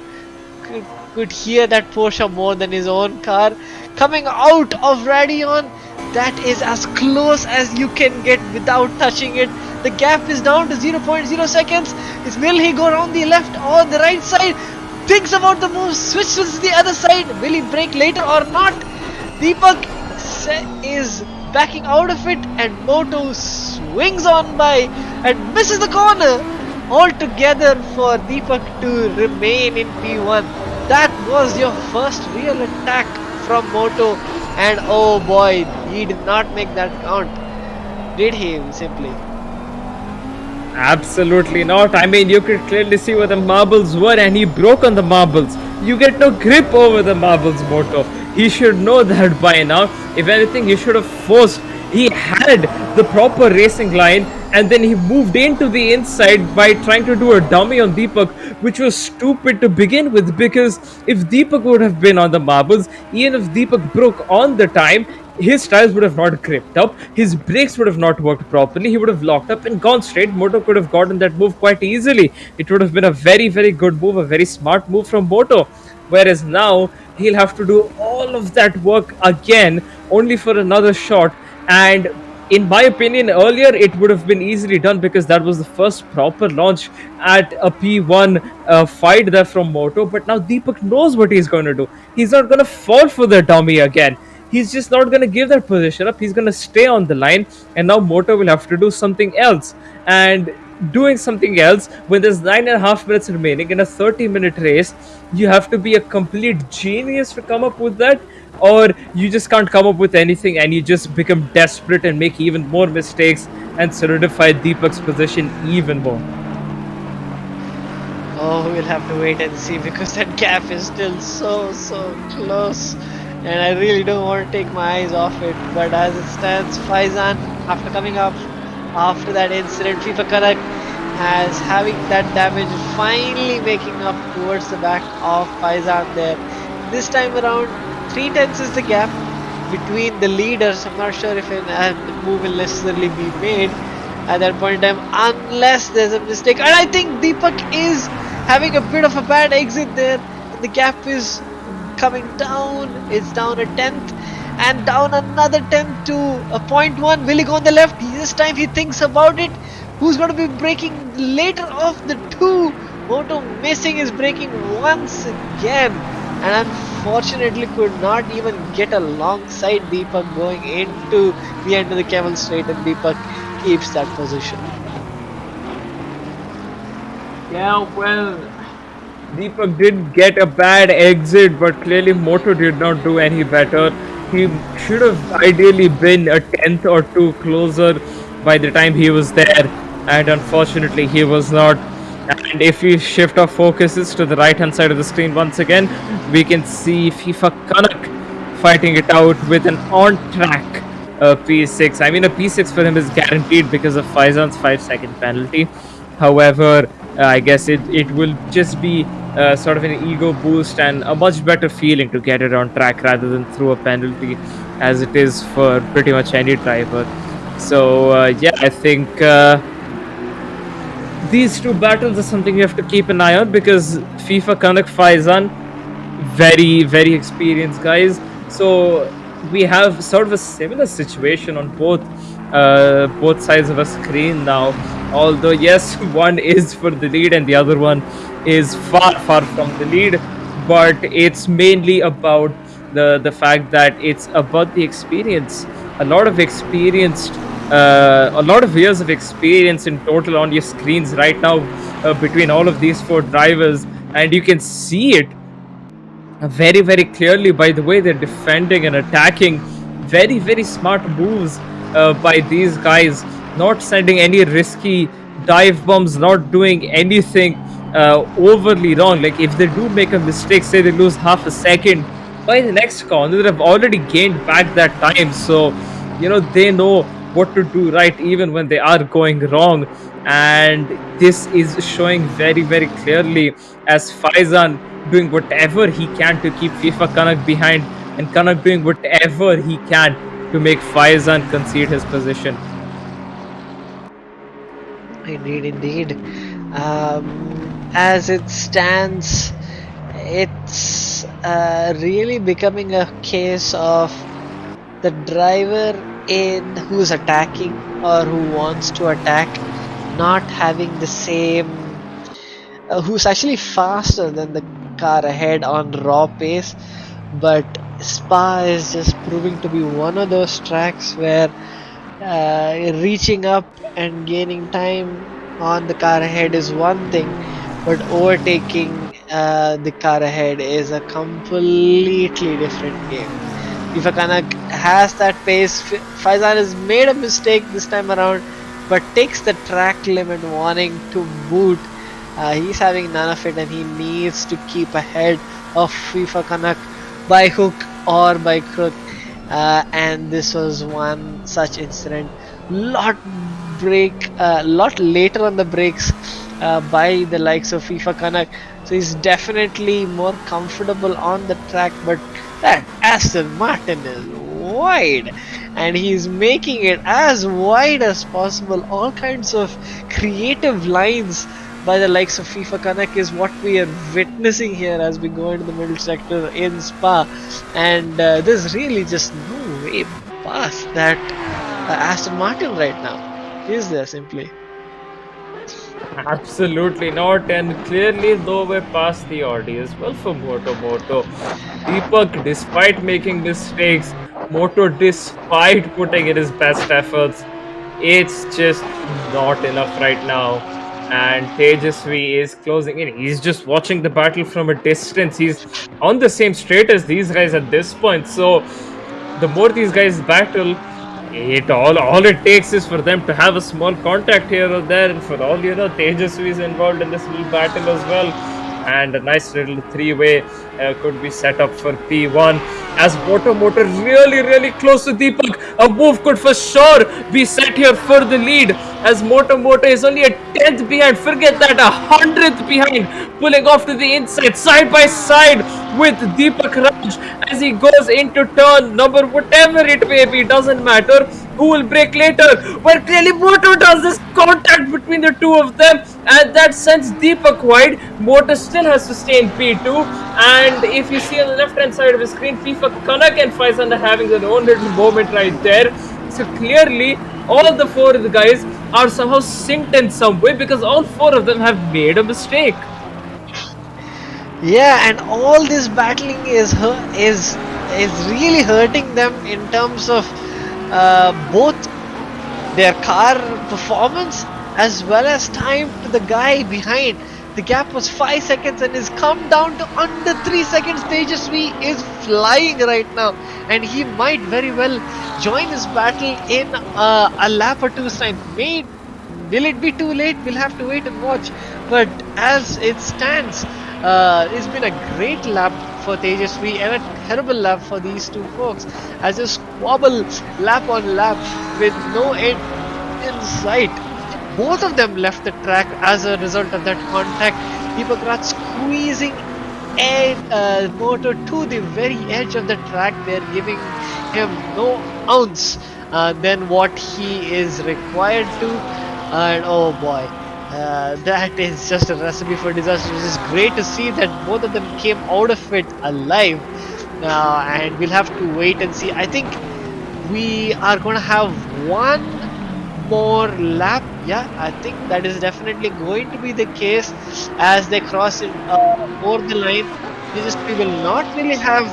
could hear that Porsche more than his own car. Coming out of Radeon, that is as close as you can get without touching it. The gap is down to 0.0 seconds. Will he go around the left or the right side? Thinks about the move, switches to the other side. Will he brake later or not? Deepak is backing out of it, and Moto swings on by and misses the corner altogether for Deepak to remain in P1. That was your first real attack from Moto, and oh boy, he did not make that count, did he? Simply. Absolutely not. I mean, you could clearly see where the marbles were, and he broke on the marbles. You get no grip over the marbles, Moto. He should know that by now. If anything, he should have forced. He had the proper racing line, and then he moved into the inside by trying to do a dummy on Deepak, which was stupid to begin with, because if Deepak would have been on the marbles, even if Deepak broke on the time, his tires would have not gripped up, his brakes would have not worked properly, he would have locked up and gone straight. Moto could have gotten that move quite easily. It would have been a very, very good move, a very smart move from Moto. Whereas now, he'll have to do all of that work again, only for another shot. And in my opinion, earlier it would have been easily done, because that was the first proper launch at a P1 fight there from Moto. But now Deepak knows what he's going to do. He's not going to fall for the dummy again. He's just not going to give that position up. He's going to stay on the line, and now Moto will have to do something else. And doing something else when there's 9.5 minutes remaining in a 30-minute race, you have to be a complete genius to come up with that, or you just can't come up with anything and you just become desperate and make even more mistakes and solidify Deepak's position even more. Oh, we'll have to wait and see, because that gap is still so close, and I really don't want to take my eyes off it. But as it stands, Faizan, after coming up after that incident, FIFA Kanak has having that damage, finally making up towards the back of Faizan there. This time around, 3/10 is the gap between the leaders. I'm not sure if a move will necessarily be made at that point in time, unless there's a mistake. And I think Deepak is having a bit of a bad exit there. The gap is coming down. It's down a 10th and down another 10th to a 0.1. Will he go on the left? This time he thinks about it. Who's going to be braking later of the two? Moto missing his braking once again, and unfortunately could not even get alongside Deepak going into the end of the Camel Straight, and Deepak keeps that position. Yeah, well, Deepak did get a bad exit, but clearly Moto did not do any better. He should have ideally been a 10th or 2 closer by the time he was there, and unfortunately he was not. And if we shift our focuses to the right hand side of the screen once again, we can see FIFA Kanak fighting it out with an on track P6. I mean, a P6 for him is guaranteed because of Faizan's 5-second penalty. However, I guess it will just be sort of an ego boost and a much better feeling to get it on track rather than through a penalty, as it is for pretty much any driver. So yeah, I think these two battles are something you have to keep an eye on, because FIFA Kanak Faizan, very experienced guys. So we have sort of a similar situation on both sides of a screen now. Although yes, one is for the lead and the other one is far from the lead, but it's mainly about the fact that it's about the experience. A lot of a lot of years of experience in total on your screens right now, between all of these four drivers, and you can see it very clearly by the way they're defending and attacking. Very smart moves by these guys, not sending any risky dive bombs, not doing anything overly wrong. Like, if they do make a mistake, say they lose half a second, by the next corner they've already gained back that time. So they know what to do right even when they are going wrong, and this is showing very clearly, as Faizan doing whatever he can to keep FIFA Kanak behind, and Kanak doing whatever he can to make Faizan concede his position. Indeed. As it stands, it's really becoming a case of the driver in who's attacking or who wants to attack not having the same who's actually faster than the car ahead on raw pace. But Spa is just proving to be one of those tracks where reaching up and gaining time on the car ahead is one thing, but overtaking the car ahead is a completely different game. FIFA Kanak has that pace. Faizan has made a mistake this time around, but takes the track limit warning to boot. He's having none of it, and he needs to keep ahead of FIFA Kanak by hook or by crook. And this was one such incident. Lot later on the brakes by the likes of FIFA Kanak, so he's definitely more comfortable on the track. But that Aston Martin is wide, and he's making it as wide as possible. All kinds of creative lines by the likes of FIFA Kanak is what we are witnessing here as we go into the middle sector in Spa, and there's really just no way past that Aston Martin right now, is there simply? Absolutely not, and clearly though we're past the Audi as well for Moto. Deepak, despite making mistakes, Moto, despite putting in his best efforts, it's just not enough right now. And Tejasvi is closing in. He's just watching the battle from a distance. He's on the same straight as these guys at this point. So the more these guys battle, all it takes is for them to have a small contact here or there, and for all Tejasvi is involved in this little battle as well. And a nice little three-way could be set up for P1, as Moto really close to Deepak. A move could for sure be set here for the lead, as Moto is only a 10th behind. Forget that, 100th behind, pulling off to the inside, side by side with Deepak Raj as he goes into turn number whatever it may be, doesn't matter. Who will break later? Where clearly Moto does this contact between the two of them, and that sends Deepak wide. Moto still has to stay in P2, and if you see on the left hand side of the screen, FIFA Kanak and Faizan are having their own little moment right there. So clearly all the four of the guys are somehow synced in some way, because all four of them have made a mistake. Yeah, and all this battling is really hurting them in terms of both their car performance as well as time to the guy behind. The gap was 5 seconds and is come down to under 3 seconds. Tejasvi is flying right now, and he might very well join this battle in a lap or two's time. Will it be too late? We'll have to wait and watch. But as it stands, it's been a great lap for Tejasvi and a terrible lap for these two folks as they squabble lap on lap with no end in sight. Both of them left the track as a result of that contact. Deepak Raj squeezing and Moto to the very edge of the track. They're giving him no ounce than what he is required to. And oh boy, that is just a recipe for disaster. It is great to see that both of them came out of it alive. And we'll have to wait and see. I think we are going to have one more lap. Yeah, I think that is definitely going to be the case as they cross it over the line. We will not really have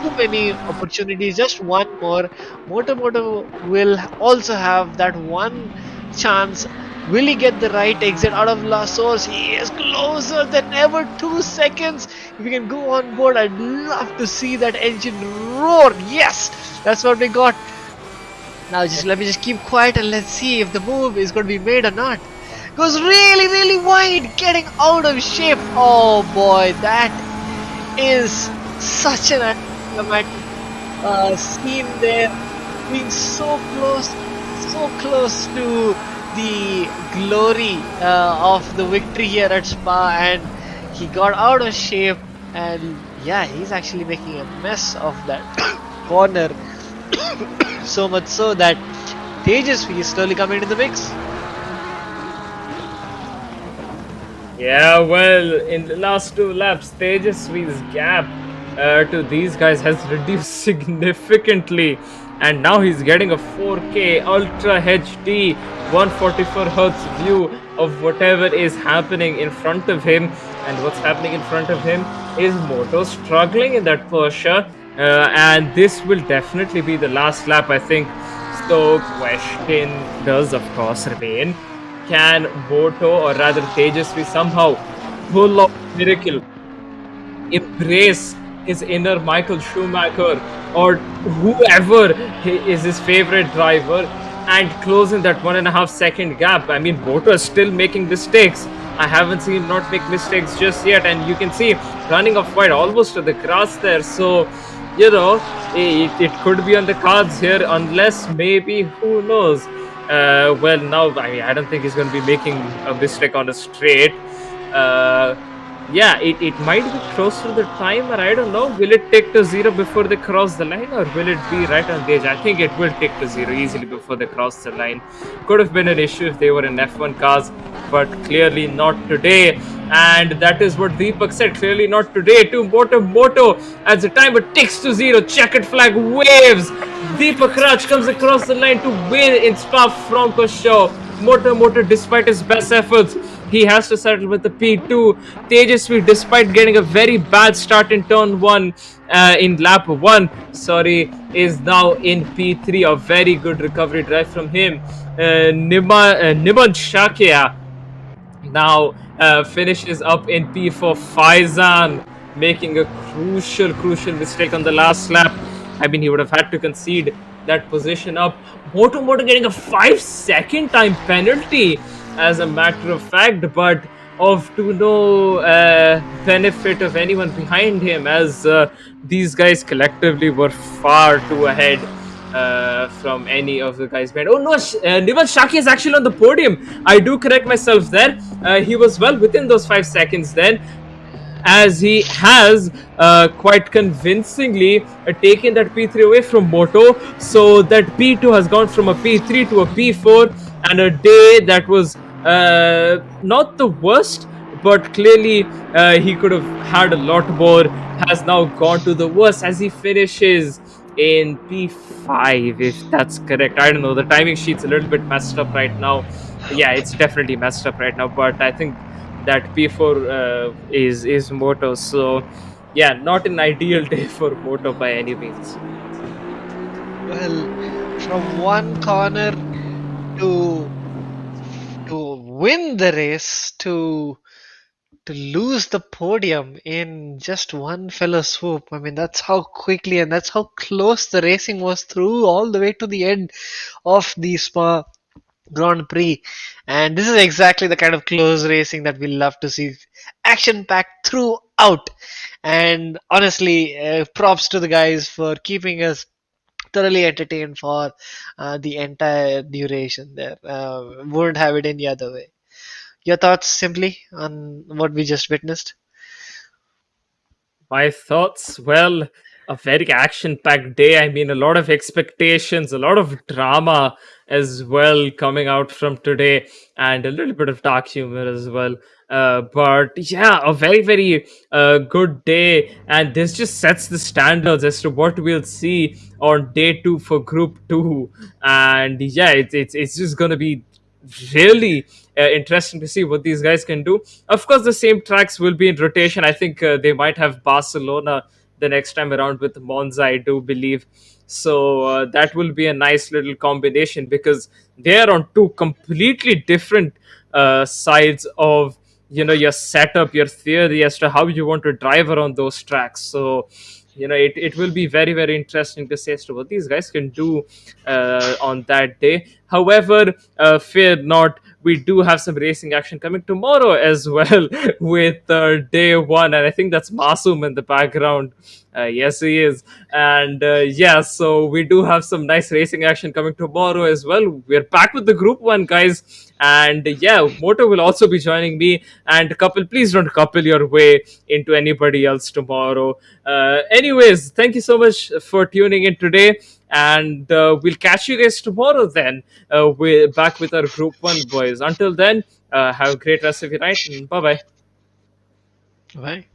too many opportunities, just one more. Moto will also have that one chance. Will he get the right exit out of La Source? He is closer than ever, 2 seconds. If we can go on board, I'd love to see that engine roar. Yes, that's what we got. Now just let me just keep quiet and let's see if the move is going to be made or not. Goes really wide, getting out of shape. Oh boy, that is such an anticlimactic scene there. Being so close to the glory of the victory here at Spa, and he got out of shape. And yeah, he's actually making a mess of that corner. So much so that Tejasvi is slowly coming into the mix. Yeah, well, in the last two laps, Tejasvi's gap to these guys has reduced significantly, and now he's getting a 4K Ultra HD 144 Hz view of whatever is happening in front of him. And what's happening in front of him is Moto struggling in that Porsche, and this will definitely be the last lap, I think. So, question does, of course, remain: can Moto, or rather Tejasvi, somehow pull off a miracle, embrace his inner Michael Schumacher or whoever is his favorite driver, and close in that 1.5 second gap? I mean, Moto is still making mistakes. I haven't seen him not make mistakes just yet, and you can see running off wide almost to the grass there. So, you know, it could be on the cards here, unless maybe, who knows. Well, now I don't think he's going to be making a mistake on a straight. Yeah, it might be close to the timer. I don't know. Will it take to zero before they cross the line, or will it be right on the edge? I think it will take to zero easily before they cross the line. Could have been an issue if they were in F1 cars, but clearly not today. And that is what Deepak said. Clearly not today. To Moto as the timer ticks to zero. Checkered flag waves. Deepak Raj comes across the line to win in Spa-Francorchamps. Moto, despite his best efforts, he has to settle with the P2. Tejasvi, despite getting a very bad start in turn 1, in lap 1, is now in P3. A very good recovery drive from him. Niman Shakia now finishes up in P4. Faizan making a crucial mistake on the last lap. I mean, he would have had to concede that position up. Moto getting a 5-second time penalty, as a matter of fact, but to no benefit of anyone behind him, as these guys collectively were far too ahead from any of the guys behind. Oh no, Nivan Shaki is actually on the podium. I do correct myself there. He was well within those 5 seconds then, as he has quite convincingly taken that P3 away from Moto. So that P2 has gone from a P3 to a P4, and a day that was not the worst, but clearly he could have had a lot more, has now gone to the worst, as he finishes in P5, if that's correct. I don't know, the timing sheet's a little bit messed up right now. Yeah, it's definitely messed up right now, but I think that P4 is Moto. So yeah, not an ideal day for Moto by any means. Well, from one corner to win the race, to lose the podium in just one fella swoop. I mean, that's how quickly and that's how close the racing was through all the way to the end of the Spa Grand Prix. And this is exactly the kind of close racing that we love to see. Action packed throughout. And honestly, props to the guys for keeping us thoroughly entertained for the entire duration there. Wouldn't have it any other way. Your thoughts simply on what we just witnessed? My thoughts, well, a very action packed day. I mean, a lot of expectations, a lot of drama as well coming out from today, and a little bit of dark humor as well. But yeah, a very, very good day. And this just sets the standards as to what we'll see on day two for Group 2. And yeah, it's just going to be really interesting to see what these guys can do. Of course, the same tracks will be in rotation. I think they might have Barcelona the next time around with Monza, I do believe. So that will be a nice little combination because they are on two completely different sides of your setup, your theory as to how you want to drive around those tracks. So it will be very, very interesting to see as to what these guys can do on that day. However, fear not, we do have some racing action coming tomorrow as well with day one, and I think that's Masum in the background. Yes, he is. And yeah, so we do have some nice racing action coming tomorrow as well. We're back with the group one, guys. And yeah, Moto will also be joining me. And couple, please don't couple your way into anybody else tomorrow. Anyways, thank you so much for tuning in today. And we'll catch you guys tomorrow then. We're back with our group one boys. Until then, have a great rest of your night and bye bye. Bye.